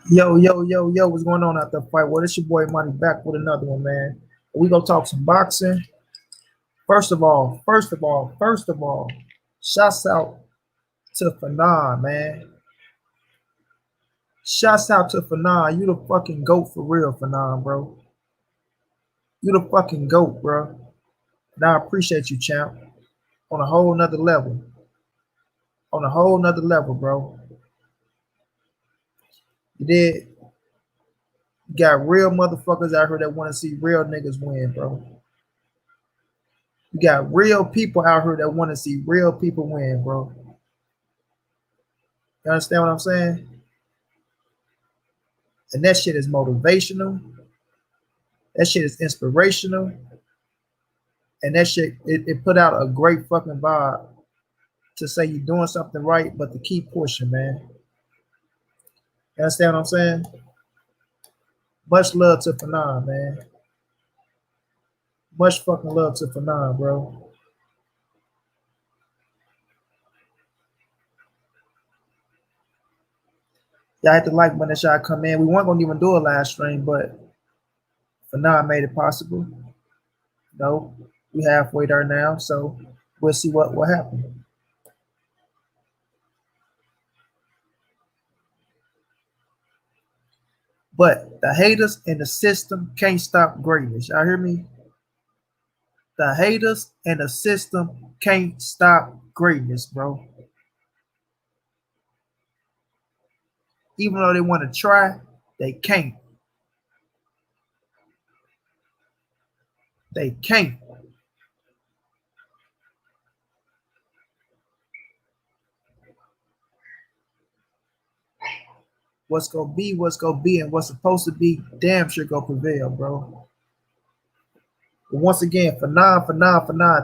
Yo, what's going on out there, fight? Well, it's your boy Money back with another one, man. We gonna talk some boxing. First of all, shouts out to Fanon, man. Shouts out to Fanon. You the fucking GOAT for real, Fanon, bro. You the fucking GOAT, bro. And I appreciate you, champ. On a whole nother level. On a whole nother level, bro. You did got real motherfuckers out here that want to see real niggas win, bro. You got real people out here that want to see real people win, bro. You understand what I'm saying? And that shit is motivational. That shit is inspirational. And that shit, it put out a great fucking vibe to say you're doing something right, but to keep pushing, man. You understand what I'm saying? Much love to Fanon, man. Much fucking love to Fanon, bro. Y'all had to like when the shot come in. We weren't gonna even do a live stream, but Fanon made it possible. No, we halfway there now, so we'll see what happens. But the haters and the system can't stop greatness. Y'all hear me? The haters and the system can't stop greatness, bro. Even though they want to try, they can't. They can't. What's gonna be, and what's supposed to be, damn sure gonna prevail, bro. But once again, for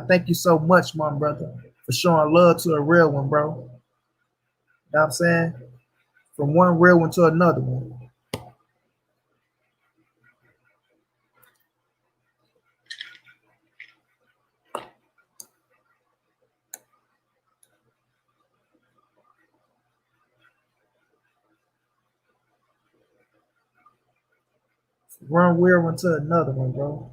thank you so much, my brother, for showing love to a real one, bro. You know what I'm saying? From one real one to another one. From one real one to another one, bro.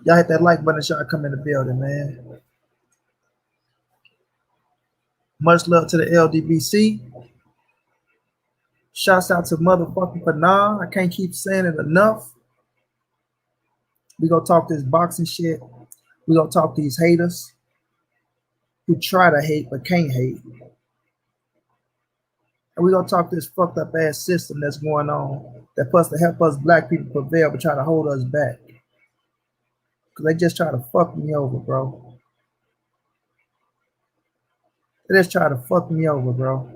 Y'all hit that like button, shot come in the building, man. Much love to the Ldbc. Shouts out to motherfucking Fanon. I can't keep saying it enough. We gonna talk this boxing shit. We gonna talk these haters who try to hate but can't hate. And we gonna talk this fucked up ass system that's going on that's supposed to help us black people prevail but try to hold us back. Cause they just try to fuck me over, bro. They just try to fuck me over, bro.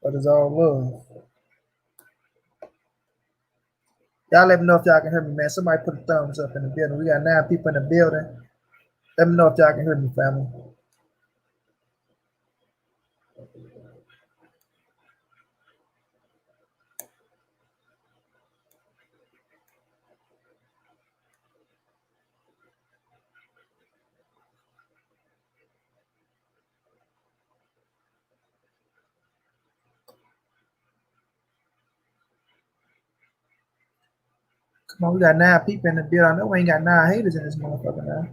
But it's all love. Y'all let me know if y'all can hear me, man. Somebody put a thumbs up in the building. We got 9 people in the building. Let me know if y'all can hear me, family. Come on, we got 9 people in the building. I know we ain't got 9 haters in this motherfucker now.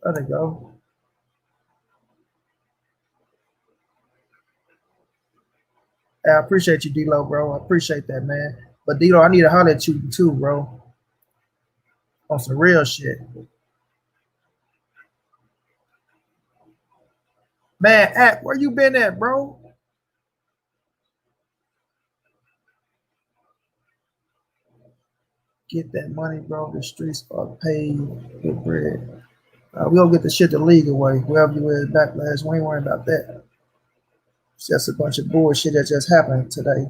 There they go. Hey, I appreciate you, D-Lo, bro. I appreciate that, man. But D-Lo, I need to holler at you too, bro. On some real shit. Man, Act, where you been at, bro? Get that money, bro. The streets are paid with bread. We don't get the shit the legal way. Wherever you is backlash, we ain't worrying about that. It's just a bunch of bullshit that just happened today.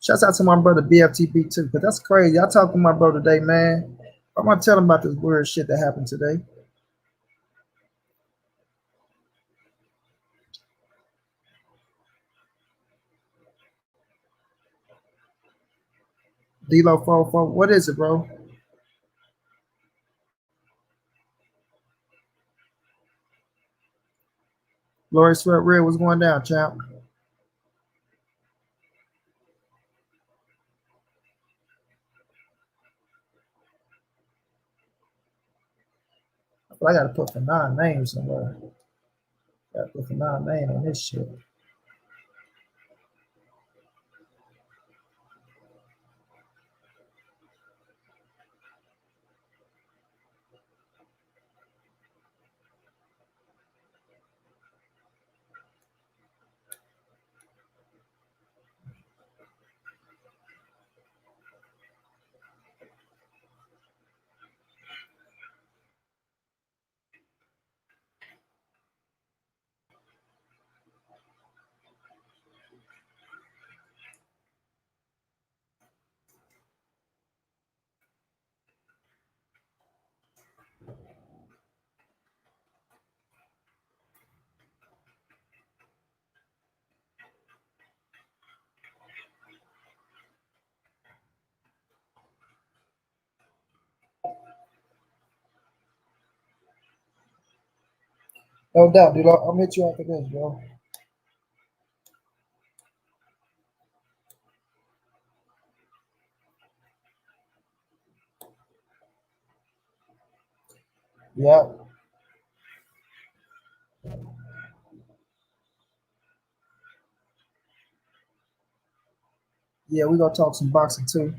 Shouts out to my brother BFTB too, because that's crazy. I talked to my brother today, man. I'm gonna tell him about this weird shit that happened today. D-Lo 44, what is it, bro? Lori Sweat Red, what's going down, champ? I gotta put for nine names somewhere. Gotta put for nine name on this shit. No doubt, dude. I'll hit you after this, bro. Yeah. Yeah, we gonna talk some boxing too.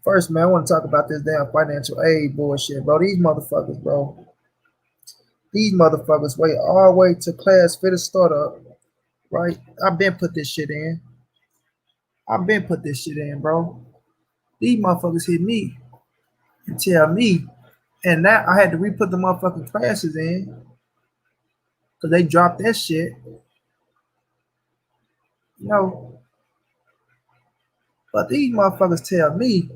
First, man, I want to talk about this damn financial aid bullshit, bro. These motherfuckers, bro. These motherfuckers wait all the way to class fit a startup, right? I've been put this shit in. I've been put this shit in, bro. These motherfuckers hit me and tell me, and now I had to re-put the motherfucking classes in because they dropped that shit. You know, but these motherfuckers tell me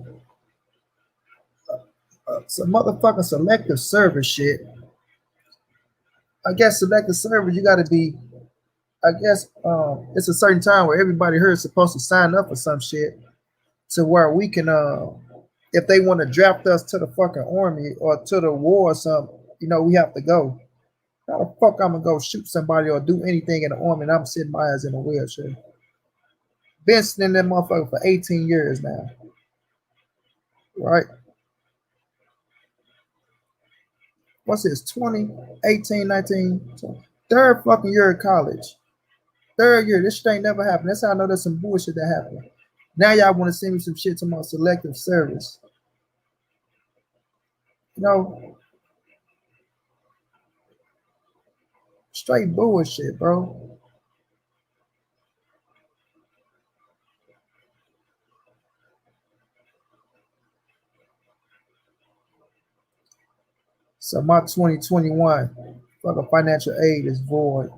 some motherfucking selective service shit. I guess selective service, you got to be. I guess it's a certain time where everybody here is supposed to sign up for some shit to where we can, if they want to draft us to the fucking army or to the war or something, we have to go. How the fuck I'm gonna go shoot somebody or do anything in the army and I'm sitting my ass in a wheelchair? Been sitting in that motherfucker for 18 years now, right? What's this? 20, 18, 19, 20. Third fucking year of college. Third year. This shit ain't never happened. That's how I know there's some bullshit that happened. Now y'all want to send me some shit to my selective service. You know, straight bullshit, bro. So my 2021 fucking financial aid is void.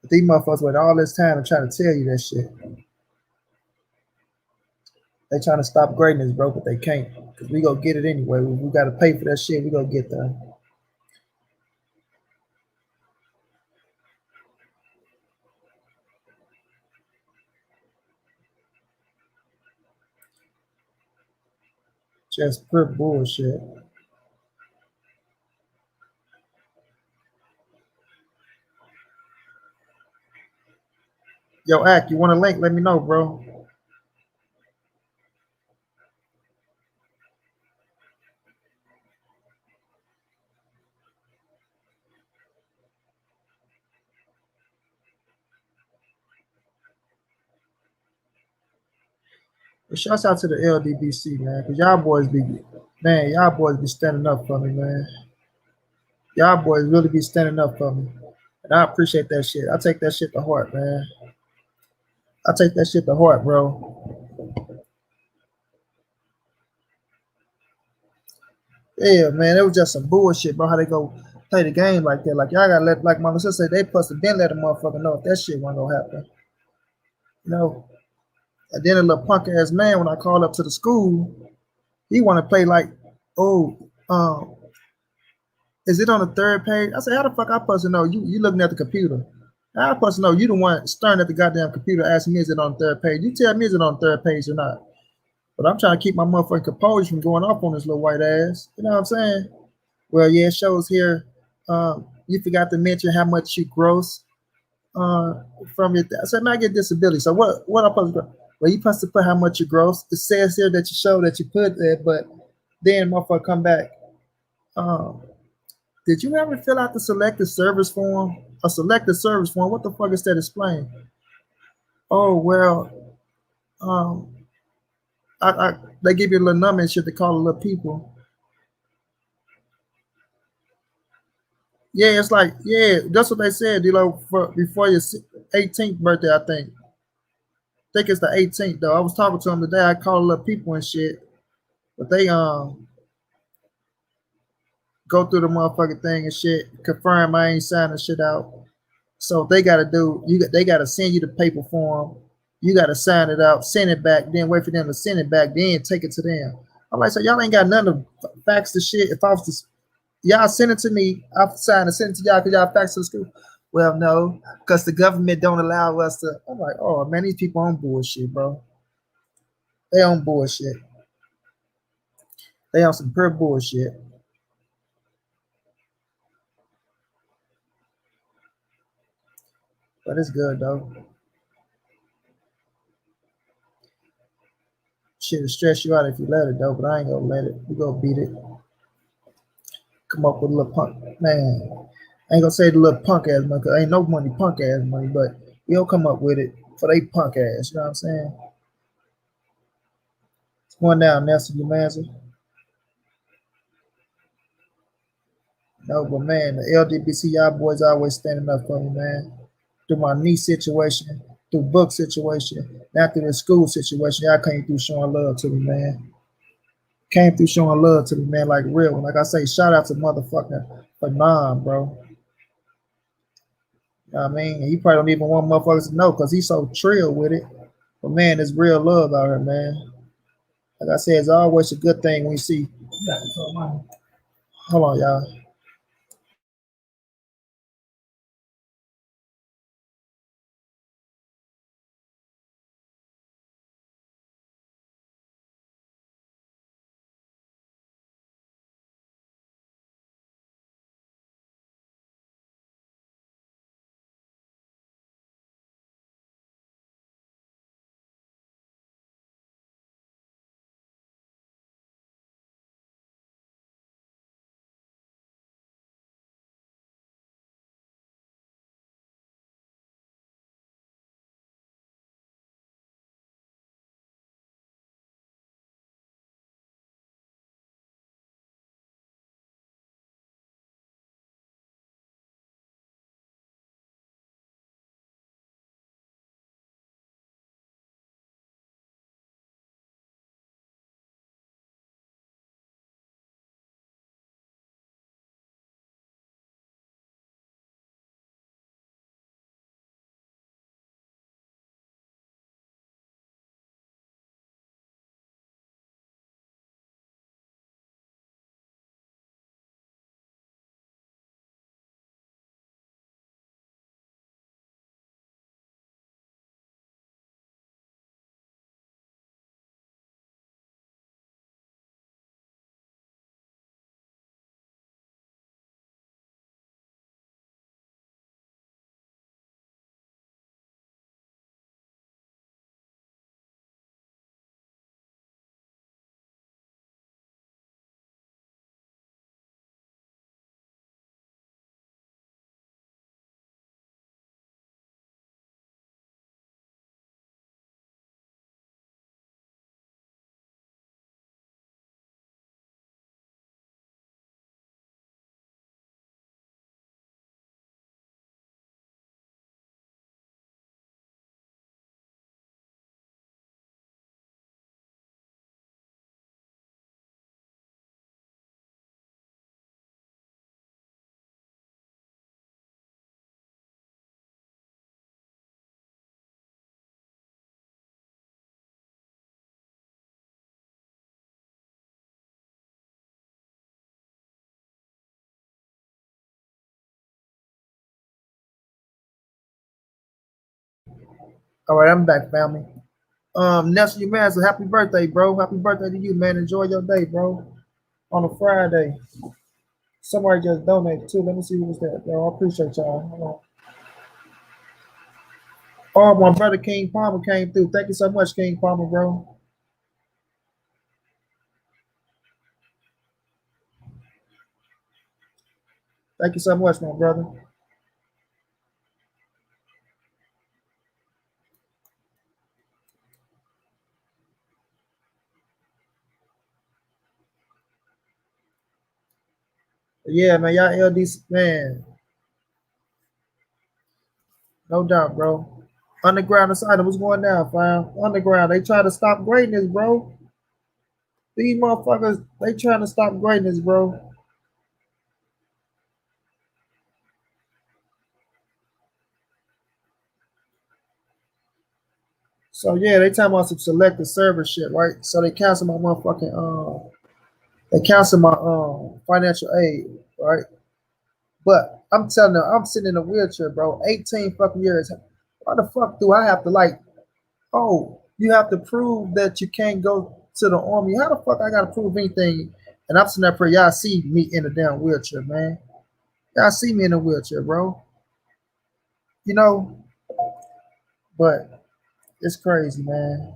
But these motherfuckers wait all this time and try to tell you that shit. They trying to stop greatness, bro, but they can't. Cause we gonna get it anyway. We gotta pay for that shit. We gonna get there. Just pure bullshit. Yo, Ack, you want a link? Let me know, bro. But shouts out to the Ldbc, man, cause y'all boys be standing up for me, man. Y'all boys really be standing up for me. And I appreciate that shit. I take that shit to heart, man. I take that shit to heart, bro. Yeah, man, it was just some bullshit, bro. How they go play the game like that? Like y'all gotta let, like my sister said, they supposed to then let a motherfucker know if that shit wasn't gonna happen. You know. And then a little punk ass man, when I called up to the school, he want to play like, oh, is it on the third page? I said, how the fuck I supposed to know? You looking at the computer. How I supposed to know you the one staring at the goddamn computer asking me, is it on the third page? You tell me, is it on the third page or not? But I'm trying to keep my motherfucking composure from going off on this little white ass. You know what I'm saying? Well, yeah, it shows here. You forgot to mention how much you gross uh, from your. I said, man, I get disability. So what I'm supposed to do? Well, you supposed to put how much you gross. It says here that you show that you put there, but then motherfucker come back. Um, did you ever fill out the selected service form? A selected service form? What the fuck is that explain? Oh well, um, they give you a little number and shit to call the little people. Yeah, it's like yeah, that's what they said. You know, for before your 18th birthday, I think it's the 18th though. I was talking to them today. I called a little people and shit, but they go through the motherfucking thing and shit, confirm I ain't signing shit out. So they gotta do they gotta send you the paper form. You gotta sign it out, send it back, then wait for them to send it back, then take it to them. I'm like, so y'all ain't got none of fax the shit. If I was to y'all send it to me, I'll sign and send it to y'all because y'all fax to the school. Well, no, because the government don't allow us to. I'm like, oh man, these people on bullshit, bro. They on bullshit. They on some pure bullshit. But it's good though. Shit will stress you out if you let it though, but I ain't gonna let it. We gonna beat it. Come up with a little punk. Man, I ain't gonna say the little punk ass money, cause ain't no money punk ass money, but we'll come up with it for they punk ass, you know what I'm saying? It's going down, Nelson, you man. No, but man, the Ldbc, y'all boys always standing up for me, man. Through my knee situation, through book situation, now through the school situation, y'all came through showing love to me, man. Came through showing love to me, man, like real. Like I say, shout out to motherfucking Fanon, bro. You know what I mean? And he probably don't even want motherfuckers to know because he's so trill with it. But man, it's real love out here, man. Like I said, it's always a good thing when you see. Hold on, y'all. All right, I'm back, family. Nestle man, so happy birthday, bro. Happy birthday to you, man. Enjoy your day, bro. On a Friday. Somebody just donated too. Let me see who was that, bro. I appreciate y'all. Hold on. Oh, my brother King Palmer came through. Thank you so much, King Palmer, bro. Thank you so much, my brother. Yeah, man, y'all LDC, man. No doubt, bro. Underground asylum, what's going down, fam? Underground, they try to stop greatness, bro. These motherfuckers, they trying to stop greatness, bro. So yeah, they talking about some selective service shit, right? So they cancel my motherfucking they cancel my financial aid, right? But I'm telling them, I'm sitting in a wheelchair, bro. 18 fucking years. Why the fuck do I have to like? Oh, you have to prove that you can't go to the army. How the fuck I gotta prove anything? And I'm sitting there for y'all see me in a damn wheelchair, man. Y'all see me in a wheelchair, bro. You know, but it's crazy, man.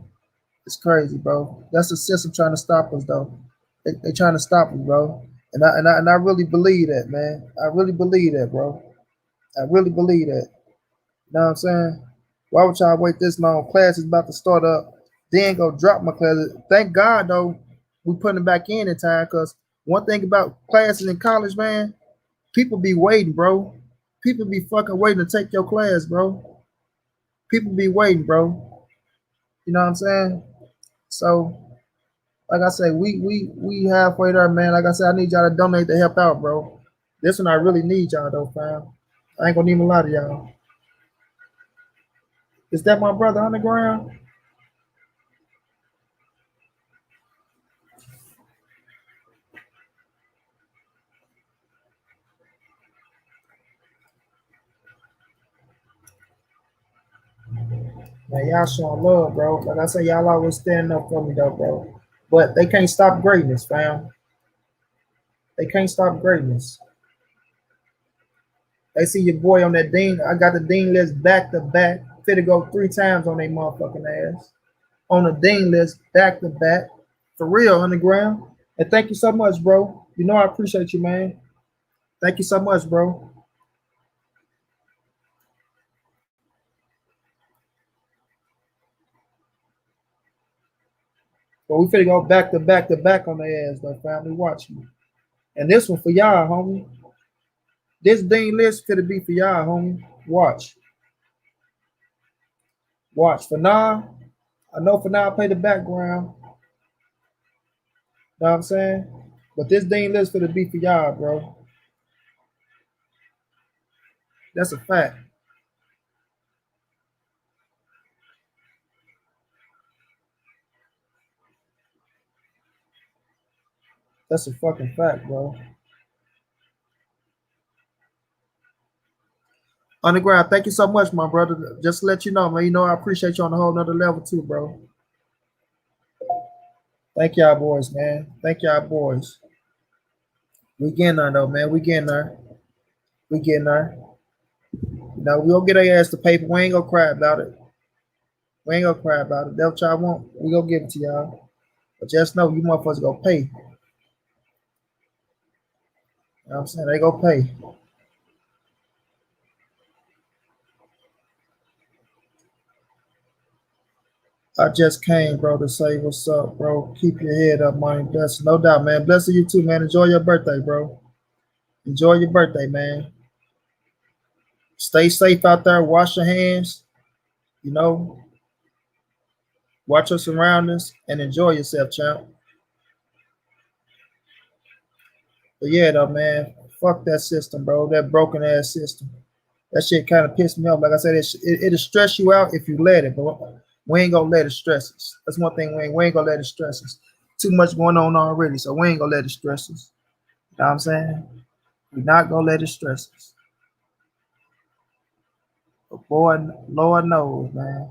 It's crazy, bro. That's the system trying to stop us, though. They trying to stop us, bro. And I really believe that, man. I really believe that, bro. I really believe that. You know what I'm saying? Why would y'all wait this long? Class is about to start up. Then go drop my class. Thank God though, we putting it back in time. Cause one thing about classes in college, man, people be waiting, bro. People be fucking waiting to take your class, bro. People be waiting, bro. You know what I'm saying? So, like I say, we halfway there, man. Like I said, I need y'all to donate to help out, bro. This one I really need y'all though, fam. I ain't gonna need a lot of y'all. Is that my brother on the ground? Man, y'all showing love, bro. Like I said, y'all always standing up for me though, bro. But they can't stop greatness, fam. They can't stop greatness. They see your boy on that dean. I got the dean list back to back. Fit to go 3 times on their motherfucking ass. On the dean list, back to back. For real, on the ground. And thank you so much, bro. You know I appreciate you, man. Thank you so much, bro. But we finna go back to back on their ass, though, family. Watch me. And this one for y'all, homie. This dean list could be for y'all, homie. Watch. Watch. For now, I know for now I play the background. Know what I'm saying? But this dean list for the be for y'all, bro. That's a fact. That's a fucking fact, bro. Underground, thank you so much, my brother. Just to let you know, man. You know I appreciate you on a whole nother level too, bro. Thank y'all boys, man. Thank y'all boys. We getting there though, man. We getting there. We getting there. You know, we'll get our ass the paper. We ain't gonna cry about it. We ain't gonna cry about it. That's what y'all want. We gonna give it to y'all. But just know you motherfuckers gonna pay. You know what I'm saying? They gonna pay. I just came, bro, to say what's up, bro. Keep your head up, man. Bless, no doubt, man. Bless you too, man. Enjoy your birthday, bro. Enjoy your birthday, man. Stay safe out there. Wash your hands. You know, watch your surroundings and enjoy yourself, champ. But yeah, though, man. Fuck that system, bro. That broken ass system. That shit kind of pissed me off. Like I said, it'll stress you out if you let it, but we ain't gonna let it stress us. That's one thing we ain't gonna let it stress us. Too much going on already, so we ain't gonna let it stress us. You know what I'm saying? We're not gonna let it stress us. But boy, Lord knows, man.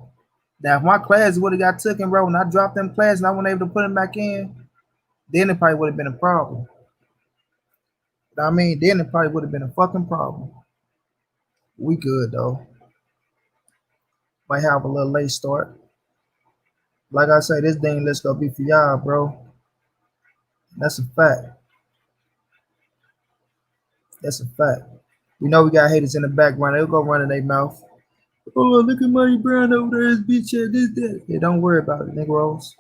Now, if my classes would have got taken, bro, when I dropped them classes and I wasn't able to put them back in, then it probably would have been a problem. I mean, then it probably would have been a fucking problem. We good though. Might have a little late start. Like I say, this thing let's go be for y'all, bro. That's a fact. That's a fact. We know we got haters in the background. They'll go running their mouth. Oh, look at Money Brown over there, his bitch at this, that. Yeah, don't worry about it, Negroes.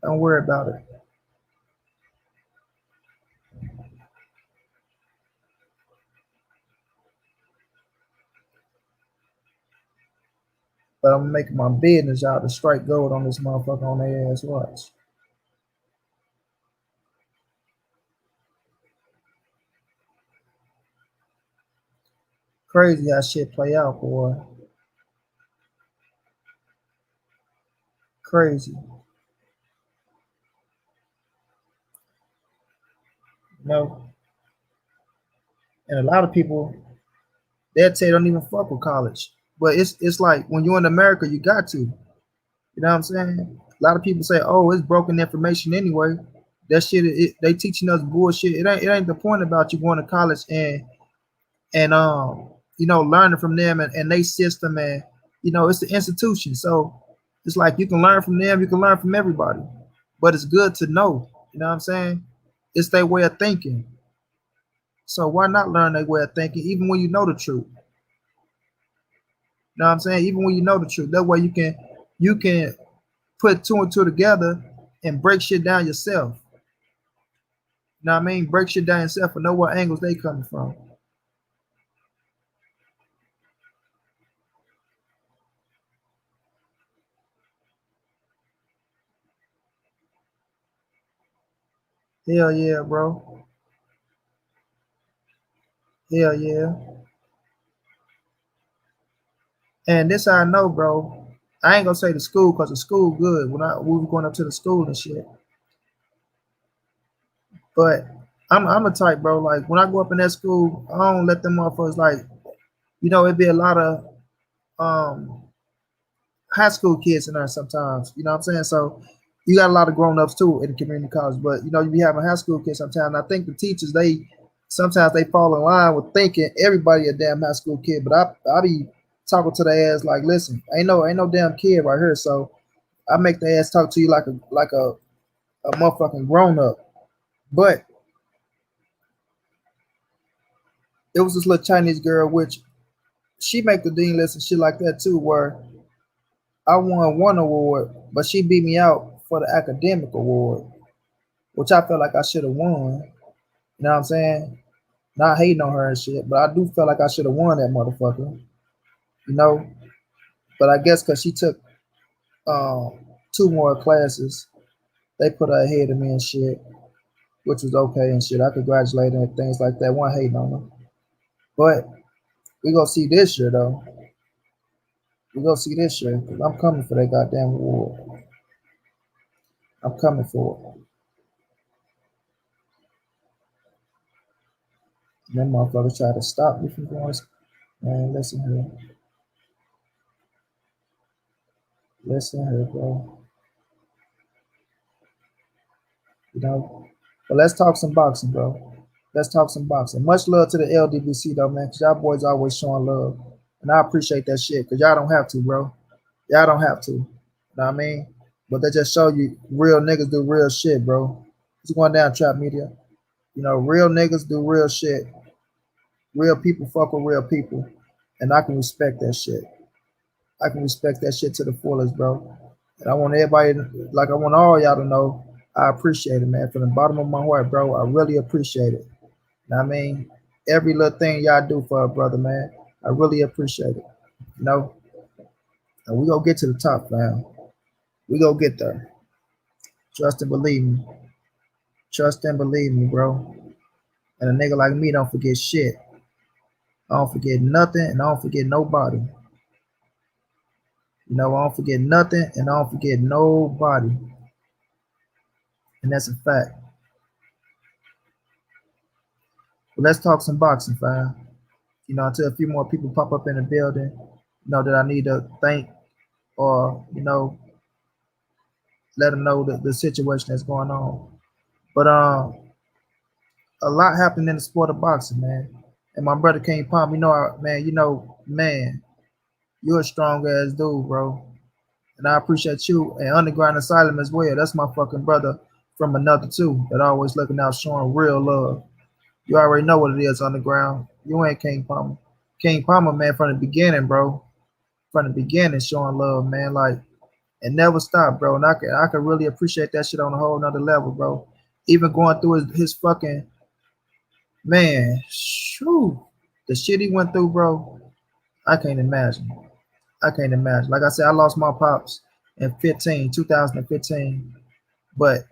Don't worry about it. But I'm making my business out to strike gold on this motherfucker on their ass. Watch. Crazy how shit play out, boy. Crazy. You know, and a lot of people they'll say don't even fuck with college. But it's like when you're in America, you got to. You know what I'm saying? A lot of people say, "Oh, it's broken information anyway." That shit, they teaching us bullshit. It ain't the point about you going to college and learning from them and they system and it's the institution. So it's like you can learn from them, you can learn from everybody, but it's good to know. You know what I'm saying? It's their way of thinking. So why not learn their way of thinking, even when you know the truth? You know what I'm saying? Even when you know the truth, that way you can put two and two together and break shit down yourself. You know what I mean? Break shit down yourself and know what angles they coming from. Hell yeah, bro. Hell yeah. And this I know, bro. I ain't gonna say the school because the school good. We were going up to the school and shit. But I'm the type, bro. Like when I go up in that school, I don't let them motherfuckers it'd be a lot of um high school kids in there sometimes. You know what I'm saying? So you got a lot of grown ups too in the community college, but you be having high school kids sometimes. And I think the teachers they sometimes they fall in line with thinking everybody a damn high school kid. But I be talking to their ass like, listen, ain't no damn kid right here. So I make the ass talk to you like a motherfucking grown up. But it was this little Chinese girl, which she make the dean list and shit like that too, where I won one award, but she beat me out for the academic award, which I felt like I should have won. You know what I'm saying? Not hating on her and shit, but I do feel like I should have won that motherfucker. You know, but I guess because she took um, two more classes, they put her ahead of me and shit, which was okay and shit. I congratulate her and things like that. One hating on her, but we gonna see this year though. We gonna see this year because I'm coming for that goddamn award. I'm coming for it. And them motherfuckers try to stop me from going. Man, listen here. Listen here, bro. You know. But let's talk some boxing, bro. Let's talk some boxing. Much love to the Ldbc though, man, because y'all boys always showing love. And I appreciate that shit, because y'all don't have to, bro. Y'all don't have to. You know what I mean? But they just show you real niggas do real shit, bro. It's going down, Trap Media. Real niggas do real shit. Real people fuck with real people. And I can respect that shit. I can respect that shit to the fullest, bro. And I want everybody, like I want all y'all to know, I appreciate it, man. From the bottom of my heart, bro. I really appreciate it. You know what I mean? Every little thing y'all do for a brother, man. I really appreciate it. You know? And we gonna get to the top, fam. We gonna get there. Trust and believe me. Trust and believe me, bro. And a nigga like me don't forget shit. I don't forget nothing and I don't forget nobody. I don't forget nothing and I don't forget nobody. And that's a fact. But let's talk some boxing, fam. Until a few more people pop up in the building, that I need to thank. or let them know the situation that's going on. But a lot happened in the sport of boxing, man. And my brother King Palm, man, you're a strong ass dude, bro. And I appreciate you and Underground Asylum as well. That's my fucking brother from another too, that always looking out, showing real love. You already know what it is, Underground. You ain't King Palmer. King Palmer, man, from the beginning, bro. From the beginning, showing love, man. Like, and never stop, bro. And I can really appreciate that shit on a whole nother level, bro. Even going through his fucking man, shoo, the shit he went through, bro. I can't imagine. I can't imagine. Like I said, I lost my pops in 2015. But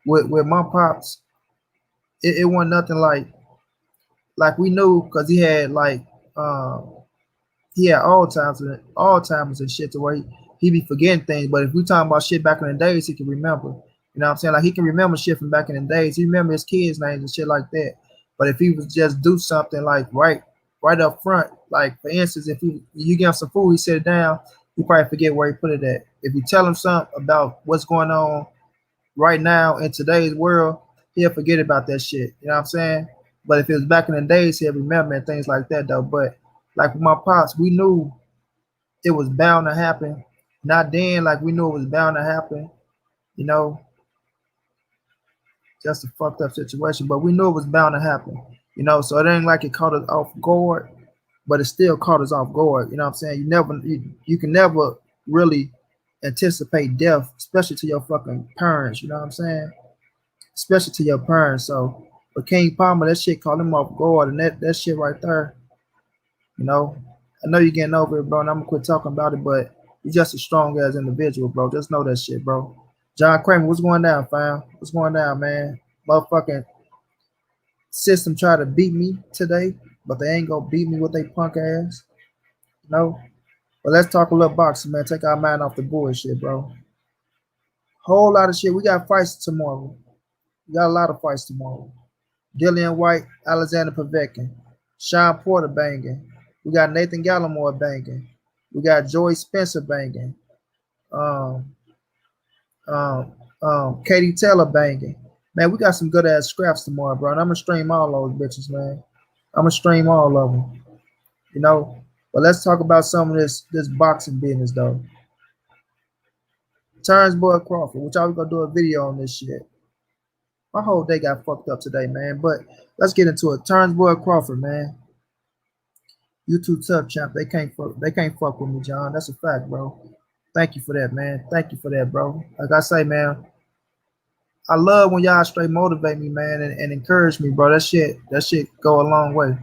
with my pops, it wasn't nothing like we knew because um he had all timers and shit to where he be forgetting things. But if we talking about shit back in the days, he can remember. You know what I'm saying? Like he can remember shit from back in the days. He remember his kids' names and shit like that. But if he was just do something like right up front, like for instance, if you give him some food, he sit it down, he probably forget where he put it at. If you tell him something about what's going on right now in today's world, he'll forget about that shit. You know what I'm saying? But if it was back in the days, he'll remember and things like that though. But like with my pops, we knew it was bound to happen. Not then, like we knew it was bound to happen, you know, just a fucked up situation. But we knew it was bound to happen, so it ain't like it caught us off guard, but it still caught us off guard. You know what I'm saying? You can never really anticipate death, especially to your fucking parents, you know what I'm saying? Especially to your parents. So but King Palmer, that shit caught him off guard, and that shit right there, you know. I know you're getting over it, bro, and I'm gonna quit talking about it, but you're just a strong ass individual, bro. Just know that shit, bro. John Kramer, what's going down, fam? What's going down, man? Motherfucking system tried to beat me today, but they ain't gonna beat me with their punk ass, you know. But let's talk a little boxing, man. Take our mind off the bullshit, bro. Whole lot of shit. We got fights tomorrow. We got a lot of fights tomorrow. Dillian White, Alexander Povetkin, Sean Porter banging. We got Nathan Gallimore banging. We got Joey Spencer banging. Um, Katie Taylor banging. Man, we got some good ass scraps tomorrow, bro. And I'm gonna stream all those bitches, man. I'm gonna stream all of them, you know. But let's talk about some of this boxing business though. Terrence Crawford, which I was gonna do a video on this shit. My whole day got fucked up today, man. But let's get into it. Terrence Crawford, man. You too tough, champ. They can't fuck with me, John. That's a fact, bro. Thank you for that, man. Thank you for that, bro. Like I say, man, I love when y'all straight motivate me, man, and encourage me, bro. That shit go a long way.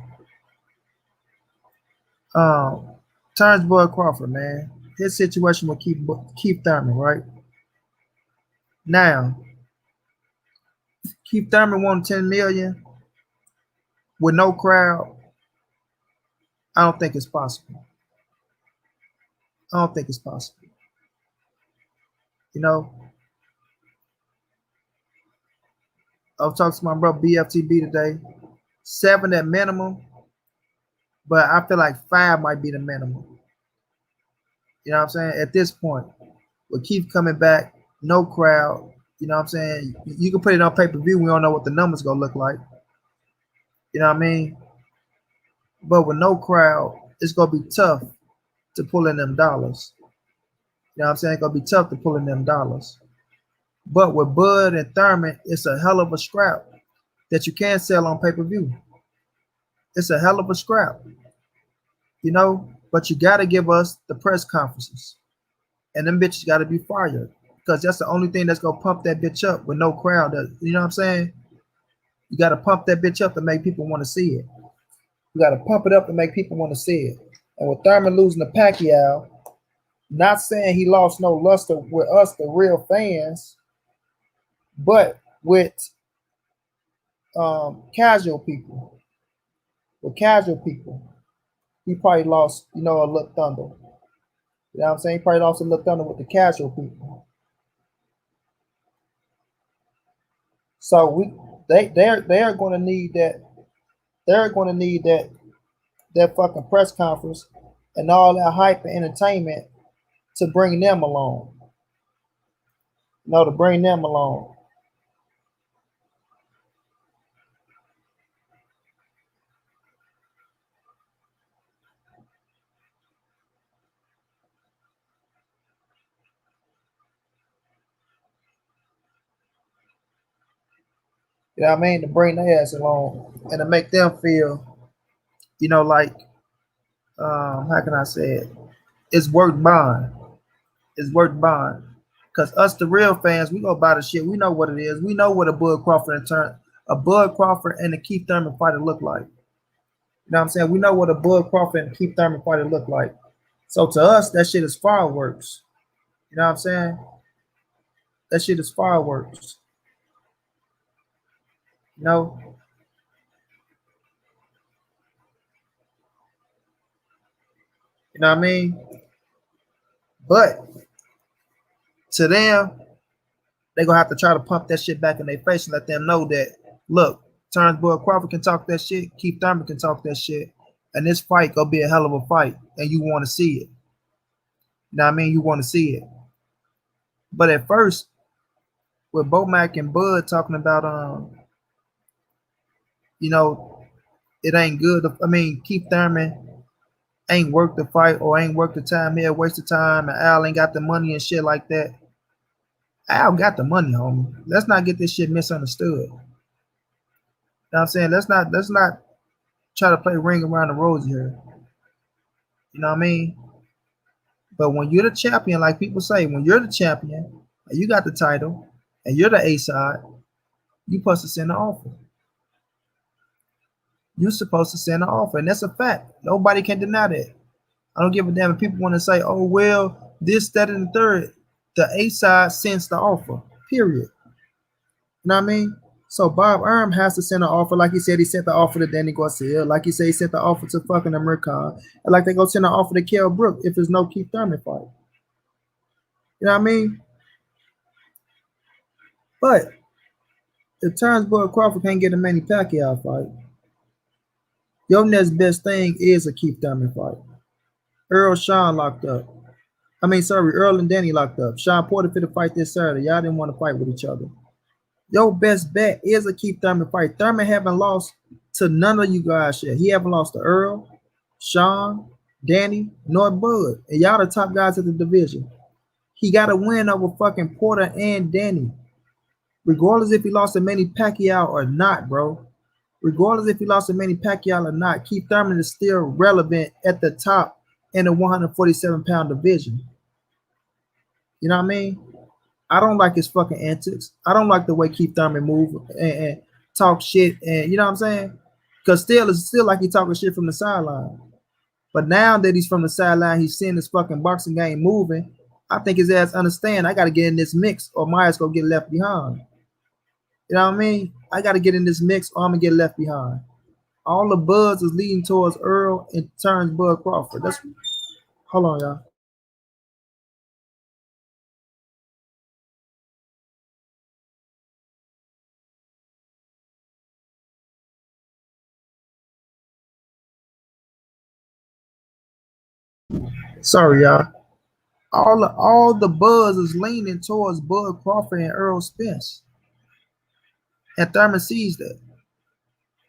Um, Terrence Crawford, man. His situation with Keith Thurman, right? Now, Keith Thurman won 10 million with no crowd. I don't think it's possible. I don't think it's possible. You know, I was talking to my brother BFTB today. 7 at minimum, but I feel like 5 might be the minimum. You know what I'm saying? At this point, with Keith coming back, no crowd, you know what I'm saying? You can put it on pay-per-view. We don't know what the numbers gonna look like. You know what I mean? But with no crowd, it's gonna be tough to pull in them dollars. You know what I'm saying? It's gonna be tough to pull in them dollars. But with Bud and Thurman, it's a hell of a scrap that you can sell on pay-per-view. It's a hell of a scrap, you know. But you gotta give us the press conferences, and them bitches gotta be fired because that's the only thing that's gonna pump that bitch up with no crowd. You know what I'm saying? You gotta pump that bitch up to make people want to see it. You gotta pump it up to make people want to see it. And with Thurman losing to Pacquiao, not saying he lost no luster with us, the real fans, but with casual people. With casual people, he probably lost, a little thunder. You know what I'm saying? He probably lost a little thunder with the casual people. So they're going to need that. They're going to need that fucking press conference and all that hype and entertainment to bring them along. No, to bring them along. You know what I mean? To bring their ass along and to make them feel, like how can I say it? It's worth buying. It's worth buying. Cause us the real fans, we go buy the shit. We know what it is. We know what a Bud Crawford and a Keith Thurman fighter look like. You know what I'm saying? We know what a Bud Crawford and Keith Thurman fighter look like. So to us, that shit is fireworks. You know what I'm saying? That shit is fireworks. You know? You know what I mean? But to them, they're gonna have to try to pump that shit back in their face and let them know that, look, Bud Crawford can talk that shit, Keith Thurman can talk that shit, and this fight gonna be a hell of a fight, and you want to see it. You know what I mean? You want to see it. But at first, with Bomac and Bud talking about it ain't good. I mean, Keith Thurman ain't worth the fight or ain't worth the time. He'll waste the time, and Al ain't got the money and shit like that. Al got the money, homie. Let's not get this shit misunderstood. You know what I'm saying? Let's not try to play ring around the rosy here. You know what I mean? But when you're the champion, like people say, when you're the champion and you got the title and you're the A side, you're supposed to send an offer. You're supposed to send an offer, and that's a fact. Nobody can deny that. I don't give a damn if people want to say, oh, well, this, that, and the third. The A side sends the offer, period. You know what I mean? So Bob Arum has to send an offer. Like he said, he sent the offer to Danny Garcia. Like he said, he sent the offer to fucking Amir Khan. And like they go send an offer to Kell Brook if there's no Keith Thurman fight. You know what I mean? But if Bud Crawford can't get a Manny Pacquiao fight, your next best thing is a Keith Thurman fight. Earl locked up. Earl and Danny locked up. Sean Porter fit to fight this Saturday. Y'all didn't want to fight with each other. Your best bet is a Keith Thurman fight. Thurman haven't lost to none of you guys yet. He haven't lost to Earl, Sean, Danny, nor Bud. And y'all the top guys of the division. He got to win over fucking Porter and Danny. Regardless if he lost to Manny Pacquiao or not, bro. Regardless if he lost to Manny Pacquiao or not, Keith Thurman is still relevant at the top in the 147-pound division. You know what I mean? I don't like his fucking antics. I don't like the way Keith Thurman move and talk shit, and you know what I'm saying? Because it's still like he talking shit from the sideline. But now that he's from the sideline, he's seeing this fucking boxing game moving. I think his ass understand I got to get in this mix or my ass gonna get left behind. You know what I mean? I got to get in this mix or I'm gonna get left behind. All the buzz is leading towards Earl and Bud Crawford. Hold on, y'all. Sorry, y'all. All the buzz is leaning towards Bud Crawford and Earl Spence. And Thurman sees that.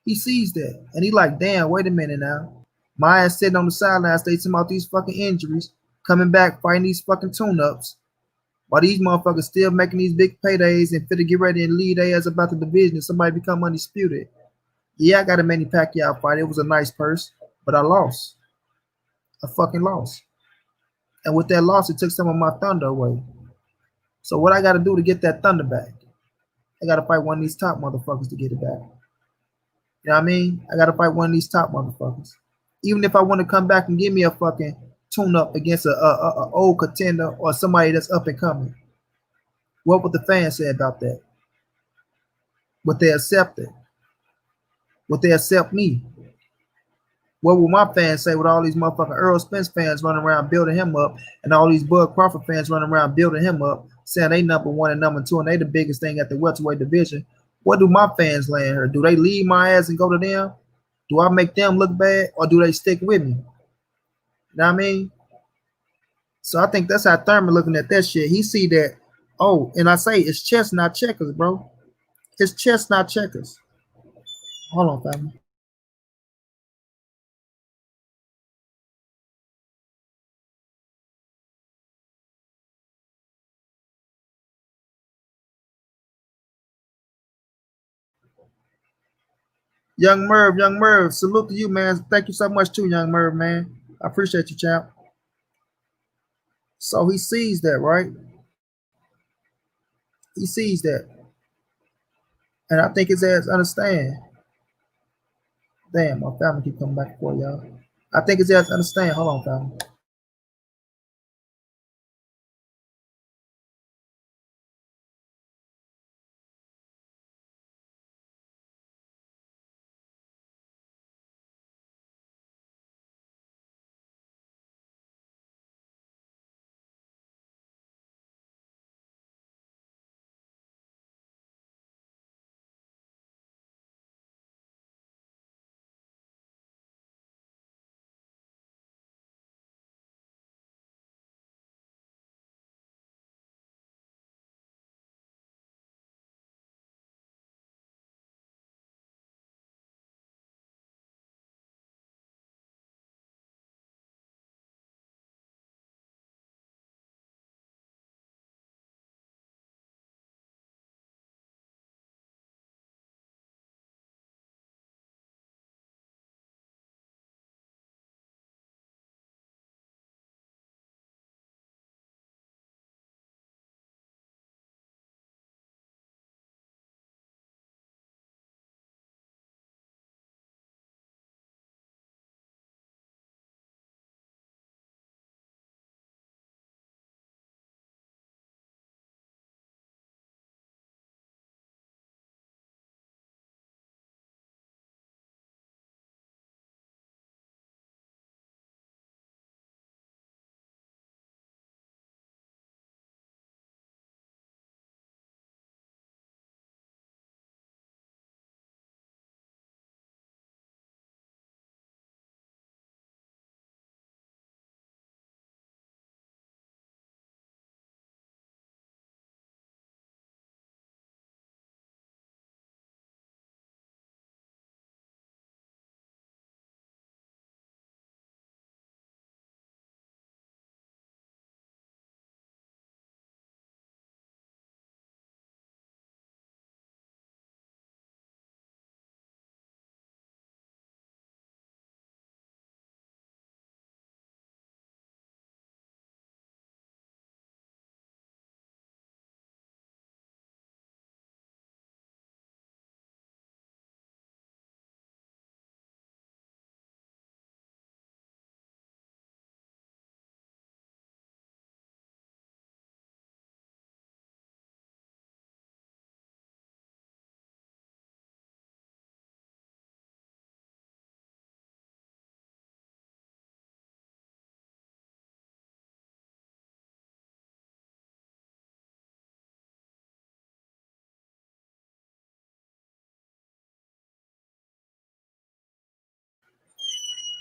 He sees that. And he like, damn, wait a minute now. My ass sitting on the sideline stating about these fucking injuries, coming back, fighting these fucking tune-ups. While these motherfuckers still making these big paydays and fit to get ready and lead their ass about the division and somebody become undisputed. Yeah, I got a Manny Pacquiao fight. It was a nice purse, but I lost. I fucking lost. And with that loss, it took some of my thunder away. So what I got to do to get that thunder back? I got to fight one of these top motherfuckers to get it back. You know what I mean? I got to fight one of these top motherfuckers. Even if I want to come back and give me a fucking tune-up against a old contender or somebody that's up and coming. What would the fans say about that? Would they accept it? Would they accept me? What will my fans say with all these motherfucking Earl Spence fans running around building him up and all these Bud Crawford fans running around building him up, saying they number one and number two and they the biggest thing at the welterweight division? What do my fans land here? Do they leave my ass and go to them? Do I make them look bad or do they stick with me? You know what I mean? So I think that's how Thurman looking at that shit. He see that, oh, and I say it's chess, not checkers, bro. It's chess, not checkers. Hold on, family. Young Merv, salute to you, man. Thank you so much too, Young Merv, man. I appreciate you, champ. So he sees that, right? He sees that. And I think his ass understand. Damn, my family keep coming back for y'all. I think his ass understand. Hold on, family.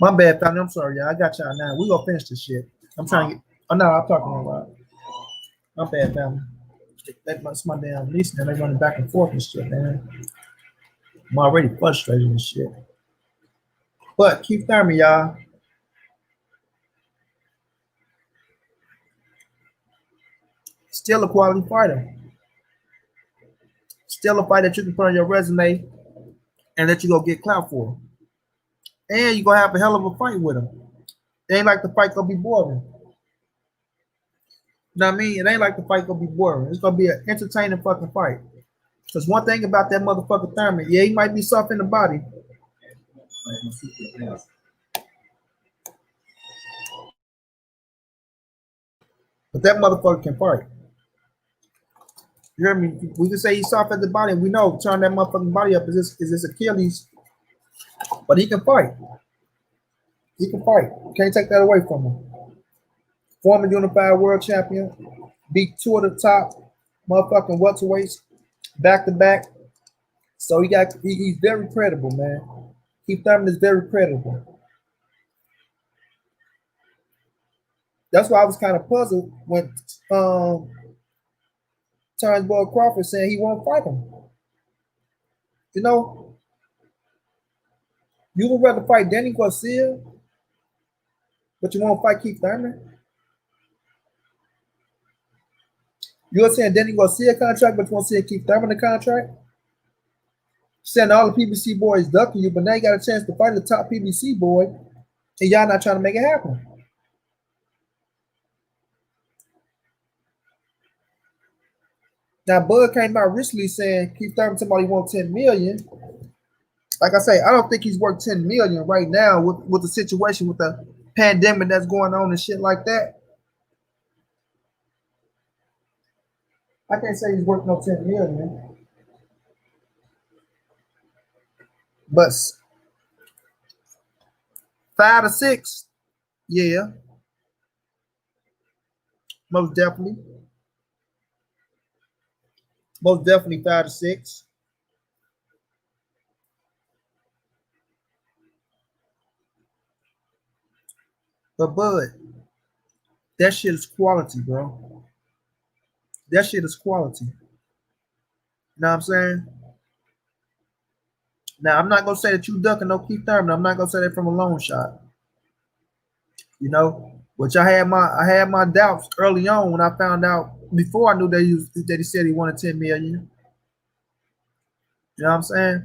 My bad, family. I'm sorry, y'all. I got y'all now. We gonna finish this shit. I'm trying to get. Oh no, I'm talking about. My bad, family. That's my damn niece, and they running back and forth and shit, man. I'm already frustrated and shit. But keep Thurman, y'all. Still a quality fighter. Still a fight that you can put on your resume and that you go get clout for. And you gonna have a hell of a fight with him. It ain't like the fight gonna be boring. You know what I mean? It ain't like the fight gonna be boring. It's gonna be an entertaining fucking fight. Because one thing about that motherfucker Thurman, yeah, he might be soft in the body, but that motherfucker can fight. You hear me? We can say he's soft at the body, and we know turn that motherfucking body up is his Achilles, but he can fight. He can fight. Can't take that away from him. Former unified world champion, beat two of the top motherfucking welterweights back to back. So he's very credible, man. Keith Thurman is very credible. That's why I was kind of puzzled when Terrence Bud Crawford saying he won't fight him. You know, you would rather fight Danny Garcia, but you won't fight Keith Thurman. You're saying Danny Garcia contract, but you won't see Keith Thurman the contract. Saying all the PBC boys ducking you, but now you got a chance to fight the top PBC boy, and y'all not trying to make it happen. Now Bud came out recently saying Keith Thurman somebody want 10 million. Like I say, I don't think he's worth 10 million right now with the situation with the pandemic that's going on and shit like that. I can't say he's worth no 10 million. But 5 to 6, yeah. Most definitely. Most definitely 5 to 6. But Bud, that shit is quality, bro. That shit is quality. You know what I'm saying? Now I'm not gonna say that you ducking no Keith Thurman. I'm not gonna say that from a long shot. You know, which I had my doubts early on when I found out before I knew that he said he wanted 10 million. You know what I'm saying?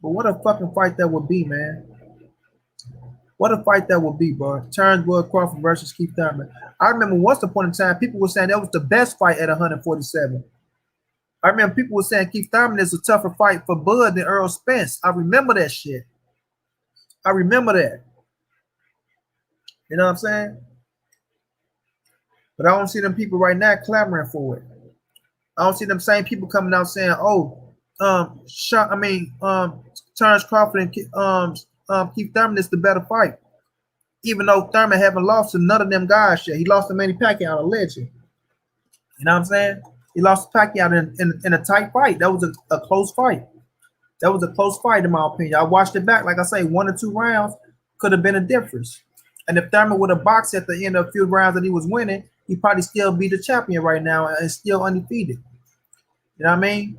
But what a fucking fight that would be, man. What a fight that would be, bro. Terrence Bud Crawford versus Keith Thurman. I remember once upon a time, people were saying that was the best fight at 147. I remember people were saying Keith Thurman is a tougher fight for Bud than Earl Spence. I remember that shit. I remember that. You know what I'm saying? But I don't see them people right now clamoring for it. I don't see them same people coming out saying, "Oh, Terrence Crawford and Keith Thurman is the better fight." Even though Thurman haven't lost to none of them guys yet. He lost to Manny Pacquiao, a legend. You know what I'm saying? He lost to Pacquiao in a tight fight. That was a close fight. That was a close fight, in my opinion. I watched it back. Like I say, 1 or 2 rounds could have been a difference. And if Thurman would have boxed at the end of a few rounds that he was winning, he'd probably still be the champion right now and still undefeated. You know what I mean?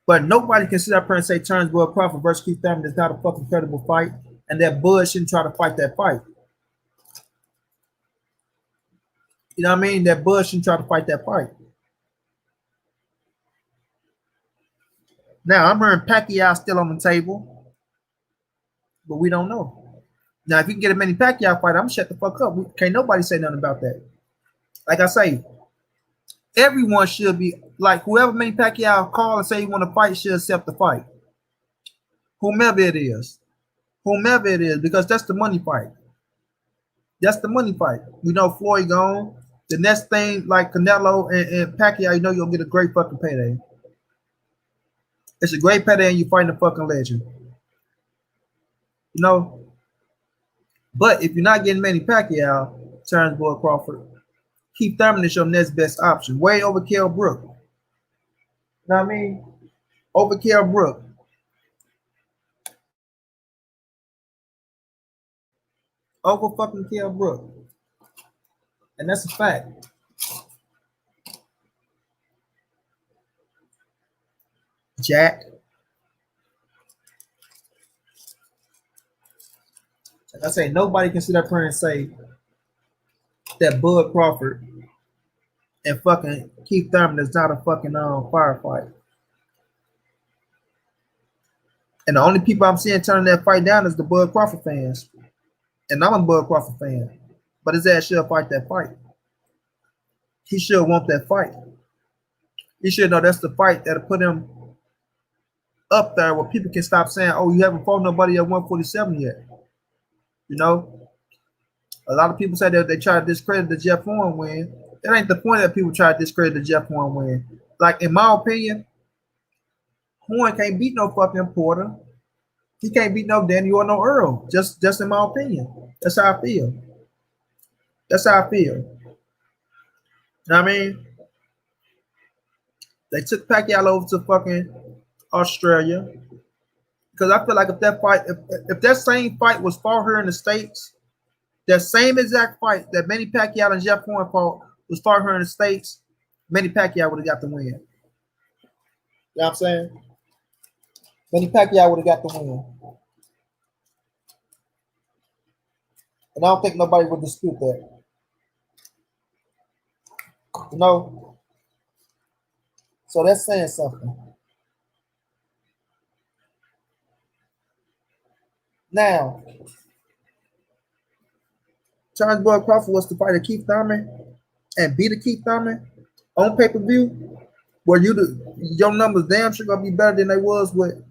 But nobody can sit up here and say Terrence Bud Crawford versus Keith Thurman is not a fucking credible fight, and that Bud shouldn't try to fight that fight. You know what I mean? That Bud shouldn't try to fight that fight. Now, I'm hearing Pacquiao still on the table, but we don't know. Now, if you can get a Manny Pacquiao fight, I'm going to shut the fuck up. Can't nobody say nothing about that. Like I say, everyone should be, like whoever Manny Pacquiao call and say he want to fight should accept the fight. Whomever it is. Whomever it is, because that's the money fight. That's the money fight. You know, Floyd gone. The next thing, like Canelo and Pacquiao, you know you'll get a great fucking payday. It's a great payday and you fighting a fucking legend. You know? But if you're not getting Manny Pacquiao, Terrence Bud Crawford, Keith Thurman is your next best option. Way over Kell Brook. You know what I mean? Over Kell Brook. Over fucking Kell Brook. And that's a fact. Jack. Like I say, nobody can sit up here and say that Bud Crawford and fucking Keith Thurman is not a fucking firefight. And the only people I'm seeing turning that fight down is the Bud Crawford fans. And I'm a Bud Crawford fan. But his ass should fight that fight. He should want that fight. He should know that's the fight that'll put him up there where people can stop saying, "Oh, you haven't fought nobody at 147 yet." You know? A lot of people say that they try to discredit the Jeff Horn win. That ain't the point that people try to discredit the Jeff Horn win. Like, in my opinion, Horn can't beat no fucking Porter. He can't beat no Danny or no Earl. Just in my opinion. That's how I feel. That's how I feel. You know what I mean? They took Pacquiao over to fucking Australia. Because I feel like if that fight, if that same fight was fought here in the States, that same exact fight that Manny Pacquiao and Jeff Horn fought was fought here in the States, Manny Pacquiao would have got the win. You know what I'm saying? Manny Pacquiao would have got the win. And I don't think nobody would dispute that. You know? So that's saying something. Now, Turnbull Crawford was to fight a Keith Thurman and beat a Keith Thurman on pay-per-view, where your numbers damn sure gonna be better than they was with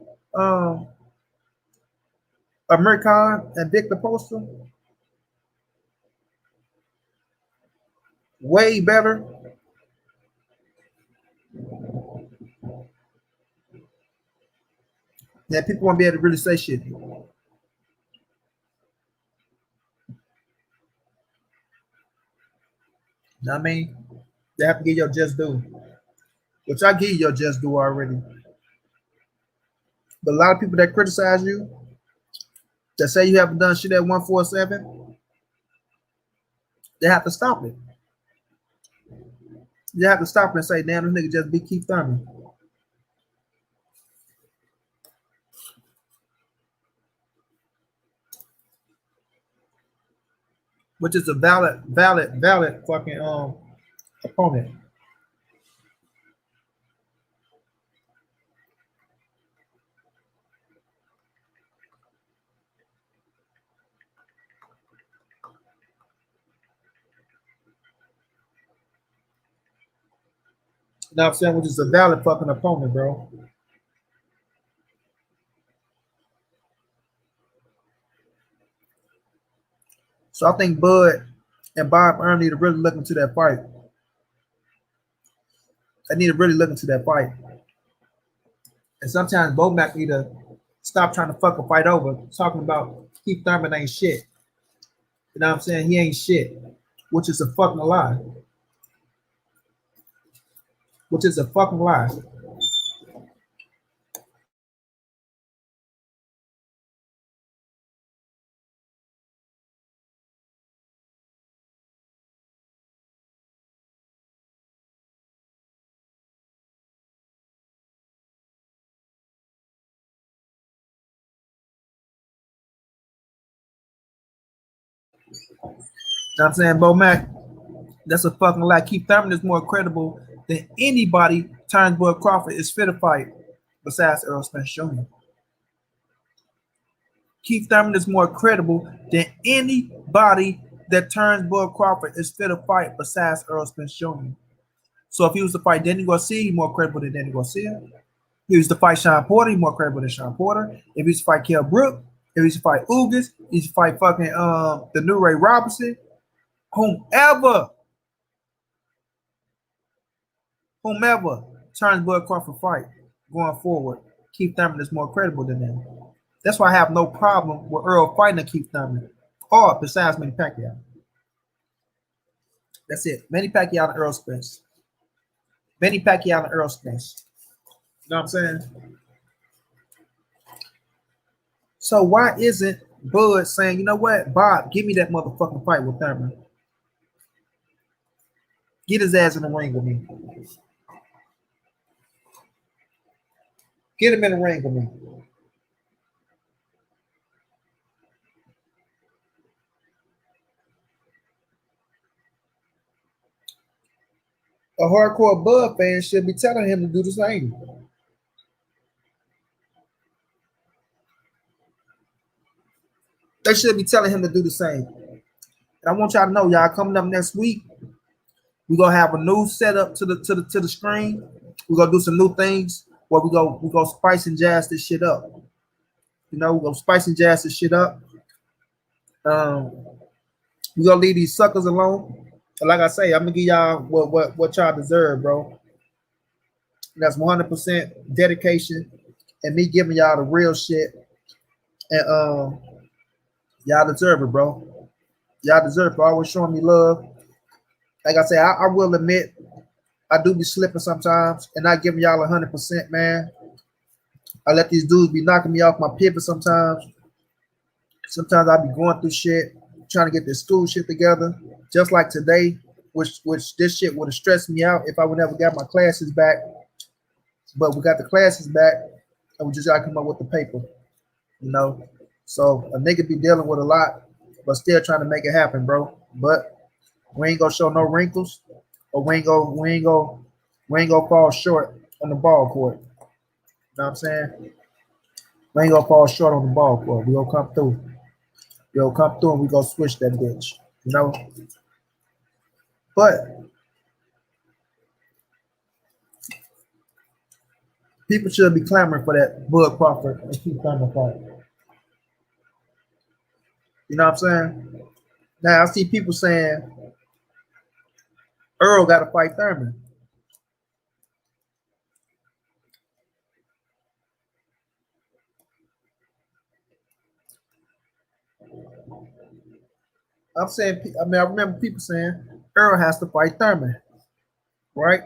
Amir Khan and Victor Poster. Way better. Yeah, people won't be able to really say shit. You know what I mean? They have to get your just due. Which I give you your just due already. But a lot of people that criticize you, that say you haven't done shit at 147, they have to stop it. You have to stop it and say, damn, this nigga just beat Keith Thurman. Which is a valid fucking opponent. You know what I'm saying? Which is a valid fucking opponent, bro. So I think Bud and Bob Earl need to really look into that fight. They need to really look into that fight. And sometimes Bo Mac need to stop trying to fuck a fight over, talking about Keith Thurman ain't shit. You know what I'm saying? He ain't shit, which is a fucking lie. Which is a fucking lie. You know what I'm saying? Bo Mac, that's a fucking lie. Keith Thurman is more credible than anybody Turnbull Crawford is fit to fight besides Errol Spence Jr. Keith Thurman is more credible than anybody that Turnbull Crawford is fit to fight besides Errol Spence Jr. So if he was to fight Danny Garcia, he's more credible than Danny Garcia. If he was to fight Sean Porter, he's more credible than Sean Porter. If he was to fight Kell Brook, if he was to fight Ugas, he's to fight fucking the new Ray Robinson, whomever Turnbull Crawford fight going forward, Keith Thurman is more credible than them. That's why I have no problem with Earl fighting Keith Thurman, or besides Manny Pacquiao. That's it. Manny Pacquiao and Earl Spence. Manny Pacquiao and Earl Spence. You know what I'm saying? So why isn't Bud saying, you know what, Bob, give me that motherfucking fight with Thurman. Get his ass in the ring with me. Get him in the ring with me. A hardcore Bud fan should be telling him to do the same. They should be telling him to do the same. And I want y'all to know, y'all, coming up next week, we're gonna have a new setup to the screen. We're gonna do some new things where we go spice and jazz this shit up. You know, we're gonna spice and jazz this shit up. We're gonna leave these suckers alone. And like I say, I'm gonna give y'all what y'all deserve, bro. And that's 100% dedication and me giving y'all the real shit. And y'all deserve it, bro. Y'all deserve it for always showing me love. Like I say, I will admit I do be slipping sometimes and not giving y'all 100%, man. I let these dudes be knocking me off my pivot sometimes. Sometimes I be going through shit, trying to get this school shit together. Just like today, which this shit would have stressed me out if I would never got my classes back. But we got the classes back, and we just gotta come up with the paper, you know. So a nigga be dealing with a lot, but still trying to make it happen, bro. But we ain't gonna show no wrinkles, or we ain't gonna fall short on the ball court. You know what I'm saying? We ain't gonna fall short on the ball court. We gonna come through. We gonna come through and we gonna switch that bitch. You know? But people should be clamoring for that Bud Crawford and Keith Thurman fight. You know what I'm saying? Now I see people saying Earl gotta fight Thurman. I'm saying, I mean, I remember people saying Earl has to fight Thurman, right?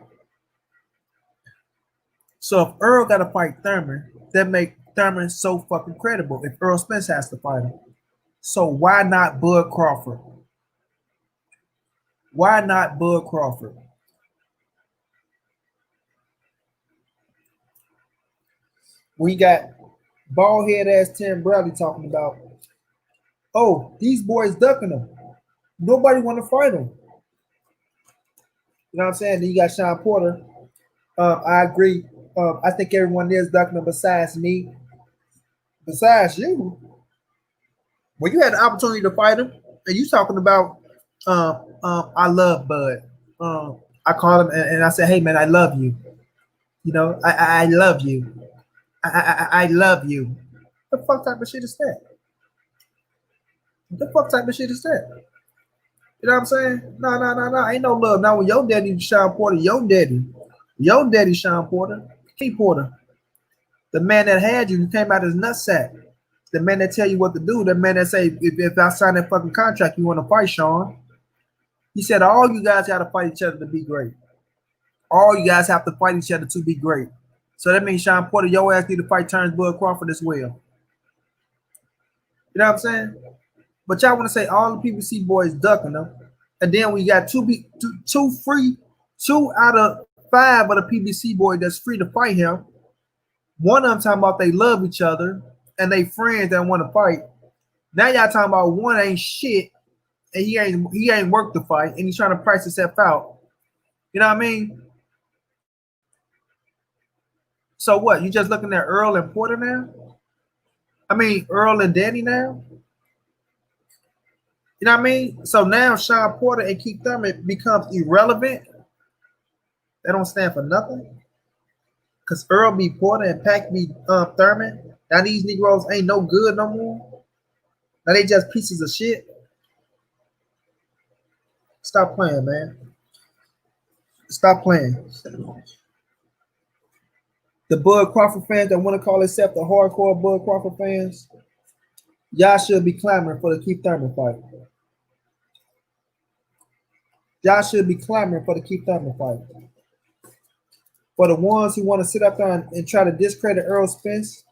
So if Earl got to fight Thurman, that make Thurman so fucking credible. If Earl Spence has to fight him, so why not Bud Crawford? Why not Bud Crawford? We got bald head ass Tim Bradley talking about, oh, these boys ducking him. Nobody want to fight him. You know what I'm saying? Then you got Sean Porter. I agree. I think everyone is ducking him besides me. Besides you. When you had the opportunity to fight him, and you talking about, I love Bud. I call him and I say, hey man, I love you. You know, I love you. I love you. What the fuck type of shit is that? What the fuck type of shit is that? You know what I'm saying? No. Ain't no love. Now when your daddy Sean Porter, your daddy Sean Porter, King Porter, the man that had you, came out his nutsack. The man that tell you what to do. The man that say, if I sign that fucking contract, you want to fight, Sean. He said all you guys got to fight each other to be great. All you guys have to fight each other to be great. So that means Sean Porter, your ass need to fight Terrence Bud Crawford as well. You know what I'm saying? But y'all want to say all the PBC boys ducking them, and then we got two out of 5 of the PBC boys that's free to fight him. One of them talking about they love each other and they friends that want to fight. Now y'all talking about one ain't shit and he ain't worked to fight and he's trying to price himself out. You know what I mean? So what? You just looking at Earl and Porter now? I mean Earl and Danny now? You know what I mean? So now Sean Porter and Keith Thurman becomes irrelevant. They don't stand for nothing. Because Earl be Porter and Pac be Thurman. Now these Negroes ain't no good no more. Now they just pieces of shit. Stop playing, man. Stop playing. The Bud Crawford fans that want to call themselves the hardcore Bud Crawford fans, y'all should be clamoring for the Keith Thurman fight. Y'all should be clamoring for the Keith Thurman fight. For the ones who want to sit up there and try to discredit Earl Spence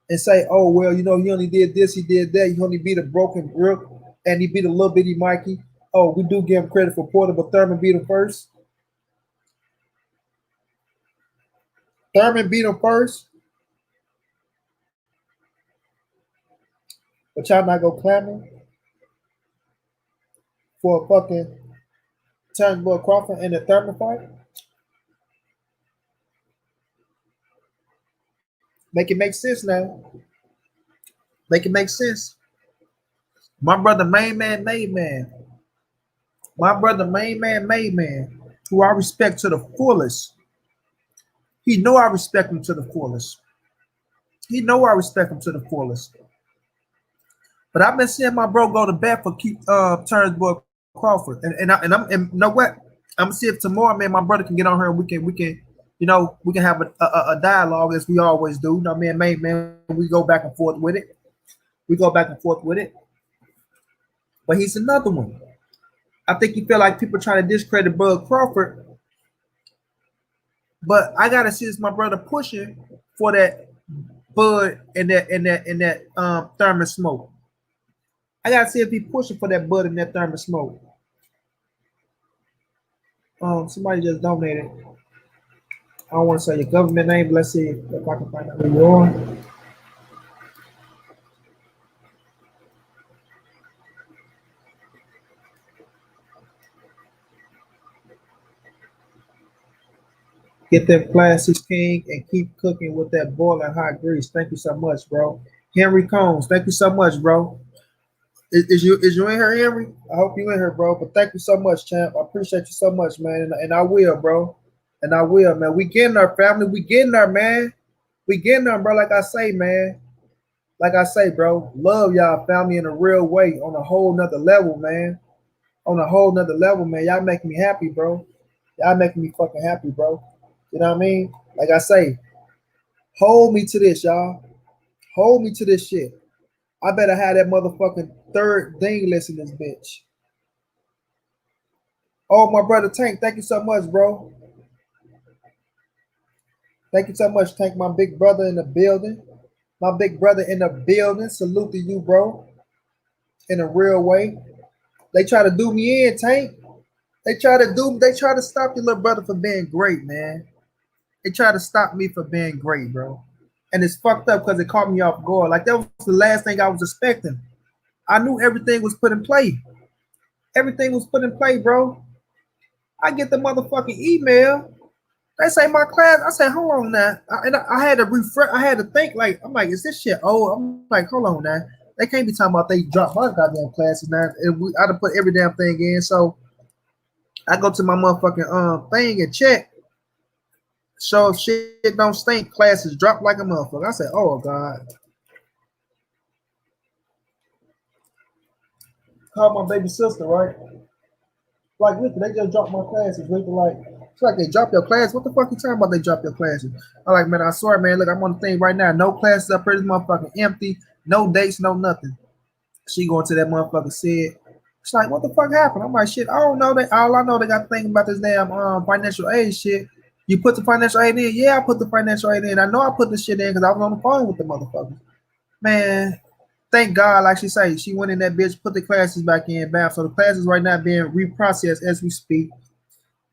and say, oh, well, you know, he only did this, he did that. He only beat a broken Brook and he beat a little bitty Mikey. Oh, we do give him credit for Porter, but Thurman beat him first. Thurman beat him first. But y'all not gonna clamor for a fucking Terrence Bud Crawford and the Thurman fight? Make it make sense now. Make it make sense. My brother, main man, made man. My brother, main man, made man, who I respect to the fullest. He know I respect him to the fullest. He know I respect him to the fullest. But I've been seeing my bro go to bat for Terrence Bud Crawford, and you know what? I'm gonna see if tomorrow, man, my brother can get on here and we can, you know, we can have a dialogue as we always do. You know, man, we go back and forth with it. We go back and forth with it. But he's another one. I think he feel like people trying to discredit Bud Crawford. But I gotta see this my brother pushing for that bud in that thermos smoke. I gotta see if he pushing for that bud in that thermos smoke. Somebody just donated. I don't want to say your government name, but let's see if I can find out who you are. Get them classes, King, and keep cooking with that boiling hot grease. Thank you so much, bro. Henry Combs, thank you so much, bro. Is you in here, Henry? I hope you in here, bro. But thank you so much, champ. I appreciate you so much, man. And I will, bro. And I will, man. We getting our family. We getting there, man. We getting there, bro. Like I say, man. Like I say, bro. Love y'all family in a real way on a whole nother level, man. On a whole nother level, man. Y'all making me happy, bro. Y'all making me fucking happy, bro. You know what I mean? Like I say, hold me to this, y'all. Hold me to this shit. I better have that motherfucking third ding list in this bitch. Oh, my brother Tank, thank you so much, bro. Thank you so much, Tank, my big brother in the building. My big brother in the building. Salute to you, bro. In a real way. They try to do me in, Tank. They try to stop your little brother from being great, man. They try to stop me from being great, bro. And it's fucked up because it caught me off guard. Like that was the last thing I was expecting. I knew everything was put in play. Everything was put in play, bro. I get the motherfucking email. They say my class. I say, hold on now. I had to refresh. I had to think like, I'm like, is this shit old? I'm like, hold on now. They can't be talking about they dropped my goddamn classes now. I done put every damn thing in. So I go to my motherfucking thing and check. So if shit don't stink, classes drop like a motherfucker. I said, oh God. Call my baby sister, right? Like, look, they just dropped my classes. Look, like, it's like they dropped your class. What the fuck you talking about? They dropped your classes. I'm like, man, I swear, man. Look, I'm on the thing right now. No classes up here. This motherfucking empty. No dates, no nothing. She going to that motherfucker said. She's like, what the fuck happened? I'm like, shit, I don't know. That all I know, they got thinking about this damn financial aid shit. You put the financial aid in? Yeah, I put the financial aid in. I know I put the shit in because I was on the phone with the motherfucker. Man, thank God, like she say, she went in that bitch, put the classes back in, bam. So the classes right now being reprocessed as we speak.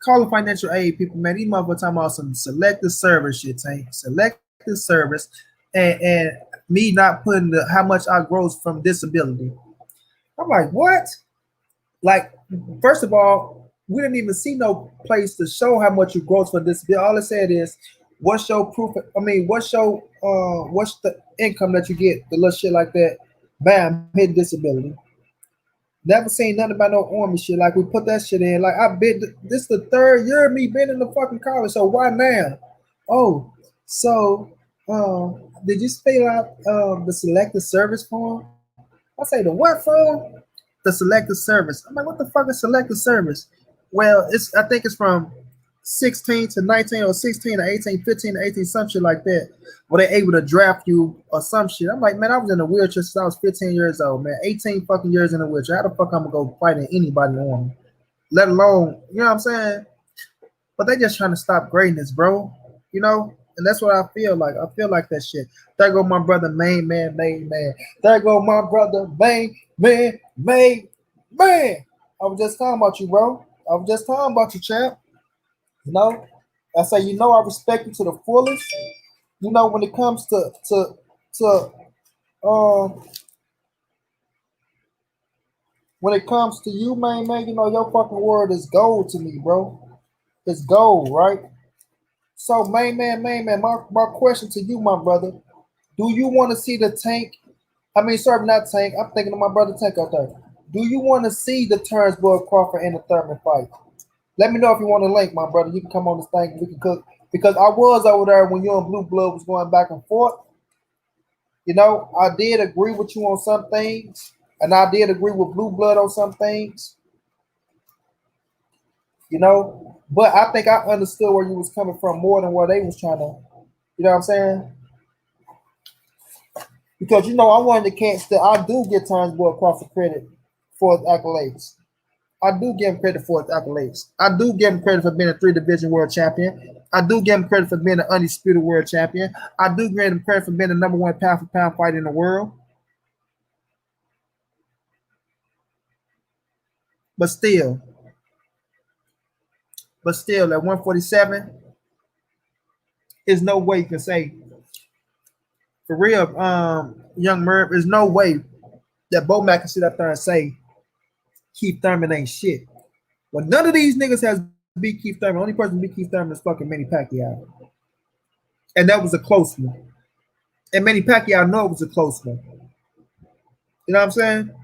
Call the financial aid people, man. These motherfuckers talking about some selective service shit, Tank. Selective service, and me not putting the how much I gross from disability. I'm like, what? Like, first of all, we didn't even see no place to show how much you gross for disability. All it said is, what's your proof? I mean, what's the income that you get? The little shit like that. Bam, hit disability. Never seen nothing about no army shit. Like we put that shit in. Like I've been. This the third year of me been in the fucking college. So why now? Oh, so did you fill out the selected service form? I say the what form? The selected service. I'm like, what the fuck is selected service? Well, I think it's from 16 to 19 or 16 to 18, 15 to 18, some shit like that. Were they able to draft you or some shit? I'm like, man, I was in a wheelchair since I was 15 years old, man. 18 fucking years in a wheelchair. How the fuck I'm gonna go fighting anybody on me? Let alone, you know what I'm saying? But they just trying to stop greatness, bro. You know? And that's what I feel like. I feel like that shit. There go my brother, main man, main man. There go my brother, main man, main man. I was just talking about you, bro. I was just talking about you, champ. You know, I say, you know, I respect you to the fullest. You know, when it comes to um when it comes to you, man, you know, your fucking word is gold to me, bro. It's gold, right? So, man, my question to you, my brother, do you want to see the tank? I mean, sorry, not tank. I'm thinking of my brother Tank out there. Do you want to see the Turnsburg Crawford and the Thurman fight? Let me know if you want to link, my brother. You can come on this thing. We can cook because I was over there when you and Blue Blood was going back and forth. You know, I did agree with you on some things, and I did agree with Blue Blood on some things. You know, but I think I understood where you was coming from more than where they was trying to. You know what I'm saying? Because you know, I wanted to catch that I do get Turnsburg Crawford credit for his accolades. I do give him credit for his accolades. I do give him credit for being a 3 division world champion. I do give him credit for being an undisputed world champion. I do give him credit for being the #1 pound for pound fighter in the world. But still, at 147, there's no way you can say, for real, young Merv, there's no way that Bo Mac can sit up there and say Keith Thurman ain't shit. Well, none of these niggas has beat Keith Thurman. The only person who beat Keith Thurman is fucking Manny Pacquiao. And that was a close one. And Manny Pacquiao know it was a close one. You know what I'm saying?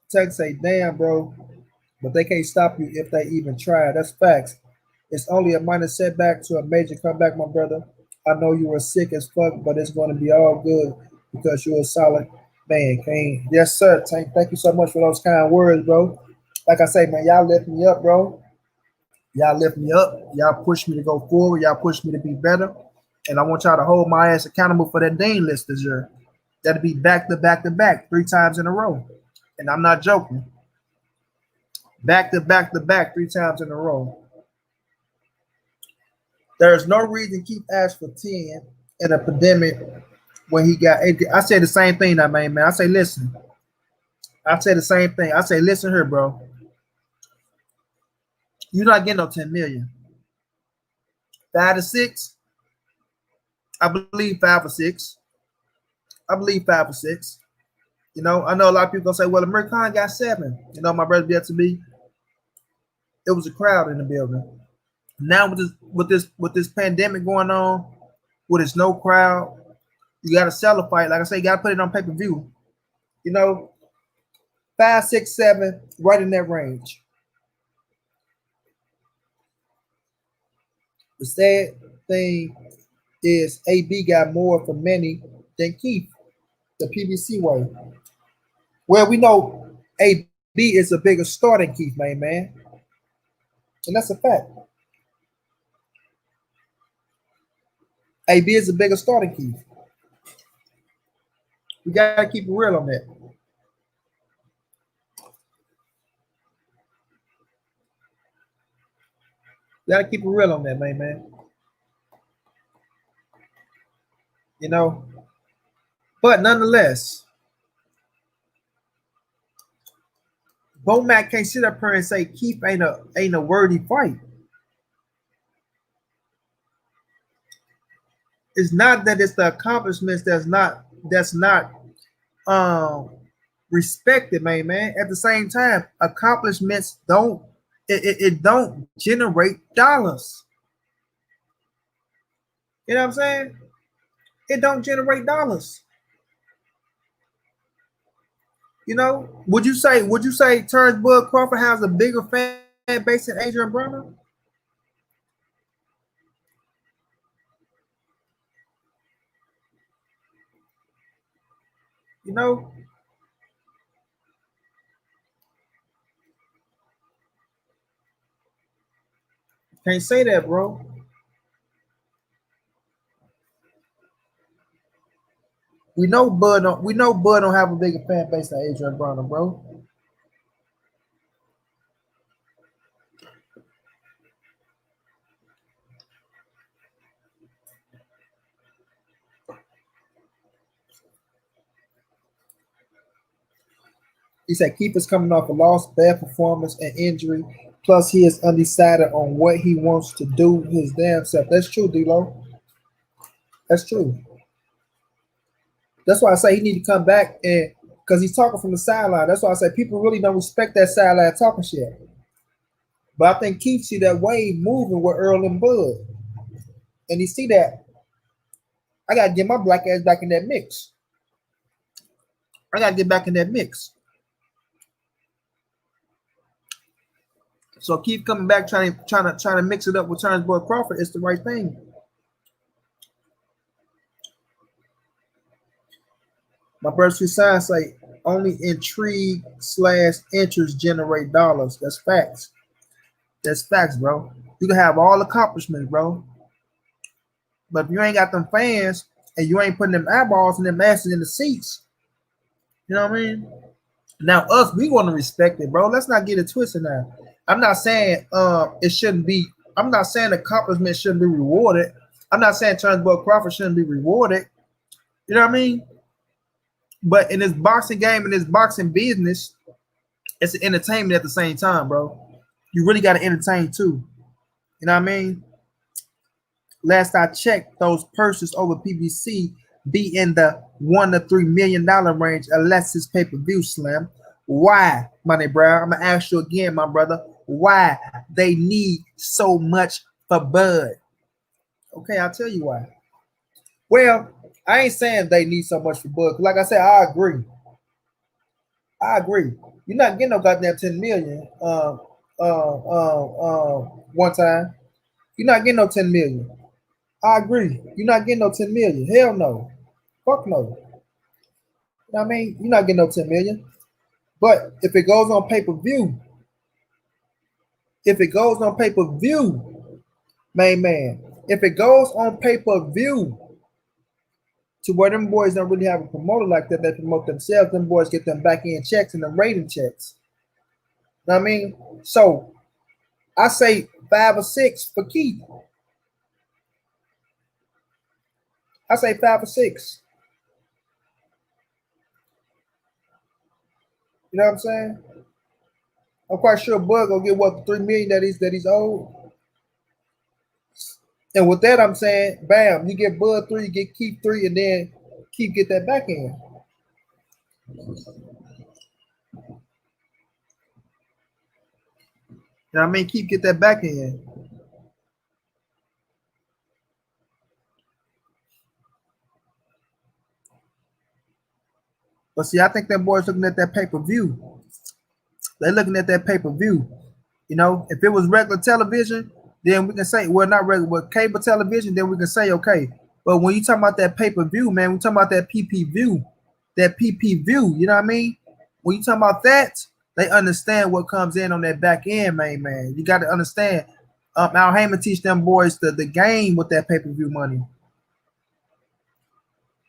Tech say, damn, bro. But they can't stop you if they even try. That's facts. It's only a minor setback to a major comeback, my brother. I know you were sick as fuck, but it's going to be all good because you're a solid man, Kane. Yes, sir, Tank. Thank you so much for those kind words, bro. Like I say, man, y'all lift me up, bro. Y'all lift me up. Y'all push me to go forward. Y'all push me to be better. And I want y'all to hold my ass accountable for that Dane list this year. That'll be back to back to back 3 times in a row. And I'm not joking. Back to back to back 3 times in a row. There's no reason Keith asked for 10 in a pandemic when he got 8. I say the same thing now, man. I say, listen. I say the same thing. I say, listen here, bro. You're not getting no 10 million. 5 to 6. I believe 5 or 6. I believe 5 or 6. You know, I know a lot of people gonna say, well, Amir Khan got 7. You know, my brother to me. It was a crowd in the building. Now with this pandemic going on, with there's no crowd, you gotta sell a fight. Like I say, you gotta put it on pay-per-view. You know, 5, 6, 7, right in that range. The sad thing is AB got more for many than Keith, the PBC way. Well, we know AB is a bigger star than Keith, man. And that's a fact. AB is a bigger star than Keith. We gotta keep it real on that. Gotta keep it real on that, man. You know, but nonetheless, Bo Mac can't sit up here and say Keith ain't a worthy fight. It's not that it's the accomplishments that's not respected, man. At the same time, accomplishments don't generate dollars. You know what I'm saying? It don't generate dollars. You know, would you say Terrence Bud Crawford has a bigger fan base than Adrian Broner? You know, can't say that, bro. We know Bud don't have a bigger fan base than Adrian Broner, bro. He said Keith is coming off a loss, bad performance, and injury. Plus, he is undecided on what he wants to do his damn self. That's true, D-Lo. That's true. That's why I say he need to come back, and because he's talking from the sideline. That's why I say people really don't respect that sideline talking shit. But I think Keith see that wave moving with Earl and Bud, and he see that I gotta get my black ass back in that mix. I gotta get back in that mix. So keep coming back, trying to mix it up with Terrence Bud Crawford. It's the right thing. My brother Susan say only intrigue / interest generate dollars. That's facts. That's facts, bro. You can have all accomplishments, bro. But if you ain't got them fans and you ain't putting them eyeballs and them asses in the seats, You know what I mean? Now us, we want to respect it, bro. Let's not get it twisted now. I'm not saying it shouldn't be. I'm not saying accomplishment shouldn't be rewarded. I'm not saying Turnbull Crawford shouldn't be rewarded. You know what I mean? But in this boxing game, in this boxing business, it's an entertainment at the same time, bro. You really got to entertain too. You know what I mean? Last I checked, those purses over PBC be in the $1 to $3 million range unless it's pay-per-view slim. Why, Money Brown? I'm gonna ask you again, my brother. Why they need so much for Bud? Okay, I'll tell you why. Well, I ain't saying they need so much for Bud. Like I said, I agree. I agree. You're not getting no goddamn 10 million one time. You're not getting no 10 million. I agree. You're not getting no 10 million. Hell no. Fuck no. You know what I mean? You're not getting no 10 million. But if it goes on pay-per-view, if it goes on pay-per-view, main man, if it goes on pay-per-view to where them boys don't really have a promoter like that, they promote themselves, them boys get them back end checks and them rating checks. You know what I mean? So I say 5 or 6 for Keith. I say 5 or 6. You know what I'm saying? I'm quite sure Bud gonna get what, 3 million that he's owed. And with that, I'm saying, bam, you get Bud 3, you get Keith 3, and then Keith get that back end. You know what I mean? Keith get that back end. But see, I think that boys looking at that pay-per-view. They're looking at that pay-per-view. You know, if it was regular television, then we can say, well, not regular, but cable television, then we can say, okay. But when you talking about that pay-per-view, man, we talking about that PPV, you know what I mean? When you talking about that, they understand what comes in on that back end, man. You got to understand. Al Heyman teach them boys the game with that pay-per-view money.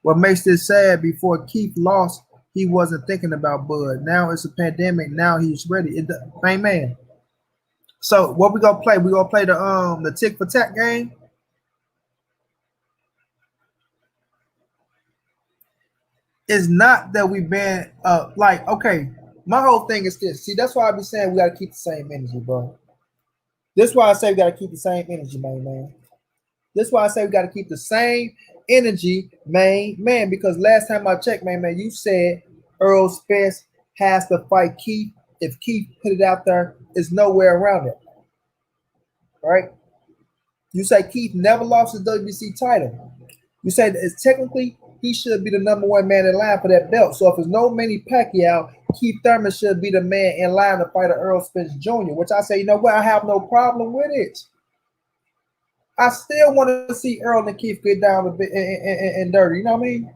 What makes this sad, before Keith lost, he wasn't thinking about Bud. Now it's a pandemic. Now he's ready. Main man. So what we gonna play? We gonna play the tick for tack game. It's not that we've been like, okay. My whole thing is this. See, that's why I be saying we gotta keep the same energy, bro. This is why I say we gotta keep the same energy, man. This is why I say we gotta keep the same energy, man. Because last time I checked, man, you said Earl Spence has to fight Keith. If Keith put it out there, there's nowhere around it. Right? You say Keith never lost the WBC title. You say that it's technically he should be the #1 man in line for that belt. So if there's no Manny Pacquiao, Keith Thurman should be the man in line to fight Earl Spence Jr., which I say, you know what, I have no problem with it. I still want to see Earl and Keith get down a bit and dirty. You know what I mean?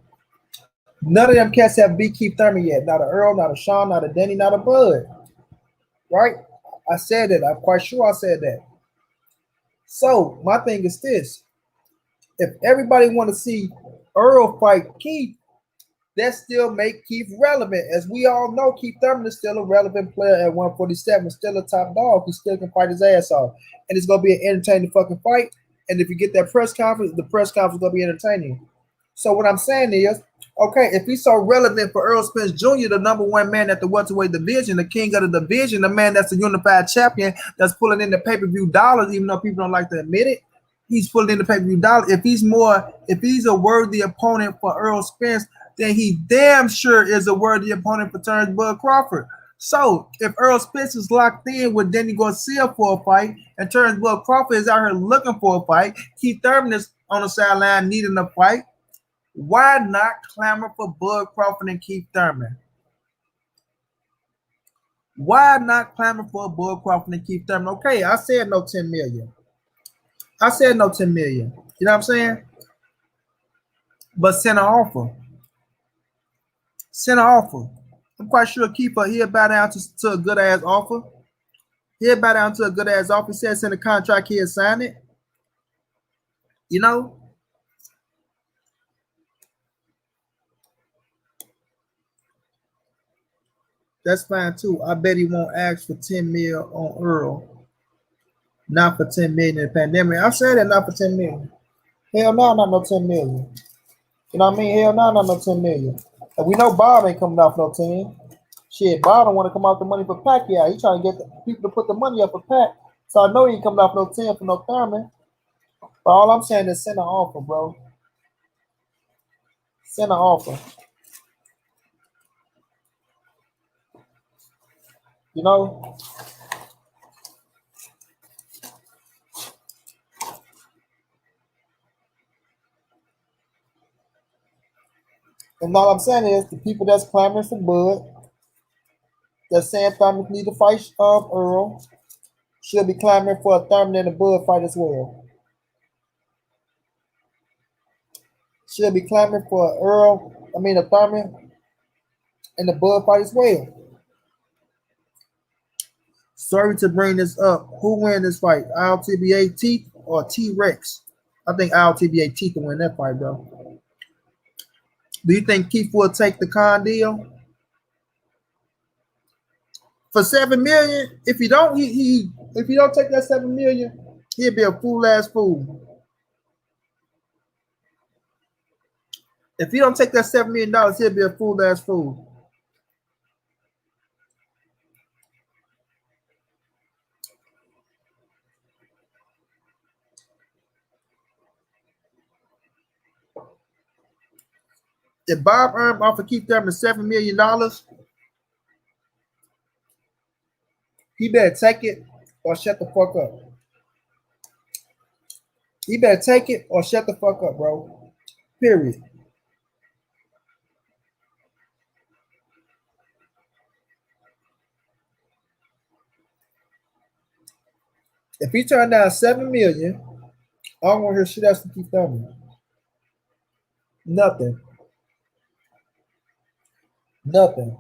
None of them cats have beat Keith Thurman yet. Not a Earl, not a Sean, not a Denny, not a Bud. Right? I said that. I'm quite sure I said that. So my thing is this. If everybody want to see Earl fight Keith, that still make Keith relevant. As we all know, Keith Thurman is still a relevant player at 147, still a top dog. He still can fight his ass off. And it's going to be an entertaining fucking fight. And if you get that press conference, the press conference is going to be entertaining. So what I'm saying is, okay, if he's so relevant for Earl Spence Jr., the #1 man at the welterweight division, the king of the division, the man that's the unified champion, that's pulling in the pay-per-view dollars, even though people don't like to admit it, he's pulling in the pay-per-view dollars. If he's a worthy opponent for Earl Spence, then he damn sure is a worthy opponent for Turnbull Crawford. So if Earl Spence is locked in with Danny Garcia for a fight, and Turnbull Crawford is out here looking for a fight, Keith Thurman is on the sideline needing a fight, why not clamor for Bud Crawford and Keith Thurman? Why not clamor for Bud Crawford and Keith Thurman? Okay, I said no 10 million. I said no 10 million. You know what I'm saying? But send an offer. Send an offer. I'm quite sure Keeper, he'll bow down to a good ass offer. He'll bow down to a good ass offer. He says in the contract he'll sign it. You know? That's fine too. I bet he won't ask for 10 mil on Earl. Not for 10 million in the pandemic. I said that not for 10 million. Hell no, not no 10 million. You know what I mean? Hell no, not no 10 million. And we know Bob ain't coming off no 10. Shit, Bob don't want to come off the money for Pacquiao. He trying to get the people to put the money up for Pac. So I know he ain't coming off no 10 for no Thurman. But all I'm saying is send an offer, bro. Send an offer. You know? And all I'm saying is the people that's clamoring for Bud, that's saying Thurman need to fight Earl, should be clamoring for a Thurman and a Bud fight as well. Should be clamoring for a Thurman and the Bud fight as well. Sorry to bring this up. Who win this fight? Ldbc Teeth or T-Rex? I think Ldbc Teeth will win that fight, bro. Do you think Keith will take the con deal? For 7 million? If you don't, if you don't take that 7 million, he'll be a fool ass fool. If you don't take that $7 million, he'll be a fool ass fool. If Bob Earn offered Keith Thurman $7 million, he better take it or shut the fuck up. He better take it or shut the fuck up, bro. Period. If he turned down 7 million, I don't want to hear shit else to Keith Thurman. Nothing. Nothing.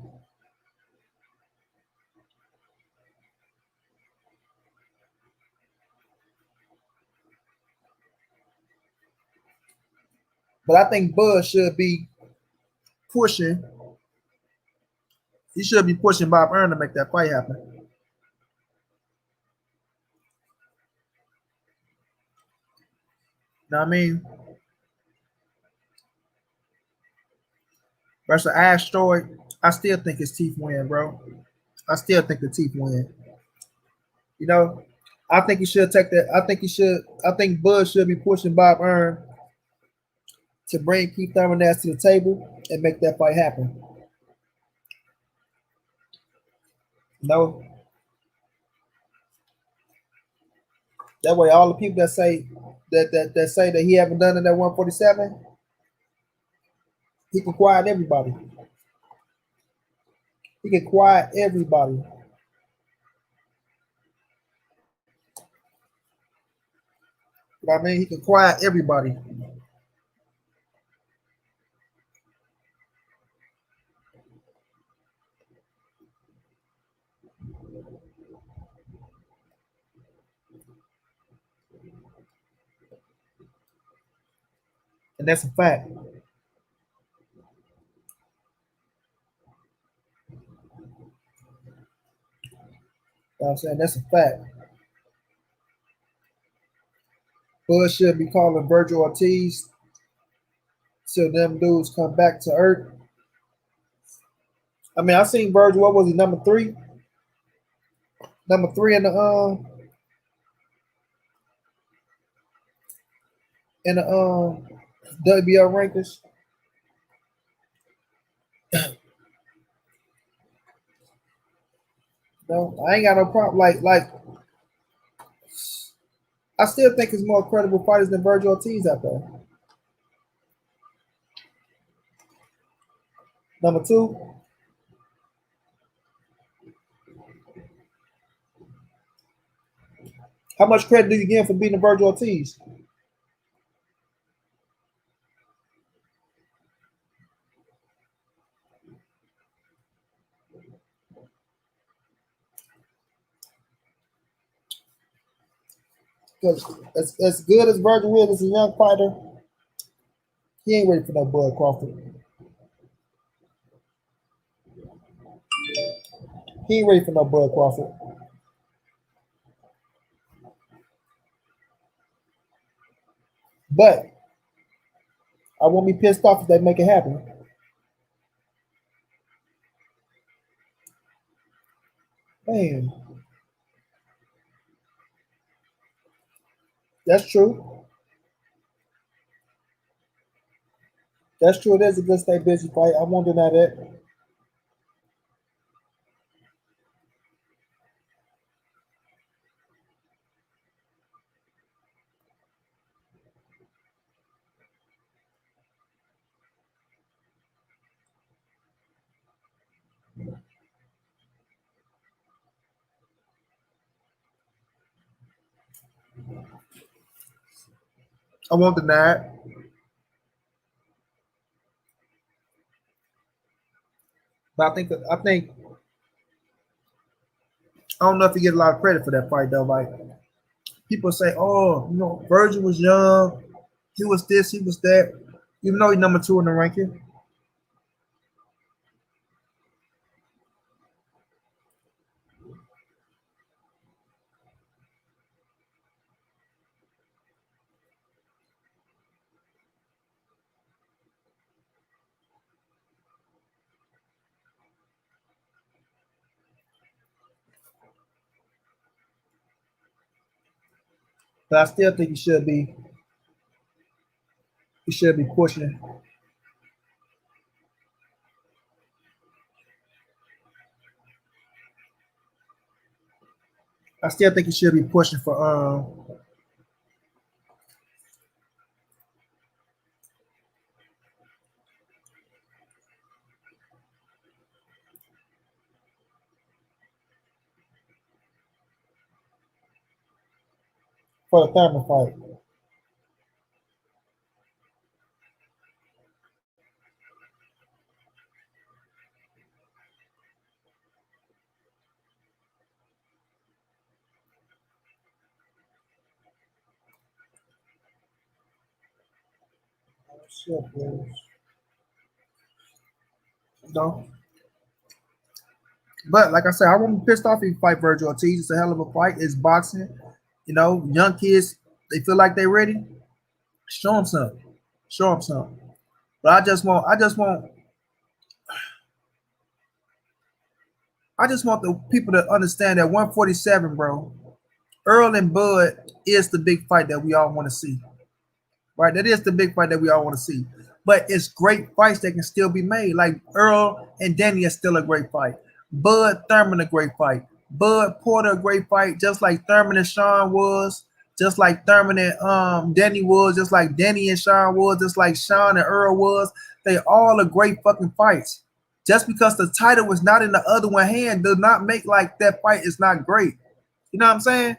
But I think Bud should be pushing. He should be pushing Bob Earn to make that fight happen. You know what I mean? Versus Asteroid, I still think his teeth win, bro. I still think the teeth win. You know, I think he should take that. I think Bud should be pushing Bob Earn to bring Keith Thurman ass to the table and make that fight happen. No. That way all the people that say that he haven't done it at 147, he can quiet everybody. He can quiet everybody. You know what I mean? He can quiet everybody. And that's a fact. You know what I'm saying? That's a fact. Bud should be calling Virgil Ortiz till them dudes come back to earth. I mean, I seen Virgil. What was he? Number three. Number three in the WBO rankings. No, I ain't got no problem. Like I still think it's more credible fighters than Virgil Ortiz out there. Number two. How much credit do you give for beating Virgil Ortiz? Because as good as Virgil is as a young fighter, he ain't ready for no Bud Crawford. He ain't ready for no Bud Crawford. But I won't be pissed off if they make it happen. Man, that's true. That's true. It is a good stay busy fight. I won't deny that. I won't deny it. But I think I don't know if he get a lot of credit for that fight though. Like people say, oh, Virgil was young, he was this, he was that. Even though he's number two in the ranking, but I still think he should be pushing. I still think he should be pushing for the Thurman fight. Shit, please. No. But like I said, I won't be pissed off if he fight Virgil Ortiz. It's a hell of a fight. It's boxing. Young kids, they feel like they're ready. Show them something. Show them something. But I just want the people to understand that 147, bro. Earl and Bud is the big fight that we all want to see. Right? That is the big fight that we all want to see. But it's great fights that can still be made. Like Earl and Danny is still a great fight. Bud Thurman a great fight. Bud Porter a great fight, just like Thurman and Sean was, just like Thurman and Danny was, just like Danny and Sean was, just like Sean and Earl was. They all are great fucking fights. Just because the title was not in the other one hand does not make like that fight is not great. You know what I'm saying?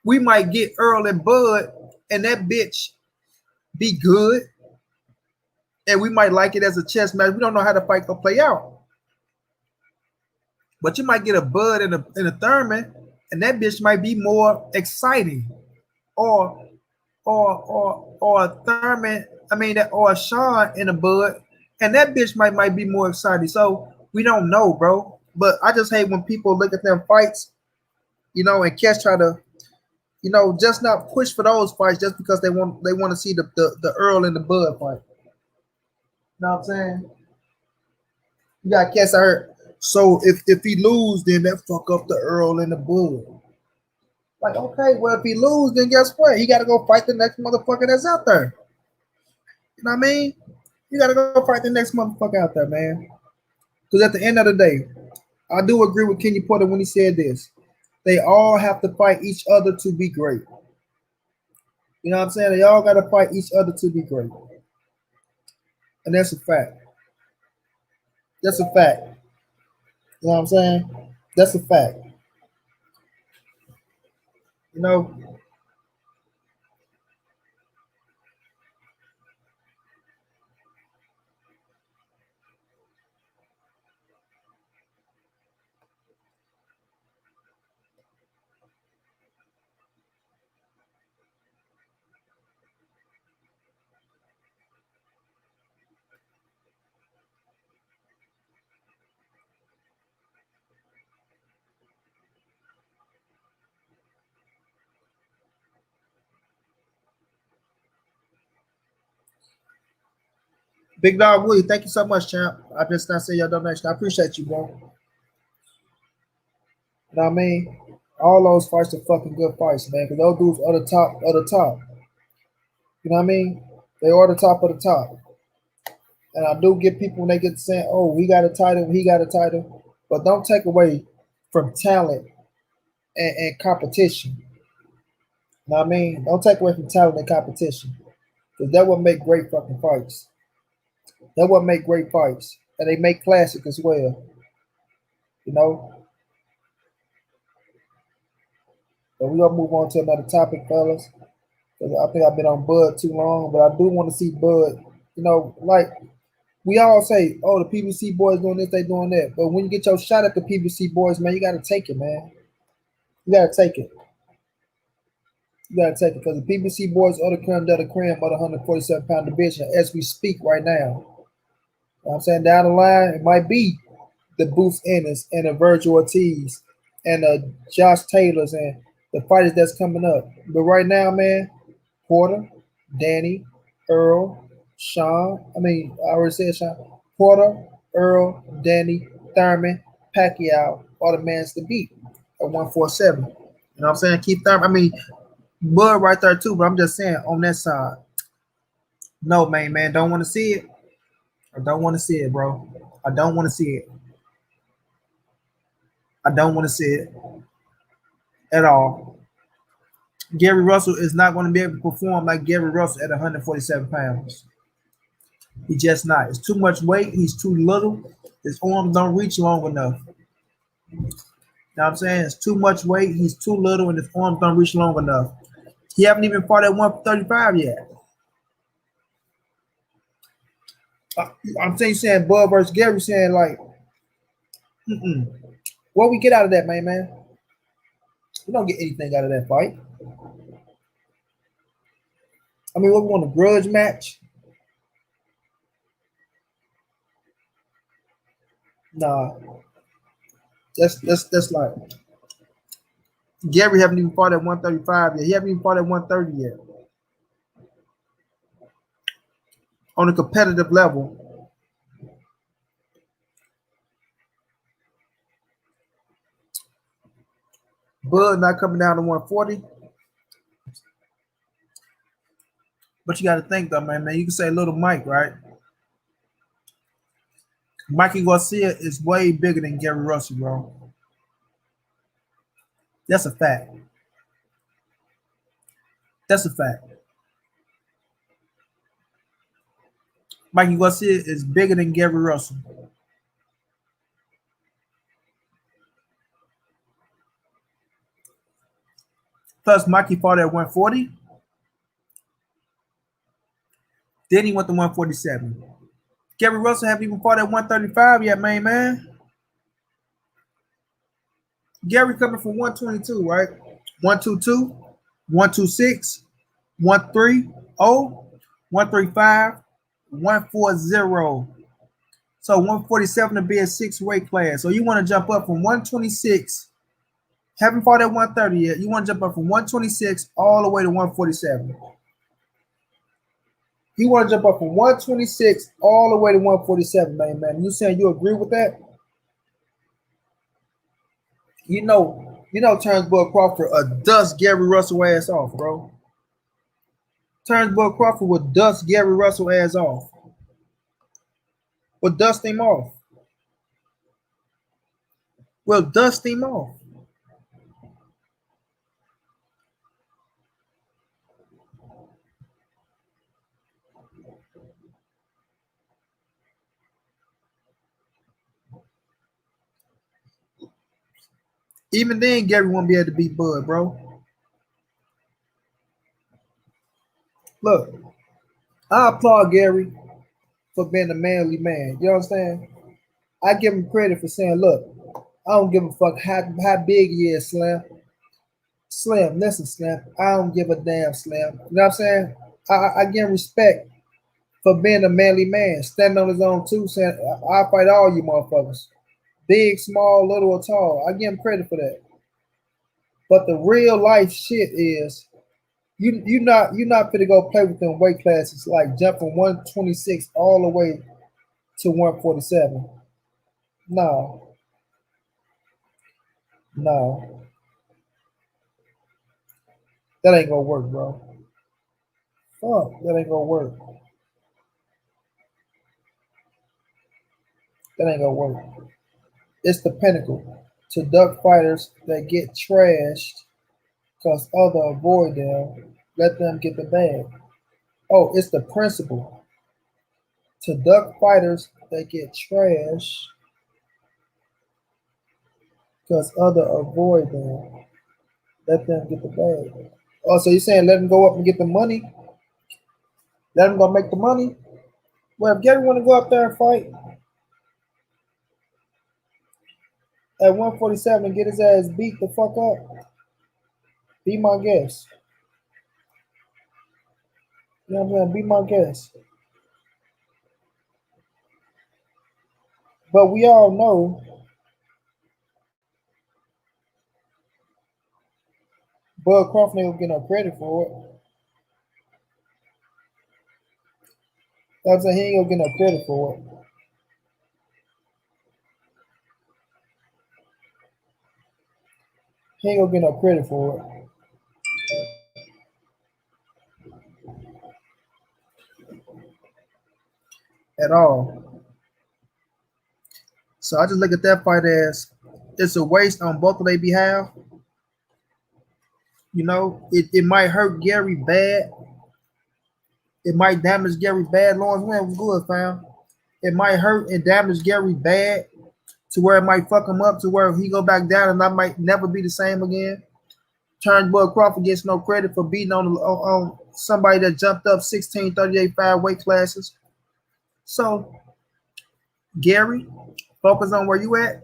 We might get Earl and Bud and that bitch be good, and we might like it as a chess match. We don't know how the fight gonna play out, but you might get a Bud and a Thurman, and that bitch might be more exciting, or or a Thurman. I mean, or a Sean and a Bud, and that bitch might be more exciting. So we don't know, bro. But I just hate when people look at them fights, and catch try to, just not push for those fights just because they want to see the Earl and the Bud fight. You know what I'm saying? You got cats I heard. So if he lose, then that fuck up the Earl and the Bud. Like, okay, well if he lose, then guess what? He got to go fight the next motherfucker that's out there. You know what I mean? You got to go fight the next motherfucker out there, man. Because at the end of the day, I do agree with Kenny Porter when he said this. They all have to fight each other to be great. You know what I'm saying? They all got to fight each other to be great. And that's a fact. That's a fact. You know what I'm saying? That's a fact. You know, Big Dog Willie, thank you so much, champ. I just not say your donation. I appreciate you, bro. You know what I mean? All those fights are fucking good fights, man. Because those dudes are the top of the top. You know what I mean? They are the top of the top. And I do get people when they get saying, oh, we got a title, he got a title. But don't take away from talent and competition. You know what I mean? Don't take away from talent and competition. Because that would make great fucking fights. That would make great fights. And they make classic as well. You know? But we're gonna move on to another topic, fellas. Because I think I've been on Bud too long, but I do want to see Bud, you know, like we all say, oh, the PBC boys doing this, they doing that. But when you get your shot at the PBC boys, man, you gotta take it, man. You gotta take it. You gotta take it because the PBC boys are the creme of the 147-pound division as we speak right now. You know what I'm saying? Down the line, it might be the Boots Ennis and the Virgil Ortiz and the Josh Taylors and the fighters that's coming up. But right now, man, Porter, Danny, Earl, Sean. I already said Sean. Porter, Earl, Danny, Thurman, Pacquiao are the mans to beat at 147. You know what I'm saying? Keep Thurman. Bud right there too, but I'm just saying on that side. No, man, don't want to see it. I don't want to see it, bro. I don't want to see it. I don't want to see it at all. Gary Russell is not going to be able to perform like Gary Russell at 147 pounds. He just not. It's too much weight. He's too little. His arms don't reach long enough. You know what I'm saying? It's too much weight. He's too little, and his arms don't reach long enough. He haven't even fought at 135 yet. I'm saying Bud versus Gary, saying like, what we get out of that, man? We don't get anything out of that fight. What we want, a grudge match? Nah. That's like Gary haven't even fought at 135 yet. He haven't even fought at 130 yet. On a competitive level. Bud not coming down to 140. But you got to think though, man. You can say Little Mike, right? Mikey Garcia is way bigger than Gary Russell, bro. That's a fact. That's a fact. Mikey Garcia is bigger than Gary Russell. Plus, Mikey fought at 140. Then he went to 147. Gary Russell haven't even fought at 135 yet, man. Gary coming from 122, right? 122, 126, 130, 135, 140. So 147 to be a 6-weight class. So you want to jump up from 126, haven't fought at 130 yet. You want to jump up from 126 all the way to 147. You want to jump up from 126 all the way to 147, man. You saying you agree with that? You know, Turnbull Crawford dust Gary Russell ass off, bro. Turnbull Crawford would dust Gary Russell ass off. Would dust him off. Will dust him off. Even then, Gary won't be able to beat Bud, bro. Look, I applaud Gary for being a manly man. You understand? I give him credit for saying, look, I don't give a fuck how big he is, Slim. Slim, listen, Slim. I don't give a damn, Slim. You know what I'm saying? I give him respect for being a manly man, standing on his own too, saying, I'll fight all you motherfuckers. Big, small, little, or tall. I give him credit for that. But the real life shit is You're not finna go play with them weight classes like jump from 126 all the way to 147. No, no, that ain't gonna work, bro. Fuck, that ain't gonna work. That ain't gonna work. It's the pinnacle to duck fighters that get trashed because other avoid them. Let them get the bag. Oh, it's the principle to duck fighters that get trashed because other avoid them. Let them get the bag. Oh, so you're saying let them go up and get the money? Let them go make the money? Well, if Gary want to go up there and fight at 147 and get his ass beat the fuck up, be my guest. You know what I'm saying? Be my guest. But we all know Bud Crawford ain't gonna get no credit for it. I'm saying he ain't gonna get no credit for it. He ain't gonna get no credit for it at all. So I just look at that fight as it's a waste on both of their behalf. You know, it might hurt Gary bad. It might damage Gary bad. Lawrence Wayne was good, fam. It might hurt and damage Gary bad to where it might fuck him up to where he go back down and I might never be the same again. Turnbull Crawford gets no credit for beating on somebody that jumped up 16, 38, 5 weight classes. So, Gary, focus on where you at.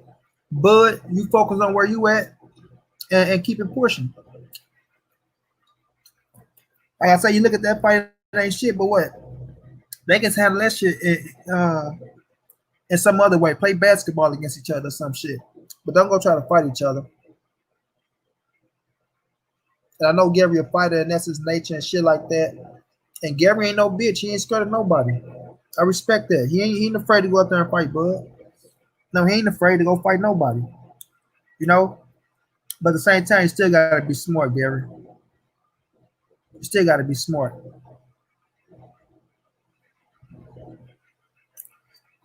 Bud, you focus on where you at and keep it pushing. Like I say, you look at that fight, it ain't shit, but what? They can handle that shit in some other way. Play basketball against each other, some shit. But don't go try to fight each other. And I know Gary a fighter, and that's his nature and shit like that. And Gary ain't no bitch. He ain't scared of nobody. I respect that. He ain't afraid to go out there and fight, bud. No, he ain't afraid to go fight nobody. You know? But at the same time, you still gotta be smart, Gary. You still gotta be smart.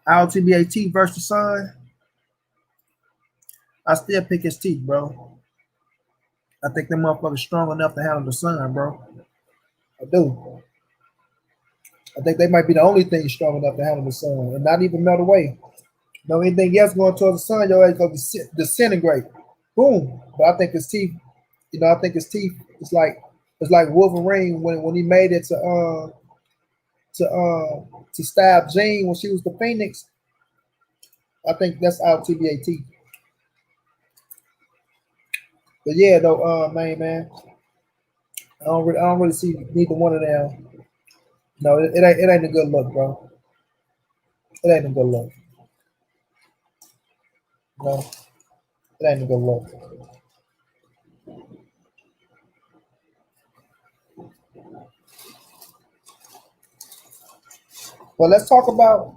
Ldbc versus the Sun. I still pick his teeth, bro. I think them motherfuckers strong enough to handle the Sun, bro. I do. I think they might be the only thing strong enough to handle the Sun, and not even melt away. No anything else going towards the Sun, your ass gonna disintegrate. Boom. But I think his teeth, I think his teeth it's like Wolverine when he made it to stab Jean when she was the Phoenix. I think that's out TBAT. But yeah, though, man, I don't really see neither one of them. No, it ain't a good look, bro. It ain't a good look. No, it ain't a good look. Well, let's talk about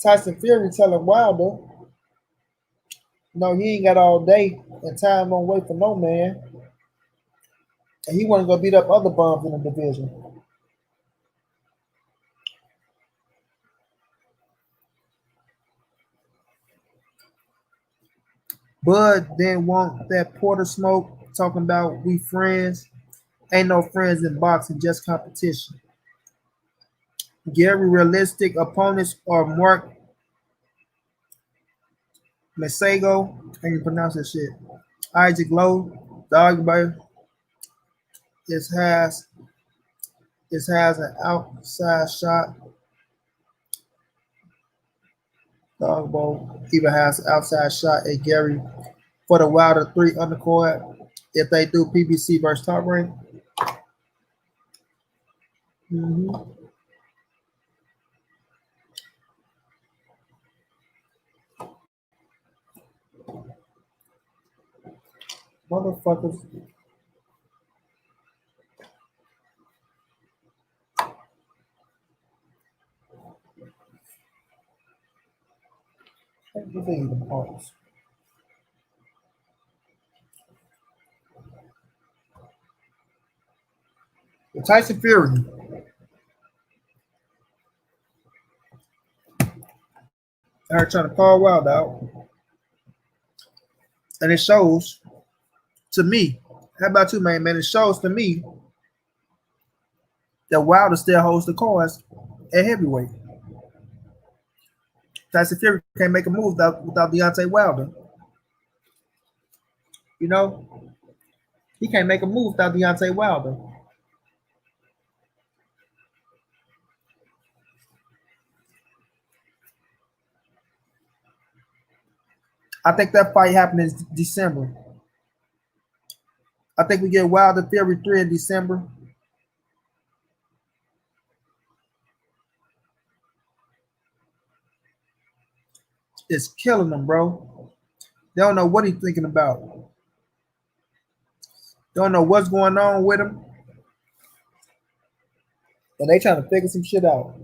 Tyson Fury telling Wilder, no, he ain't got all day and time won't wait for no man. And he wasn't gonna beat up other bums in the division. Bud didn't want that Porter smoke talking about we friends. Ain't no friends in boxing, just competition. Gary realistic opponents are Mark Masago. How you pronounce that shit? Isaac Lowe, Dogby. It has an outside shot. Dogbo even has an outside shot at Gary for the Wilder 3 undercard if they do PBC versus Top Rank. Mm-hmm. Motherfuckers. Can't believe the parts. The Tyson Fury. I heard trying to call Wild out. And it shows to me. How about you, man? Man, it shows to me that Wilder still holds the cards at heavyweight. Tyson Fury can't make a move without Deontay Wilder. You know, he can't make a move without Deontay Wilder. I think that fight happened in December. I think we get Wilder Fury 3 in December. It's killing them, bro. They don't know what he's thinking about. They don't know what's going on with him. And they trying to figure some shit out.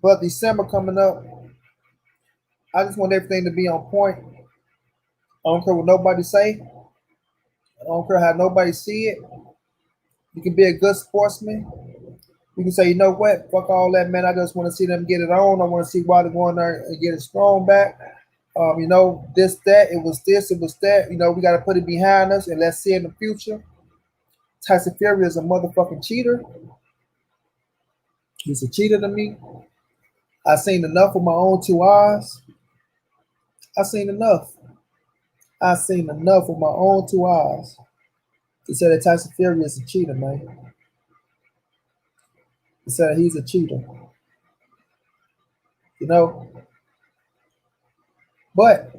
But December coming up, I just want everything to be on point. I don't care what nobody say. I don't care how nobody see it. You can be a good sportsman. You can say, you know what? Fuck all that, man. I just want to see them get it on. I want to see why they're going there and get it strong back. This, that, it was this, it was that. We got to put it behind us and let's see in the future. Tyson Fury is a motherfucking cheater. He's a cheater to me. I seen enough with my own two eyes. I seen enough. I seen enough with my own two eyes to say that Tyson Fury is a cheater, man. To say that he's a cheater. You know? But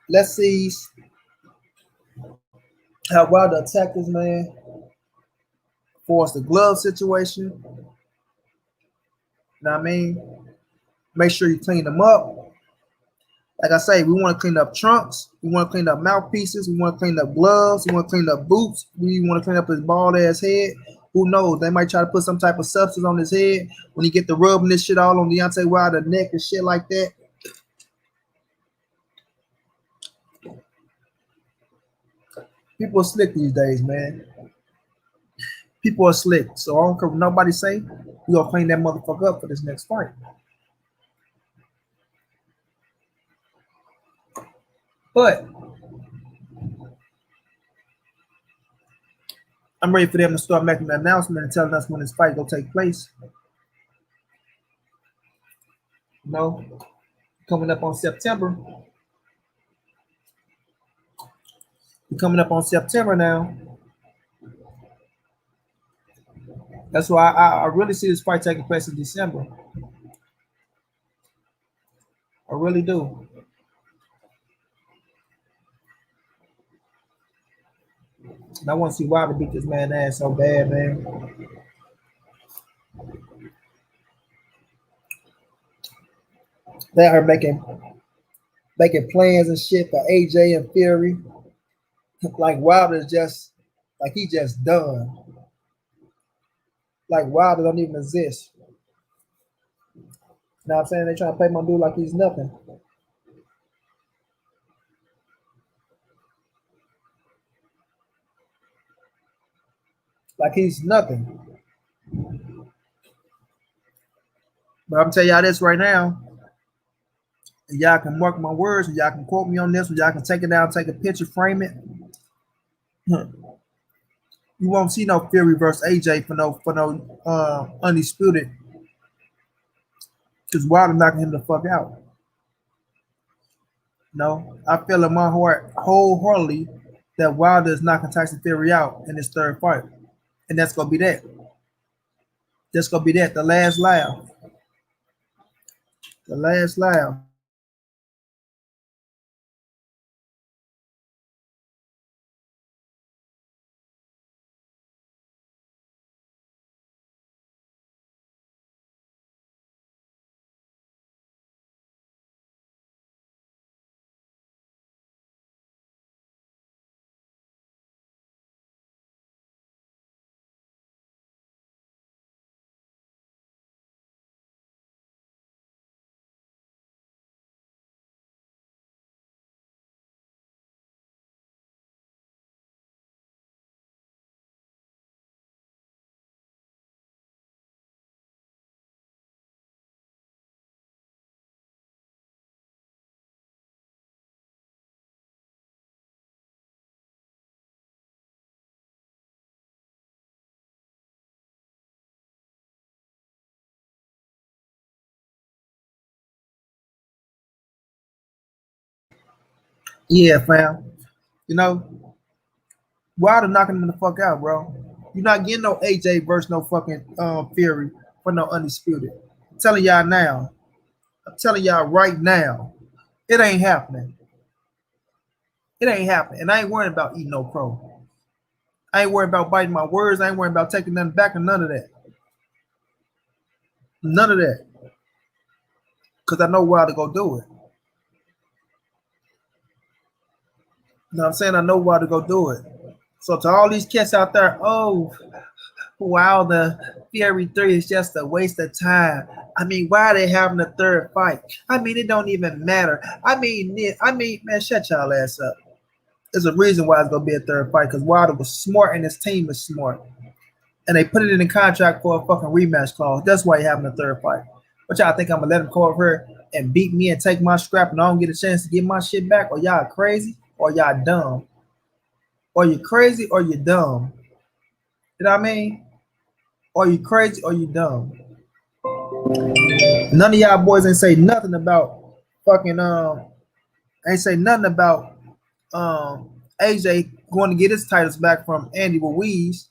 let's see how Wilder attacked this man. For us, the glove situation. You know what I mean? Make sure you clean them up. Like I say, we want to clean up trunks. We want to clean up mouthpieces. We want to clean up gloves. We want to clean up boots. We want to clean up his bald ass head. Who knows? They might try to put some type of substance on his head when he get the rubbing this shit all on Deontay Wilder's neck and shit like that. People are slick these days, man. People are slick. So I don't care what nobody say. We gonna clean that motherfucker up for this next fight. But I'm ready for them to start making the announcement and telling us when this fight will take place. Coming up on September. We're coming up on September now. That's why I really see this fight taking place in December. I really do. And I want to see Wilder beat this man ass so bad, man. They are making plans and shit for AJ and Fury. Like Wilder's just like he just done. Like Wilder don't even exist. You know what I'm saying? They trying to play my dude like he's nothing. Like he's nothing. But I'm telling y'all this right now. Y'all can mark my words, and y'all can quote me on this, or y'all can take it down, take a picture, frame it. You won't see no Fury versus AJ for no undisputed, because Wilder knocking him the fuck out. No, I feel in my heart wholeheartedly that Wilder is knocking Tyson Fury out in his third fight, and that's gonna be that. That's gonna be that. The last laugh. The last laugh. Yeah, fam. You know, Wilder knocking him the fuck out, bro. You're not getting no AJ versus no fucking Fury for no undisputed. I'm telling y'all now. I'm telling y'all right now. It ain't happening. It ain't happening. And I ain't worrying about eating no crow. I ain't worried about biting my words. I ain't worried about taking nothing back or none of that. None of that. Because I know why to go do it. You know what I'm saying? I know why to go do it. So to all these cats out there, oh, wow, the Fury 3 is just a waste of time. I mean, why are they having a third fight? I mean, it don't even matter. I mean, man, shut y'all ass up. There's a reason why it's gonna be a third fight, because Wilder was smart and his team is smart. And they put it in the contract for a fucking rematch clause. That's why you're having a third fight. But y'all think I'm gonna let him come over here and beat me and take my scrap and I don't get a chance to get my shit back? Or y'all crazy? Or y'all dumb? Or you crazy or you dumb? You know what I mean? Or you crazy or you dumb? None of y'all boys ain't say nothing about fucking ain't say nothing about AJ going to get his titles back from Andy Ruiz.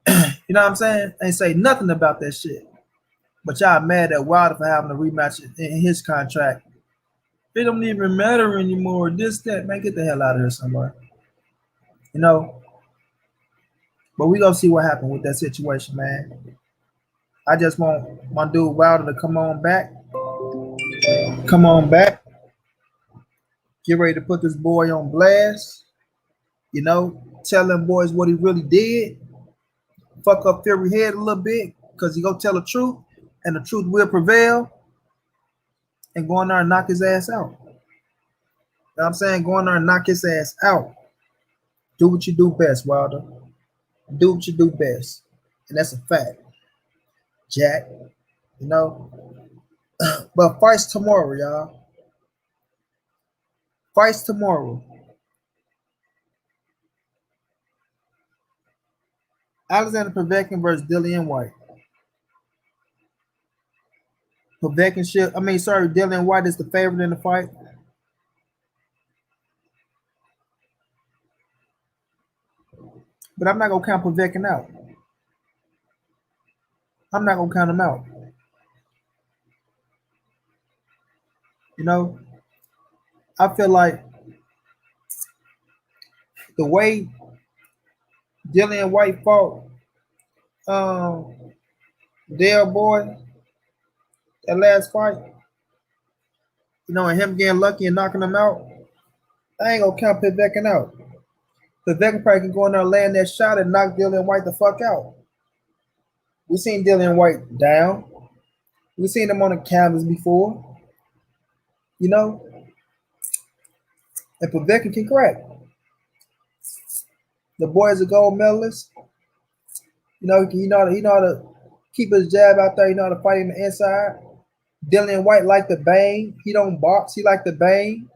You know what I'm saying? Ain't say nothing about that shit. But y'all mad at Wilder for having a rematch in his contract. It don't even matter anymore. This, that, man, get the hell out of here somewhere. You know? But we gonna see what happened with that situation, man. I just want my dude Wilder to come on back. Come on back. Get ready to put this boy on blast. You know, tell them boys what he really did. Fuck up Fury head a little bit, because he gonna tell the truth, and the truth will prevail. And go in there and knock his ass out. You know what I'm saying? Go in there and knock his ass out. Do what you do best, Wilder. Do what you do best. And that's a fact. Jack. You know? But fights tomorrow, y'all. Fights tomorrow. Alexander Povetkin versus Dillian White. Dillian White is the favorite in the fight. But I'm not gonna count Povetkin out. I'm not gonna count him out. You know, I feel like the way Dillian White fought Dale Boy that last fight, you know, and him getting lucky and knocking him out, I ain't gonna count Povetkin out. Povetkin probably can go in there and land that shot and knock Dillian White the fuck out. We seen Dillian White down. We seen him on the canvas before. You know, and Povetkin can crack. The boy is a gold medalist. You know, he know how to keep his jab out there. He know how to fight in the inside. Dillian White like the bang. He don't box. He like the bang.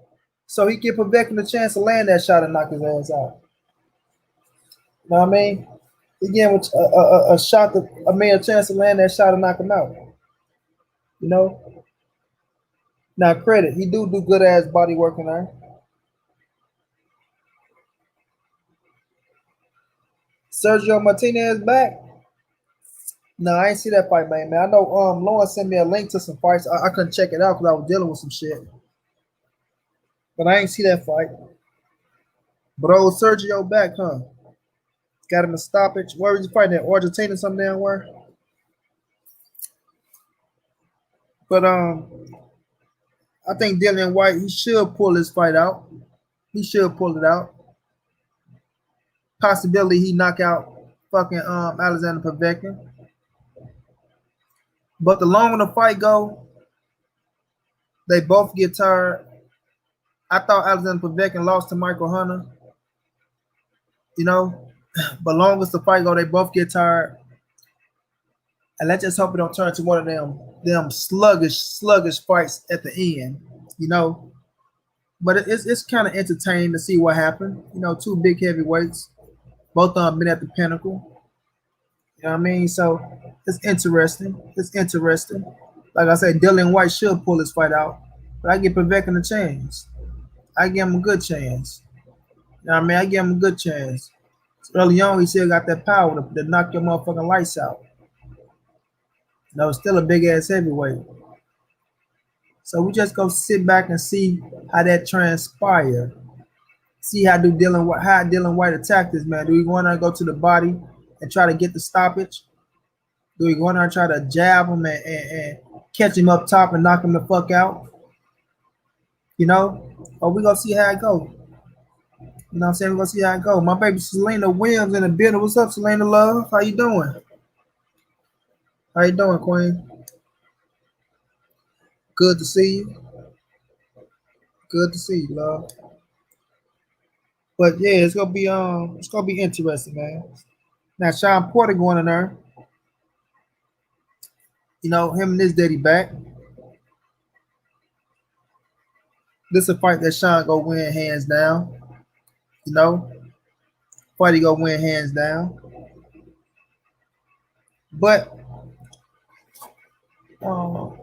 So he give Povetkin a chance to land that shot and knock his ass out. You know what I mean? He gave him a shot to, a chance to land that shot and knock him out. You know? Now credit, he do good ass body work in there. Sergio Martinez back. No, I ain't see that fight, man. I know Lauren sent me a link to some fights. I couldn't check it out because I was dealing with some shit. But I ain't see that fight. But old Sergio back, huh? Got him a stoppage. Where was he fighting at? Argentina, some damn where? But I think Dillian White, he should pull this fight out. He should pull it out. Possibility he knock out fucking Alexander Povetkin. But the longer the fight go, they both get tired. I thought Alexander Povetkin lost to Michael Hunter. You know, but long as the fight go, they both get tired. And let's just hope it don't turn to one of them sluggish fights at the end. You know, but it's kind of entertaining to see what happened. You know, two big heavyweights, both of them been at the pinnacle. You know what I mean? So it's interesting. It's interesting. Like I said, Dillian White should pull this fight out, but I give Povetkin a chance. I give him a good chance. You know what I mean? I give him a good chance. Early on, he still got that power to knock your motherfucking lights out. No, still a big ass heavyweight. So we just go sit back and see how that transpire. See how Dylan White attack this man. Do we want to go to the body and try to get the stoppage? Do we want to try to jab him and catch him up top and knock him the fuck out? You know? Or we gonna see how it go. You know what I'm saying? We're gonna see how it go. My baby Selena Williams in the building. What's up, Selena Love? How you doing? How you doing, Queen? Good to see you. Good to see you, love. But yeah, it's gonna be interesting, man. Now Sean Porter going in there. You know, him and his daddy back. This is a fight that Sean go win hands down. You know, fight he go win hands down. But um,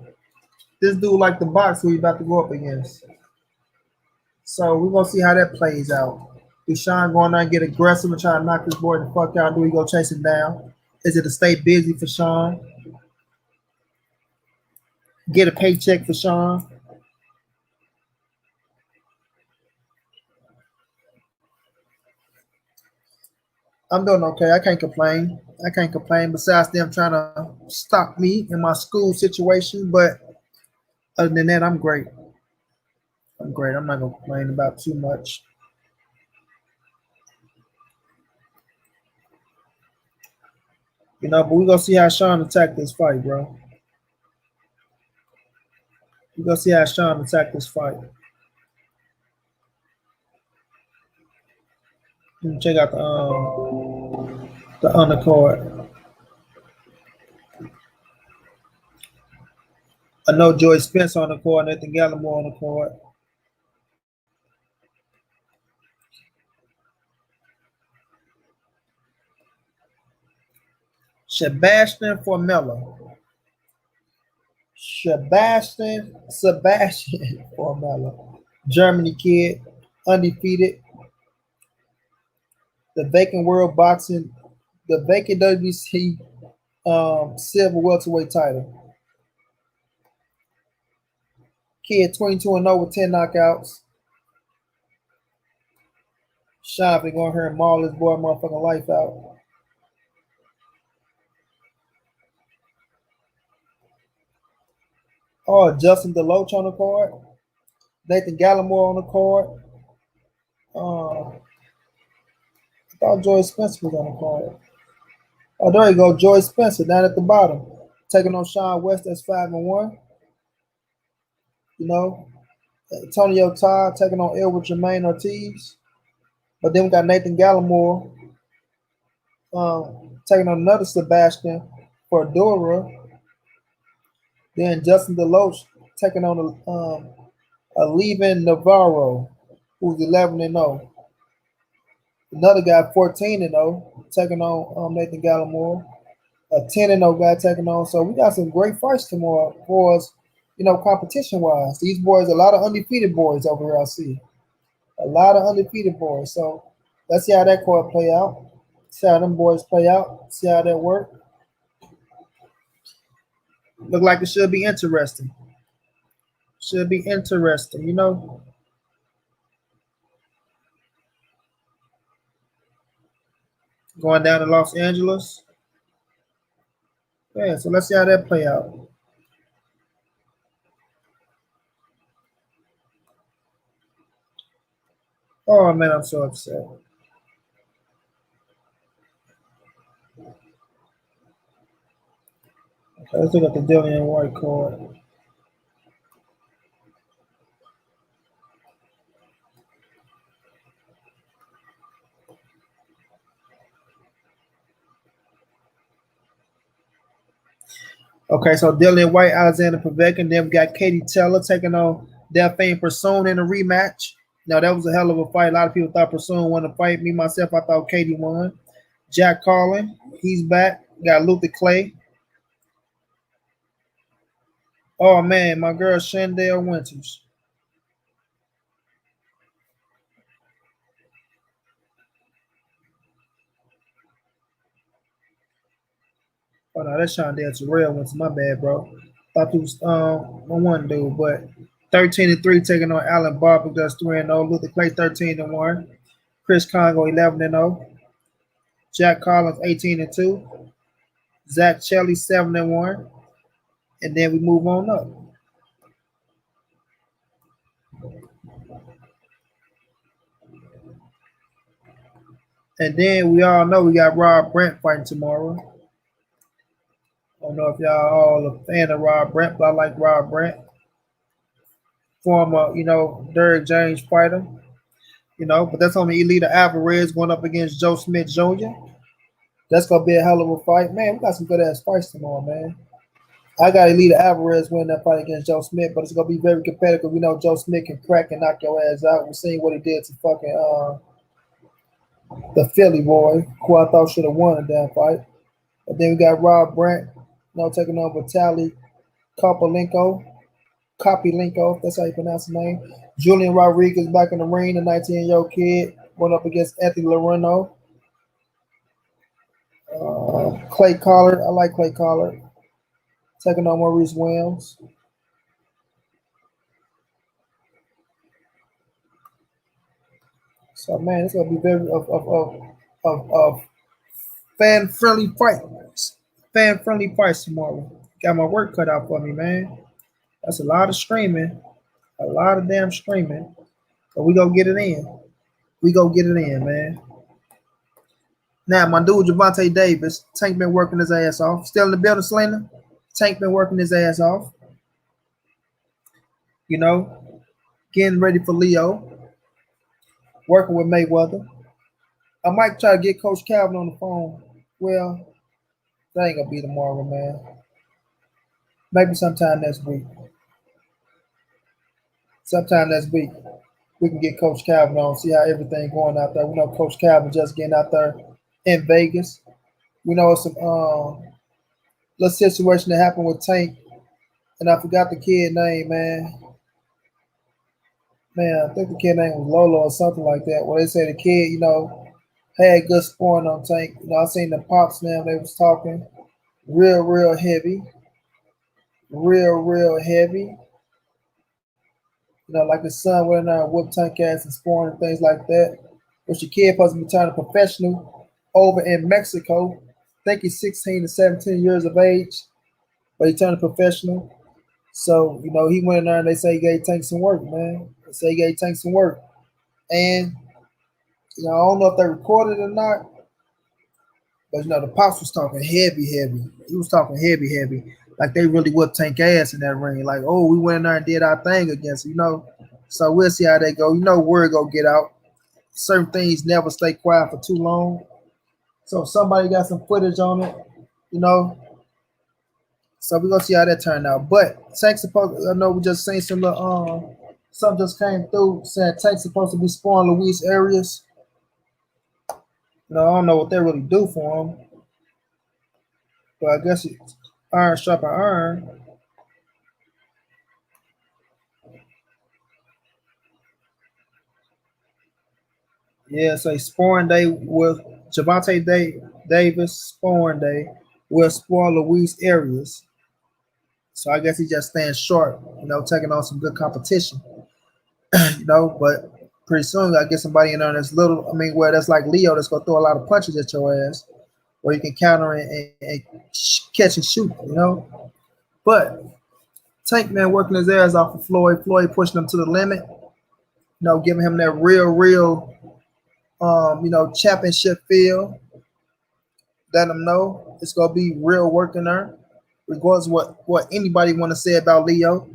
this dude like the box who he about to go up against. So we're gonna see how that plays out. Is Sean going there and get aggressive and try to knock this boy the fuck out? Do he go chase him down? Is it to stay busy for Sean? Get a paycheck for Sean? I'm doing okay. I can't complain. I can't complain. Besides them trying to stop me in my school situation, but other than that, I'm great. I'm great. I'm not gonna complain about too much. You know, but we gonna see how Sean attack this fight, bro. We gonna see how Sean attack this fight. Let me check out the undercard. I know Joy Spence on the court, Nathan Gallimore on the court. Sebastian Formella. Sebastian Formella. Germany kid, undefeated. The vacant world boxing, the vacant WBC silver welterweight title. Kid 22-0 with 10 knockouts. Sean finna go here and maul this boy motherfucking life out. Oh, Justin Deloach on the card. Nathan Gallimore on the card. I thought Joy Spencer was on the card. Oh, there you go. Joy Spencer down at the bottom. Taking on Sean West, that's 5-1. You know, Antonio Todd taking on Edward Jermaine Ortiz. But then we got Nathan Gallimore taking on another Sebastian for Dora. Then Justin Deloach taking on a Levin Navarro, who's 11-0. Another guy 14-0 taking on Nathan Gallimore. A 10-0 guy taking on. So we got some great fights tomorrow for us, you know, competition wise. These boys, a lot of undefeated boys over here, I see. A lot of undefeated boys. So let's see how that card play out. See how them boys play out. See how that work. Look like it should be interesting. Should be interesting, you know. Going down to Los Angeles. Yeah, so let's see how that play out. Oh man, I'm so upset. Okay, let's look at the Dillian White card. Okay, so Dillian White, Alexander Povetkin. Then we got Katie Taylor taking on Delphine Persoon in a rematch. Now that was a hell of a fight. A lot of people thought Persoon won the fight. Me myself, I thought Katie won. Jack Carlin, he's back. Got Luther Clay. Oh man, my girl Chandel Winters. Oh no, that's Sean Dale Terrell ones. My bad, bro. Thought it was one dude, but 13-3 taking on Allen Barber. That's 3-0. Luther Clay 13-1. Chris Congo 11-0. Jack Collins 18-2. Zach Shelley 7-1. And then we move on up. And then we all know we got Rob Brent fighting tomorrow. I don't know if y'all all a fan of Rob Brent, but I like Rob Brent. Former, Derrick James fighter. But that's on the Elita Alvarez going up against Joe Smith Jr. That's gonna be a hell of a fight. Man, we got some good ass fights tomorrow, man. I got Elita Alvarez winning that fight against Joe Smith, but it's gonna be very competitive. We know Joe Smith can crack and knock your ass out. We're seeing what he did to fucking the Philly boy, who I thought should have won the damn fight. And then we got Rob Brant, taking on Vitaly Kopelenko. Kopelenko, that's how you pronounce his name. Julian Rodriguez back in the ring, the 19-year-old kid, going up against Anthony Loreno. Clay Collard, I like Clay Collard. Taking on Maurice Williams. So man, it's gonna be very of fan-friendly fights. Fan-friendly fights tomorrow. Got my work cut out for me, man. That's a lot of streaming. A lot of damn streaming. But we gonna get it in. We gonna get it in, man. Now, my dude Javante Davis, Tank been working his ass off. Still in the building, Selena? Tank been working his ass off. Getting ready for Leo. Working with Mayweather. I might try to get Coach Calvin on the phone. Well, that ain't gonna be tomorrow, man. Maybe sometime next week. Sometime next week, we can get Coach Calvin on, see how everything going out there. We know Coach Calvin just getting out there in Vegas. We know it's some little situation that happened with Tank, and I forgot the kid name, man. Man, I think the kid name was Lolo or something like that. Where they say the kid, had good scoring on Tank. I seen the pops now, they was talking real heavy. Real heavy. Like his son went in there and whooped Tank ass and scoring and things like that. Which the kid supposed to be turning professional over in Mexico. I think he's 16 to 17 years of age, but he turned professional. So, he went in there and they say he gave Tank some work, man. They say he gave Tank some work. And, I don't know if they recorded it or not, but, the Pops was talking heavy. He was talking heavy. Like they really whooped Tank ass in that ring. Like, oh, we went in there and did our thing against him, So we'll see how they go. Word go get out. Certain things never stay quiet for too long. So if somebody got some footage on it, So we're gonna see how that turned out. But Tank's supposed I know we just seen some something just came through saying Tank's supposed to be spoiling Luis Arias. I don't know what they really do for him. But I guess it's iron sharpen iron. Yeah, so Sporn Day with Javante Davis, Sporn Day will spoil Luis Arias. So I guess he just stands short, taking on some good competition. But pretty soon I get somebody in there that's where that's like Leo that's gonna throw a lot of punches at your ass, where you can counter and catch and shoot, But Tank man working his ass off of Floyd pushing him to the limit, giving him that real championship feel. Let him know it's gonna be real work in there, regardless of what anybody want to say about Leo.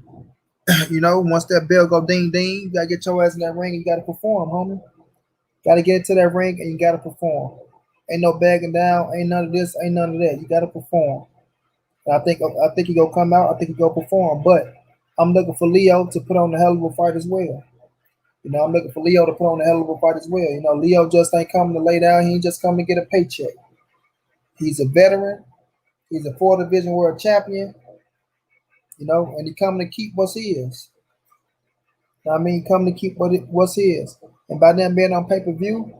Once that bell go ding ding, you gotta get your ass in that ring and you gotta perform, homie. Gotta get into that ring and you gotta perform. Ain't no bagging down, ain't none of this, ain't none of that. You gotta perform. And I think he gonna come out, I think he gonna perform. But I'm looking for Leo to put on a hell of a fight as well. I'm looking for Leo to put on a hell of a fight as well. Leo just ain't coming to lay down, he ain't just coming to get a paycheck. He's a veteran, he's a 4 division world champion. And he coming to keep what's his. Coming to keep what's his. And by them being on pay-per-view,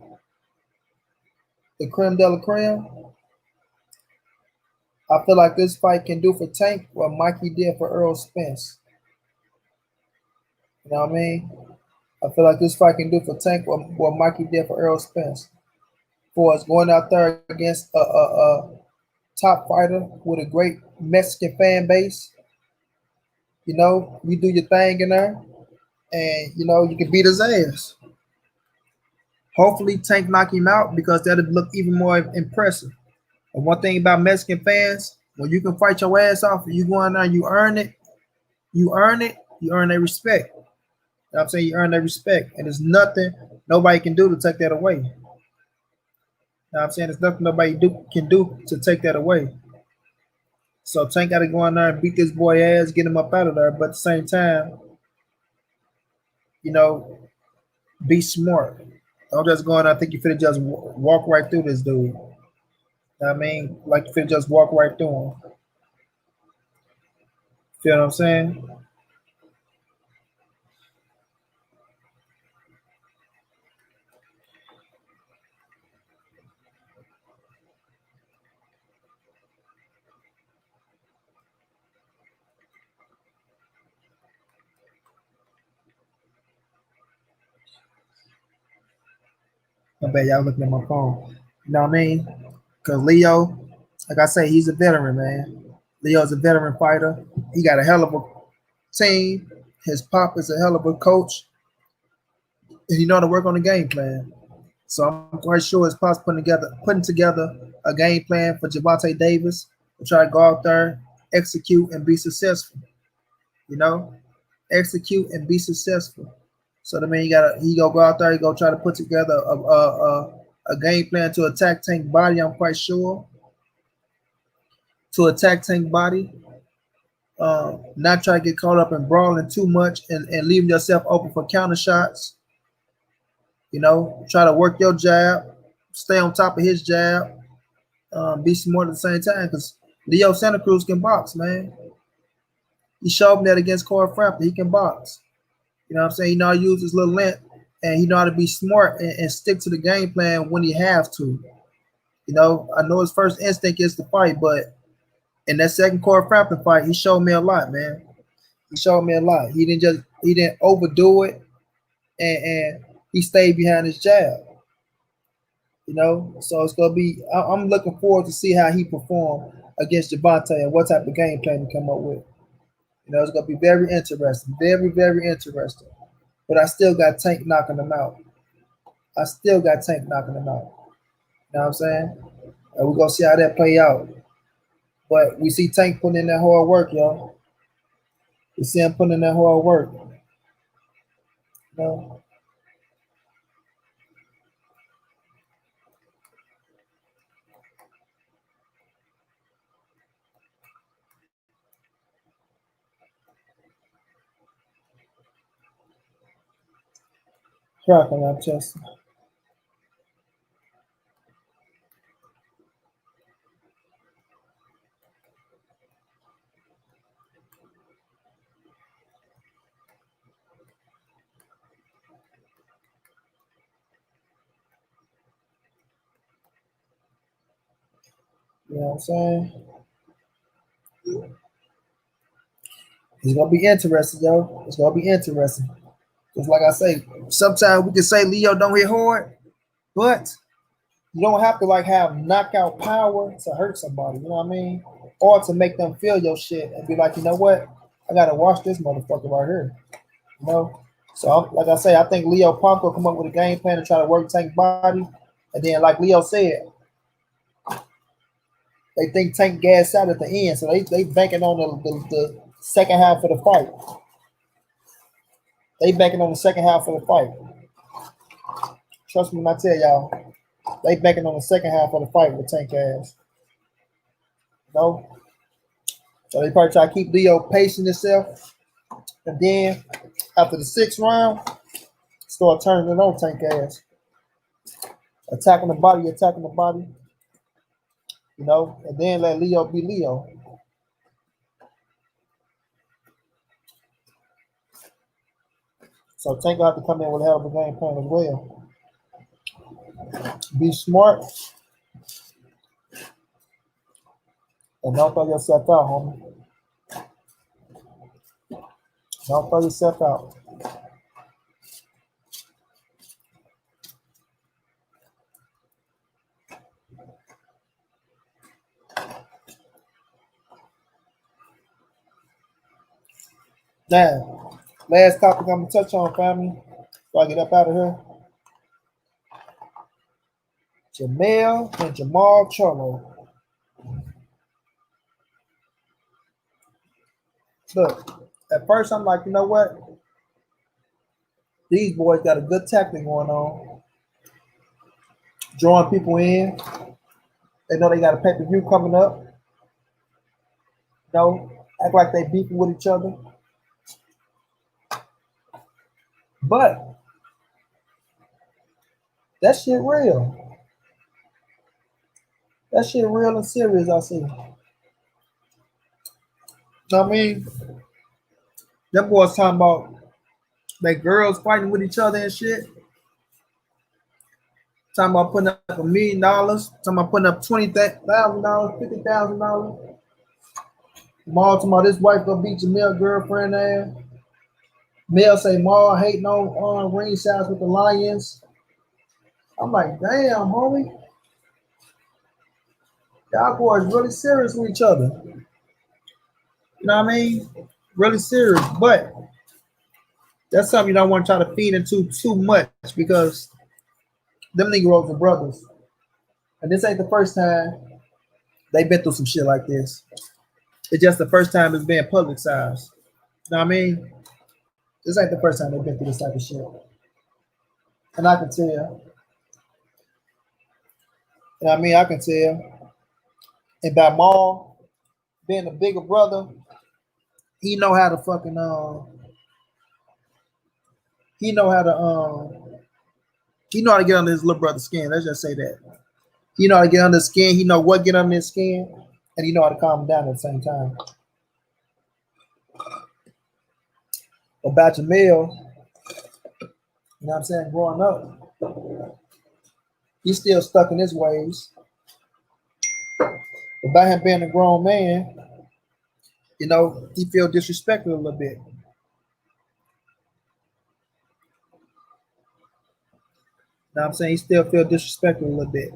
the creme de la creme, I feel like this fight can do for Tank what Mikey did for Earl Spence. You know what I mean? I feel like this fight can do for Tank what Mikey did for Earl Spence. For us going out there against a top fighter with a great Mexican fan base. You know, you do your thing in there, and you know you can beat his ass. Hopefully, Tank knock him out because that'll look even more impressive. And one thing about Mexican fans, when you can fight your ass off and you go in there and you earn it, you earn their respect. You know what I'm saying? You earn their respect. And there's nothing nobody can do to take that away. You know what I'm saying? There's nothing can do to take that away. So Tank got to go in there and beat this boy ass, get him up out of there. But at the same time, you know, be smart. Don't just go in there. I think you finna just walk right through this dude. You know what I mean? Like you finna just walk right through him. Feel what I'm saying? I bet y'all looking at my phone. You know what I mean? Because Leo, like I say, he's a veteran, man. Leo's a veteran fighter. He got a hell of a team. His pop is a hell of a coach. And he know how to work on the game plan. So I'm quite sure his pop's putting together a game plan for Javante Davis to try to go out there, execute, and be successful. You know? Execute and be successful. So the man he gonna go out there, he gonna try to put together a game plan to attack Tank body. I'm quite sure to attack Tank body, not try to get caught up in brawling too much and leaving yourself open for counter shots. You know, try to work your jab, stay on top of his jab, be smart at the same time because Leo Santa Cruz can box, man. He showed me that against Corey Frampton. He can box. You know what I'm saying? He know how to use his little length and he know how to be smart and stick to the game plan when he have to. You know, I know his first instinct is to fight, but in that second Corey Frampton fight, he showed me a lot, man. He showed me a lot. He didn't overdo it and he stayed behind his jab. You know, so it's gonna be. I'm looking forward to see how he perform against Javante and what type of game plan to come up with. You know, it's gonna be very interesting, very interesting. But I still got Tank knocking him out. I still got Tank knocking him out. You know what I'm saying? And we're gonna see how that play out. But we see Tank putting in that hard work, y'all. We see him putting in that hard work. You know, cracking up chest. You know what I'm saying? It's gonna be interesting, yo. It's gonna be interesting. Because like I say, sometimes we can say Leo don't hit hard, but you don't have to like have knockout power to hurt somebody. You know what I mean? Or to make them feel your shit and be like, you know what? I gotta watch this motherfucker right here. You know? So like I say, I think Leo Punk will come up with a game plan to try to work Tank body. And then like Leo said, they think Tank gas out at the end. So they banking on the second half of the fight. They banking on the second half of the fight. Trust me when I tell y'all, they banking on the second half of the fight with Tank ass. You know? So they probably try to keep Leo pacing himself. And then after the sixth round, start turning it on Tank ass. Attacking the body, you know, and then let Leo be Leo. So Tank will have to come in with a hell of a game plan as well. Be smart And don't throw yourself out, homie. Don't throw yourself out. Now, last topic I'm gonna touch on, family, before I get up out of here. Jamel and Jamal Charlo. Look, at first I'm like, you know what? These boys got a good tactic going on, drawing people in. They know they got a pay-per-view coming up. You know, act like they beefing with each other. But that shit real. That shit real and serious, I see. You know what I mean? Them boys talking about they girls fighting with each other and shit. Talking about putting up $1,000,000. Talking about putting up $20,000, $50,000. Maul talking about this wife gonna beat Jamel girlfriend ass. Mel say Maul hating on ring shots with the Lions. I'm like, damn, homie. Y'all boys really serious with each other. You know what I mean? Really serious. But that's something you don't want to try to feed into too much because them Negroes are brothers. And this ain't the first time they've been through some shit like this. It's just the first time it's been publicized. You know what I mean? This ain't the first time they've been through this type of shit. And I can tell. You know what I mean? I can tell. And by Maul being a bigger brother, he know how to fucking he know how to he know how to get under his little brother's skin. Let's just say that. He know how to get under his skin. He know what get under his skin, and he know how to calm him down at the same time. About Jamil, you know what I'm saying, growing up, he's still stuck in his ways. About him being a grown man, you know, he feel disrespected a little bit. You know what I'm saying? He still feel disrespected a little bit.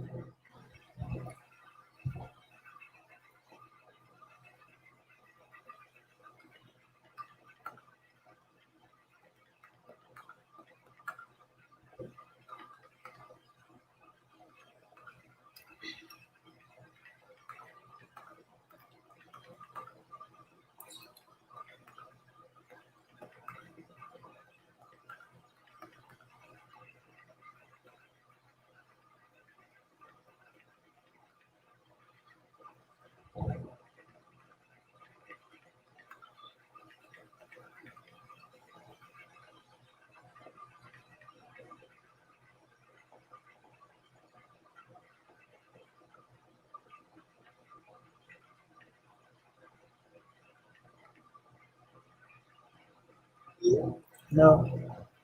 You know,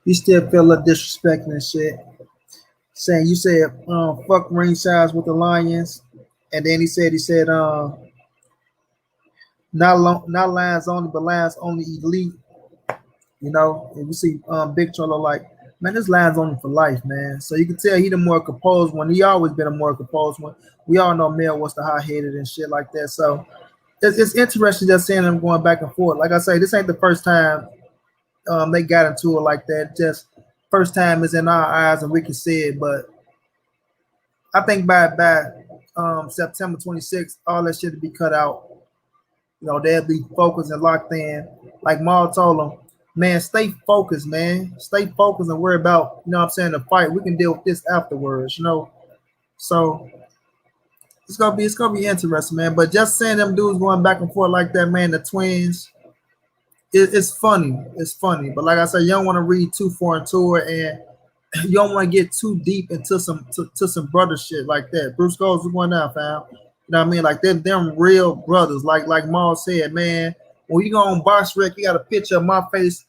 he still feel a little disrespected and shit. Saying you said fuck ring size with the Lions, and then he said not Lions only, but Lions only elite. You know, and we see Big Cholo like, man, this Lions only for life, man. So you can tell he the more composed one. He always been a more composed one. We all know Mel was the hot headed and shit like that. So it's interesting just seeing them going back and forth. Like I say, this ain't the first time they got into it like that. Just first time is in our eyes and we can see it. But I think by September 26th, all that shit to be cut out. You know, they'll be focused and locked in. Like Maul told them, man, stay focused, man. Stay focused and worry about, you know what I'm saying, the fight. We can deal with this afterwards, you know. So it's gonna be interesting, man. But just seeing them dudes going back and forth like that, man, the twins, it's funny. It's funny. But like I said, you don't want to read too far into it, and you don't want to get too deep into some brother shit like that. Bruce Goes, what's going on, fam? You know what I mean? Like them real brothers. Like Maul said, man, when you go on Box Rec, you got a picture of my face,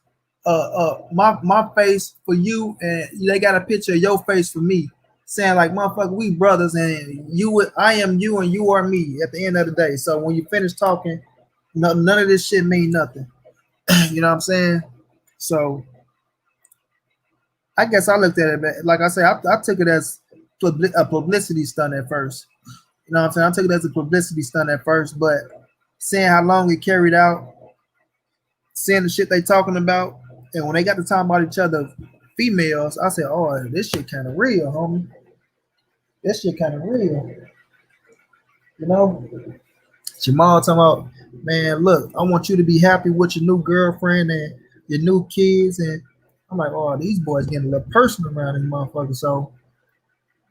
my face for you, and they got a picture of your face for me. saying like, motherfucker, we brothers, and I am you, and you are me. At the end of the day, so when you finish talking, none of this shit mean nothing. You know what I'm saying? So I guess I looked at it like I say, I took it as a publicity stunt at first. You know what I'm saying? I took it as a publicity stunt at first, but seeing how long it carried out, seeing the shit they talking about, and when they got to talk about each other, females, I said, "Oh, this shit kind of real, homie. This shit kind of real." You know, Jamal talking about, man, look, I want you to be happy with your new girlfriend and your new kids, and I'm like, oh, these boys getting a little personal around these motherfuckers. So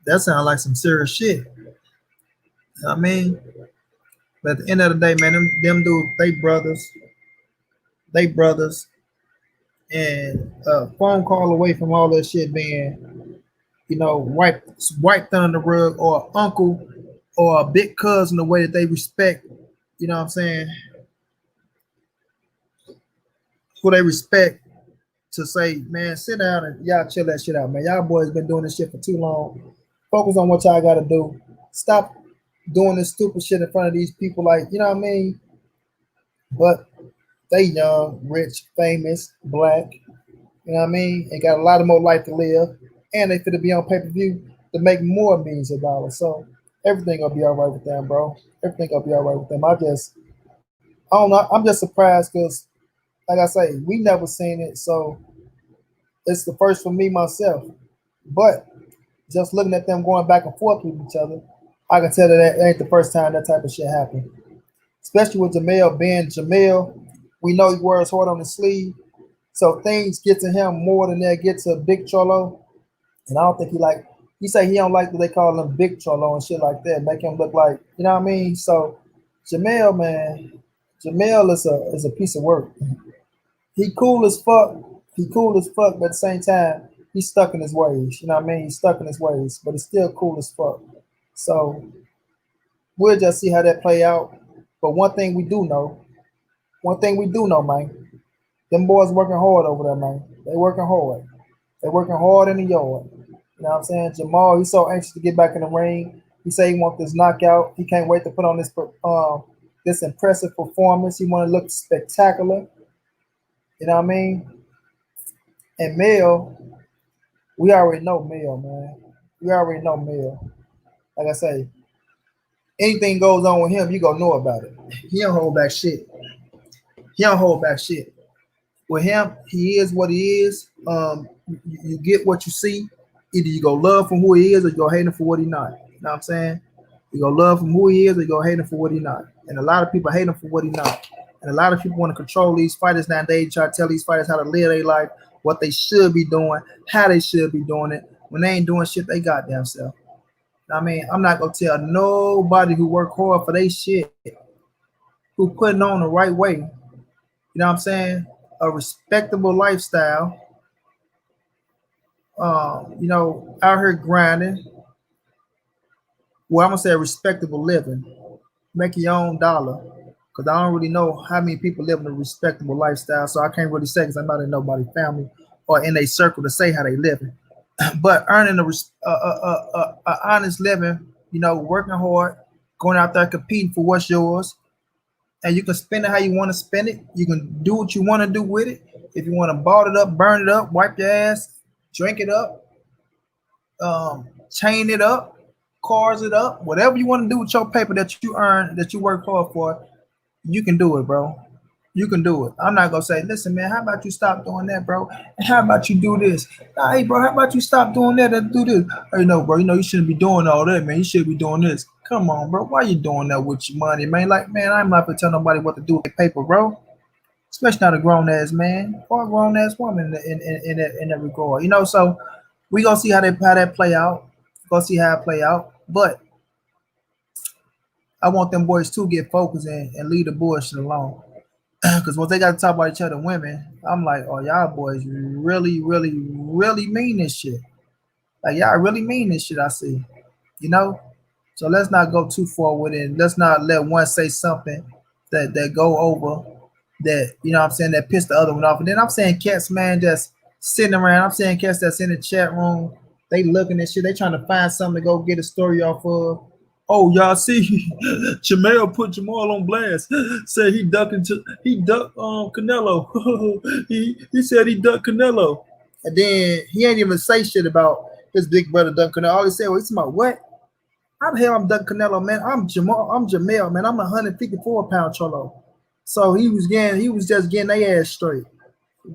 that sounds like some serious shit. I mean, but at the end of the day, man, them dudes, they brothers, and a phone call away from all that shit being, wiped under the rug, or uncle or a big cousin, the way that they respect, you know what I'm saying, who they respect, to say, man, sit down and y'all chill that shit out, man. Y'all boys been doing this shit for too long. Focus on what y'all gotta do. Stop doing this stupid shit in front of these people, like, you know what I mean? But they young, rich, famous, black, you know what I mean? And got a lot of more life to live. And they fit to be on pay-per-view to make more millions of dollars. So everything gonna be all right with them, bro. Everything gonna be all right with them. I don't know. I'm just surprised because, like I say, we never seen it. So it's the first for me myself. But just looking at them going back and forth with each other, I can tell that ain't the first time that type of shit happened. Especially with Jamel being Jamel. We know he wears hard on his sleeve. So things get to him more than they get to Big Cholo. And I don't think he say he don't like that they call him Big Cholo and shit like that, make him look like, you know what I mean? So Jamel, man, Jamel is a piece of work. He cool as fuck. He cool as fuck, but at the same time, he's stuck in his ways. You know what I mean? He's stuck in his ways, but he's still cool as fuck. So we'll just see how that play out. But one thing we do know, man, them boys working hard over there, man. They working hard. They working hard in the yard. You know what I'm saying? Jamal, he's so anxious to get back in the ring. He say he wants this knockout. He can't wait to put on this impressive performance. He want to look spectacular. You know what I mean? And Mel, we already know Mel, man. We already know Mel. Like I say, anything goes on with him, you gonna know about it. He don't hold back shit. He don't hold back shit. With him, he is what he is. You get what you see. Either you go love from who he is, or you go hate him for what he not. You know what I'm saying? You go love from who he is, or you go hate him for what he not. And a lot of people hate him for what he not. And a lot of people want to control these fighters nowadays, try to tell these fighters how to live their life, what they should be doing, how they should be doing it. When they ain't doing shit, they goddamn self. I mean, I'm not gonna tell nobody who work hard for their shit, who putting on the right way. You know what I'm saying? A respectable lifestyle. Out here grinding. Well, I'm gonna say a respectable living. Make your own dollar. Because I don't really know how many people live in a respectable lifestyle, so I can't really say because I'm not in nobody's family or in a circle to say how they living. But earning a honest living, working hard, going out there competing for what's yours, and you can spend it how you want to spend it. You can do what you want to do with it. If you want to ball it up, burn it up, wipe your ass, drink it up, chain it up, cars it up, whatever you want to do with your paper that you earn, that you work hard for, you can do it, bro. You can do it. I'm not gonna say, listen, man, how about you stop doing that, bro? And how about you do this? Nah, hey, bro, how about you stop doing that and do this? Hey, no, bro, you shouldn't be doing all that, man. You should be doing this. Come on, bro. Why you doing that with your money, man? Like, man, I'm not gonna tell nobody what to do with paper, bro. Especially not a grown ass man or a grown ass woman in that regard. So we gonna see how that play out. Gonna see how it play out. But I want them boys to get focused and leave the bullshit alone. Because once they got to talk about each other, women, I'm like, oh, y'all boys really, really, really mean this shit. Like, y'all really mean this shit, I see. So let's not go too far with it. Let's not let one say something that go over, that, what I'm saying, that piss the other one off. And then I'm saying cats, man, just sitting around. I'm saying cats that's in the chat room They looking at shit. They trying to find something to go get a story off of. Oh, y'all see, Jamel put Jamal on blast. Said he ducked Canelo. he said he ducked Canelo, and then he ain't even say shit about his big brother ducking Canelo. All he said was, "It's about what? How the hell I'm ducking Canelo, man? I'm Jamel, man. I'm a 154-pound cholo." So he was just getting their ass straight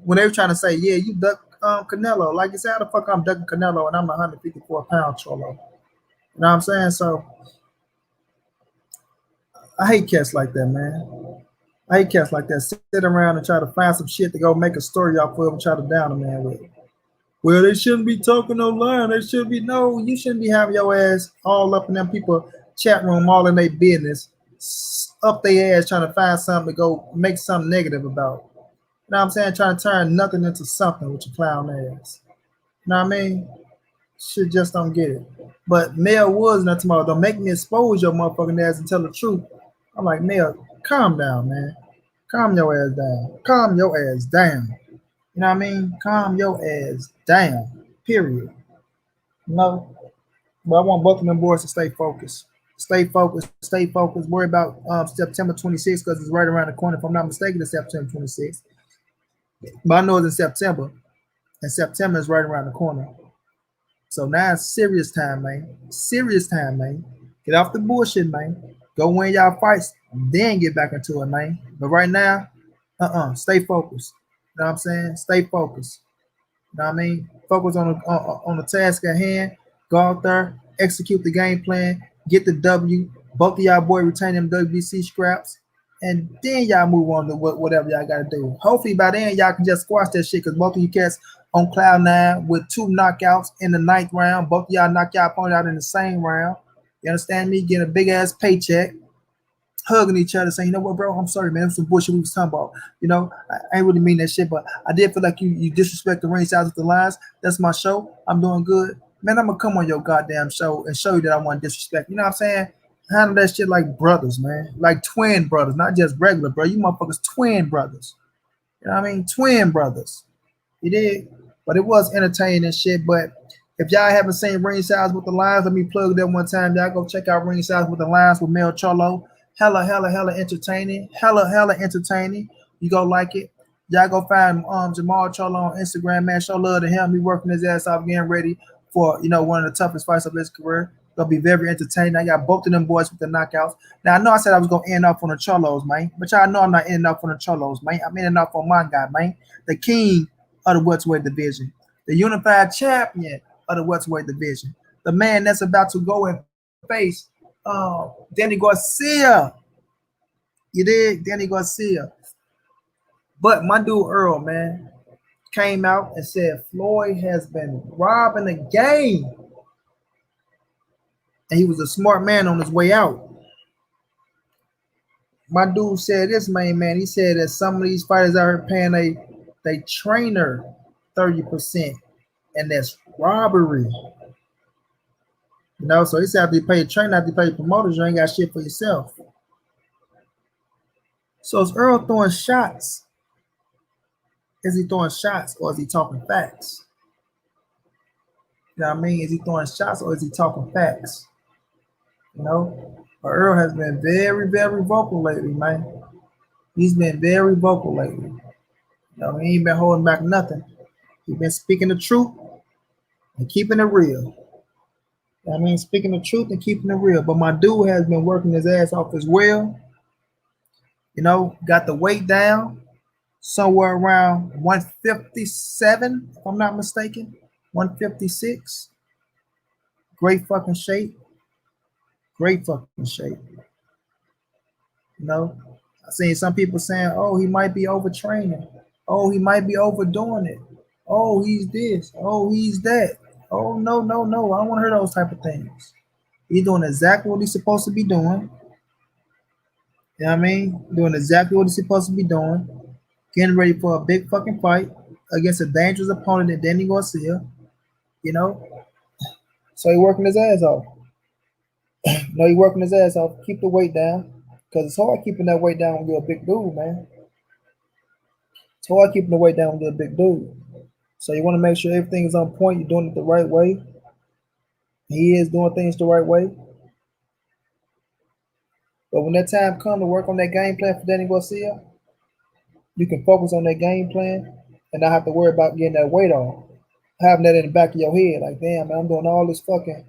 when they were trying to say, "Yeah, you duck Canelo." Like you said, how the fuck I'm ducking Canelo and I'm a 154-pound cholo? You know what I'm saying? So I hate cats like that, man. I hate cats like that. Sit around and try to find some shit to go make a story off of and try to down a man with. Well, they shouldn't be talking online. They should be no. You shouldn't be having your ass all up in them people chat room, all in their business, up their ass trying to find something to go make something negative about. You know what I'm saying? Trying to turn nothing into something with your clown ass. You know what I mean? Shit just don't get it. But Mel Woods not tomorrow. Don't make me expose your motherfucking ass and tell the truth. I'm like, Mel, calm down, man. Calm your ass down. Calm your ass down. You know what I mean? Calm your ass down. Period. No. But I want both of them boys to stay focused. Stay focused. Stay focused. Worry about September 26th because it's right around the corner. If I'm not mistaken, it's September 26th. But I know it's in September. And September is right around the corner. So now it's serious time, man. Serious time, man. Get off the bullshit, man. Go win y'all fights, then get back into it, man. But right now, stay focused. You know what I'm saying? Stay focused. You know what I mean? Focus on the task at hand. Go out there, execute the game plan, get the W. Both of y'all boy retain them WBC scraps, and then y'all move on to whatever y'all gotta do. Hopefully by then y'all can just squash that shit because both of you cats on cloud nine with 2 knockouts in the 9th round. Both of y'all knock y'all opponent out in the same round. You understand me? Getting a big ass paycheck, hugging each other, saying, "You know what, bro? I'm sorry, man. That's some bullshit we was talking about. You know, I ain't really mean that shit, but I did feel like you disrespect the ring size of the lines. That's my show. I'm doing good, man. I'm gonna come on your goddamn show and show you that I want disrespect. You know what I'm saying? Handle that shit like brothers, man, like twin brothers, not just regular, bro. You motherfuckers twin brothers. You know what I mean? Twin brothers. You did, but it was entertaining and shit. But if y'all haven't seen Ring Size with the Lions, let me plug that one time. Y'all go check out Ring Size with the Lions with Mel Cholo. Hella entertaining. Hella entertaining. You go like it. Y'all go find Jamal Cholo on Instagram, man. Show love to him. He working his ass off, getting ready for one of the toughest fights of his career. Gonna be very entertaining. I got both of them boys with the knockouts. Now I know I said I was gonna end off on the Cholos, man, but y'all know I'm not ending off on the Cholos, man. I'm ending off on my guy, man, the king of the welterweight division, the unified champion of the welterweight division, the man that's about to go and face Danny Garcia. You did, Danny Garcia. But my dude Earl, man, came out and said Floyd has been robbing the game. And he was a smart man on his way out. My dude said this, man. He said that some of these fighters out here paying they trainer 30%, and that's robbery. You know, so he said after you pay a trainer, after you pay promoters, you ain't got shit for yourself. So is Earl throwing shots? Is he throwing shots or is he talking facts? You know what I mean? Is he throwing shots or is he talking facts? You know, but Earl has been very, very vocal lately, man. He's been very vocal lately. You know, he ain't been holding back nothing. He's been speaking the truth and keeping it real. You know I mean, speaking the truth and keeping it real. But my dude has been working his ass off as well. You know, got the weight down somewhere around 157, if I'm not mistaken. 156. Great fucking shape. Great fucking shape. You know, I seen some people saying, "Oh, he might be overtraining. Oh, he might be overdoing it. Oh, he's this. Oh, he's that. Oh, no. I don't want to hear those type of things. He's doing exactly what he's supposed to be doing. You know what I mean? Doing exactly what he's supposed to be doing. Getting ready for a big fucking fight against a dangerous opponent that Danny Garcia. You know? So he's working his ass off. He's working his ass off. Keep the weight down. Because it's hard keeping that weight down when you're a big dude, man. It's hard keeping the weight down when you're a big dude. So you want to make sure everything is on point. You're doing it the right way. He is doing things the right way. But when that time comes to work on that game plan for Danny Garcia, you can focus on that game plan and not have to worry about getting that weight off. Having that in the back of your head, like, damn, man, I'm doing all this fucking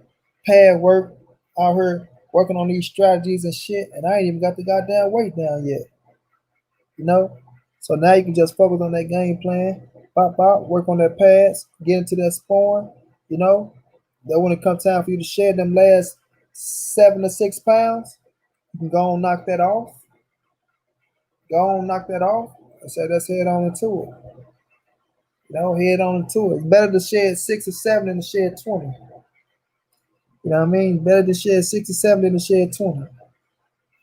pad work out here working on these strategies and shit, and I ain't even got the goddamn weight down yet. You know? So now you can just focus on that game plan, work on that pads, get into that spawn, you know. That when it comes time for you to shed them last 7 to 6 pounds, you can go and knock that off. Go on, knock that off. I said, let's head on into it. You know, head on into it. It's better to shed 6 or 7 than to shed 20. You know what I mean? Better to shed 6 or 7 than to shed 20.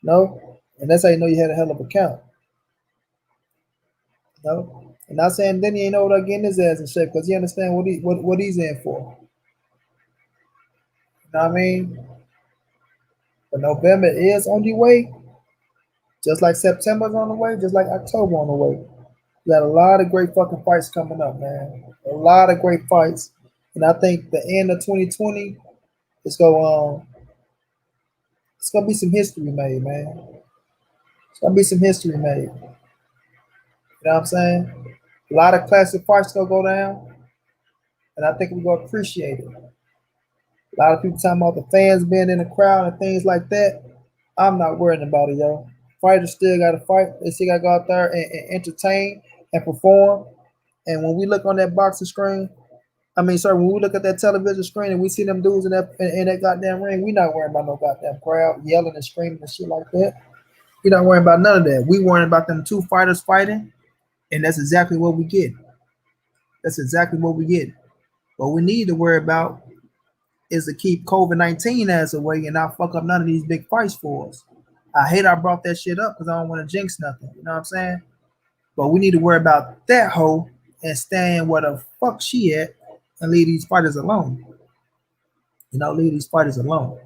No? And that's how you know you had a hell of a count. No? And not saying then he ain't over there getting his ass in shape because he understand what he's in for. You know what I mean? But November is on the way. Just like September's on the way, just like October on the way. We got a lot of great fucking fights coming up, man. A lot of great fights. And I think the end of 2020 it's gonna be some history made, man. It's gonna be some history made. You know what I'm saying? A lot of classic fights gonna go down, and I think we're gonna appreciate it. A lot of people talking about the fans being in the crowd and things like that. I'm not worrying about it, yo. Fighters still gotta fight. They still gotta go out there and entertain and perform. And when we look on that boxing screen, when we look at that television screen and we see them dudes in that goddamn ring, we not worrying about no goddamn crowd yelling and screaming and shit like that. We not worrying about none of that. We worrying about them two fighters fighting, and that's exactly what we get. That's exactly what we get. What we need to worry about is to keep COVID-19 as a way and not fuck up none of these big fights for us. I hate I brought that shit up because I don't want to jinx nothing. You know what I'm saying? But we need to worry about that hoe and stand where the fuck she at and leave these fighters alone. You know, leave these fighters alone.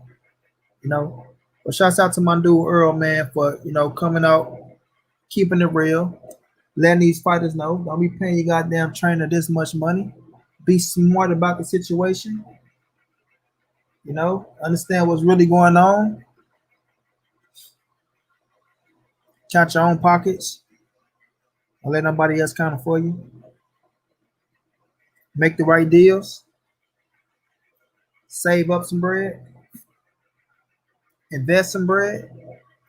You know. But shouts out to my dude Earl, man, for coming out, keeping it real, letting these fighters know. Don't be paying your goddamn trainer this much money. Be smart about the situation. You know, understand what's really going on. Count your own pockets. Don't let nobody else count it for you. Make the right deals. Save up some bread. Invest some bread.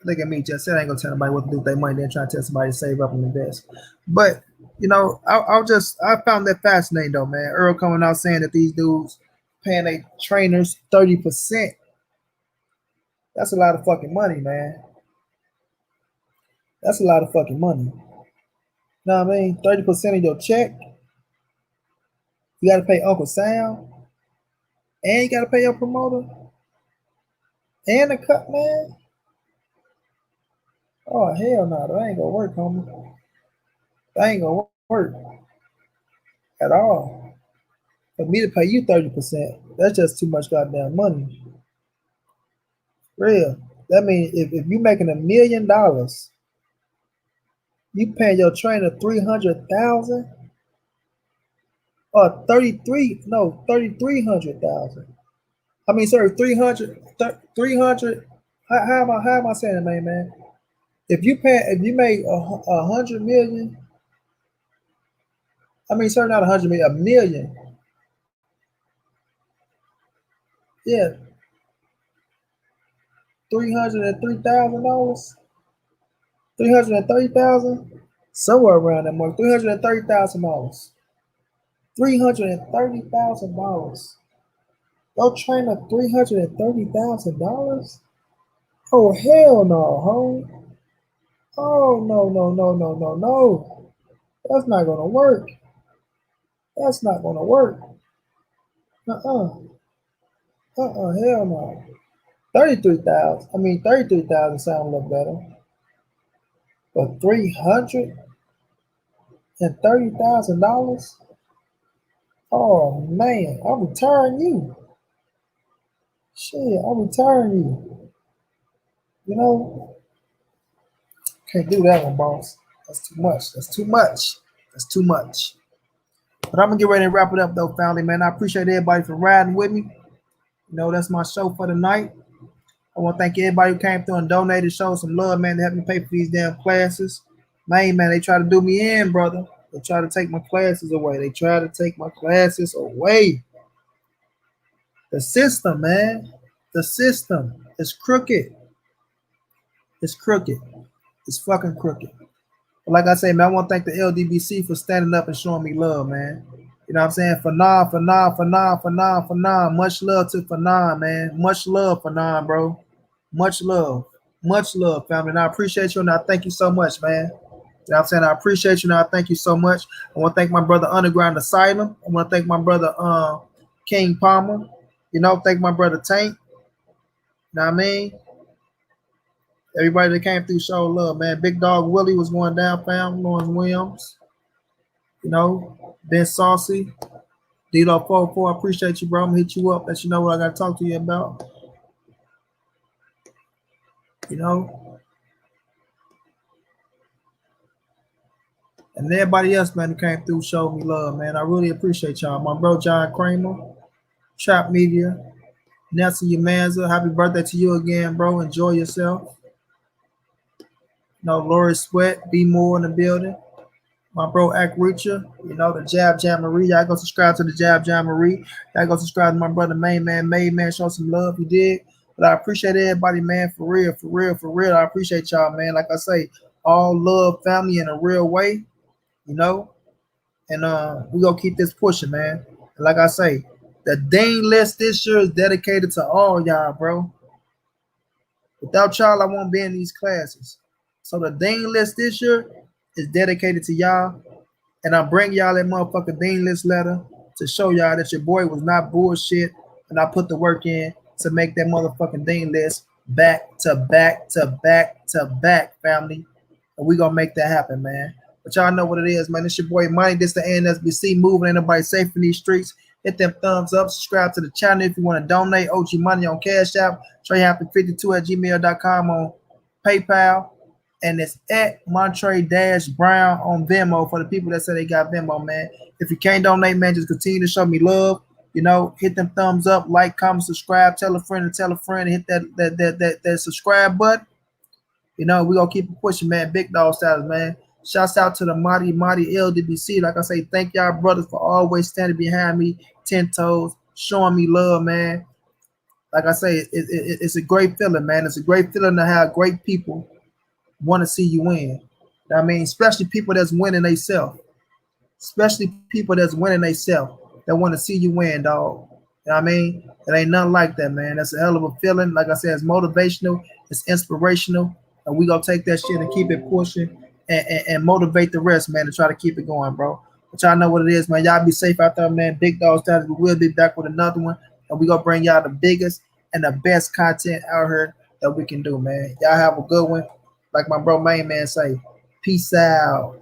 Look at me, just said I ain't gonna tell nobody what to do with their money. Then trying to tell somebody to save up and invest. But I found that fascinating though, man. Earl coming out saying that these dudes paying their trainers 30%. That's a lot of fucking money, man. That's a lot of fucking money. You know what I mean? 30% of your check. You gotta pay Uncle Sam. And you gotta pay your promoter. And the cut, man. Oh hell no, that ain't gonna work, homie. That ain't gonna work at all. For me to pay you 30%, that's just too much goddamn money. Real. That means if you making $1,000,000, you paying your trainer 300,000 or 3,300,000. I mean, sorry, 300. How am I saying it, man? If you make 100 million, sorry, not 100 million, 1,000,000. Yeah, $303,000, 330,000, somewhere around that mark. $330,000, $330,000. Your trainer $330,000. Oh hell no, home. Oh no. That's not gonna work. That's not gonna work. Hell no. 33,000. 33,000 sound a little better. But $330,000. Oh man, I'm retiring you. Shit, I'm retiring you. You know, can't do that one, boss. That's too much. That's too much. That's too much. But I'm gonna get ready to wrap it up though, family, man. I appreciate everybody for riding with me. You know, that's my show for the night. I want to thank everybody who came through and donated, showed some love, man, to help me pay for these damn classes. Man, they try to do me in, brother. They try to take my classes away. They try to take my classes away. The system, man. The system is crooked. It's crooked. It's fucking crooked. But like I say, man, I want to thank the Ldbc for standing up and showing me love, man. You know what I'm saying? For Much love to Fanon, man. Much love, Fanon, bro. Much love. Much love, family. And I appreciate you and I thank you so much, man. You know what I'm saying? I appreciate you and I thank you so much. I want to thank my brother Underground Asylum. I want to thank my brother King Palmer. You know, thank my brother Tank. You know what I mean? Everybody that came through showed love, man. Big Dog Willie was going down, fam. Lawrence Williams. You know, Ben Saucy. D-Lo44, I appreciate you, bro. I'm gonna hit you up, let you know what I gotta talk to you about. You know. And everybody else, man, who came through showed me love, man. I really appreciate y'all. My bro John Kramer, Trap Media, Nelson Umanza, happy birthday to you again, bro. Enjoy yourself. You know, Lori Sweat, be more in the building. My bro Act Reacher, you know, the Jab Jamboree. Y'all go subscribe to the Jab Jamboree. Y'all go subscribe to my brother Main Man, show some love, you did. But I appreciate everybody, man, for real, for real, for real. I appreciate y'all, man. Like I say, all love, family in a real way, you know. And we gonna keep this pushing, man. And like I say, the Dean list this year is dedicated to all y'all, bro. Without y'all, I won't be in these classes. So the Dean list this year is dedicated to y'all. And I bring y'all that motherfucking Dean list letter to show y'all that your boy was not bullshit. And I put the work in to make that motherfucking Dean list back to back to back to back, family. And we gonna make that happen, man. But y'all know what it is, man. It's your boy Money. This the NSBC moving. Ain't nobody safe in these streets. Hit them thumbs up. Subscribe to the channel if you want to donate. OG Money on Cash App. TreyHampton52@gmail.com on PayPal. And it's at Montre-Brown on Venmo for the people that say they got Venmo, man. If you can't donate, man, just continue to show me love. You know, hit them thumbs up, like, comment, subscribe, tell a friend and tell a friend, and hit that subscribe button. You know, we're gonna keep it pushing, man. Big dog status, man. Shouts out to the mighty Ldbc. Like I say, thank y'all brothers for always standing behind me, 10 toes, showing me love, man. Like I say, it's a great feeling, man. It's a great feeling to have great people want to see you win. I mean, especially people that's winning themselves. Especially people that's winning themselves that want to see you win, dog. You know what I mean? It ain't nothing like that, man. That's a hell of a feeling. Like I said, it's motivational, it's inspirational, and we gonna take that shit and keep it pushing and motivate the rest, man, to try to keep it going, bro. But y'all know what it is, man. Y'all be safe out there, man. Big dog status. We will be back with another one, and we gonna bring y'all the biggest and the best content out here that we can do, man. Y'all have a good one. Like my bro Main Man say, peace out.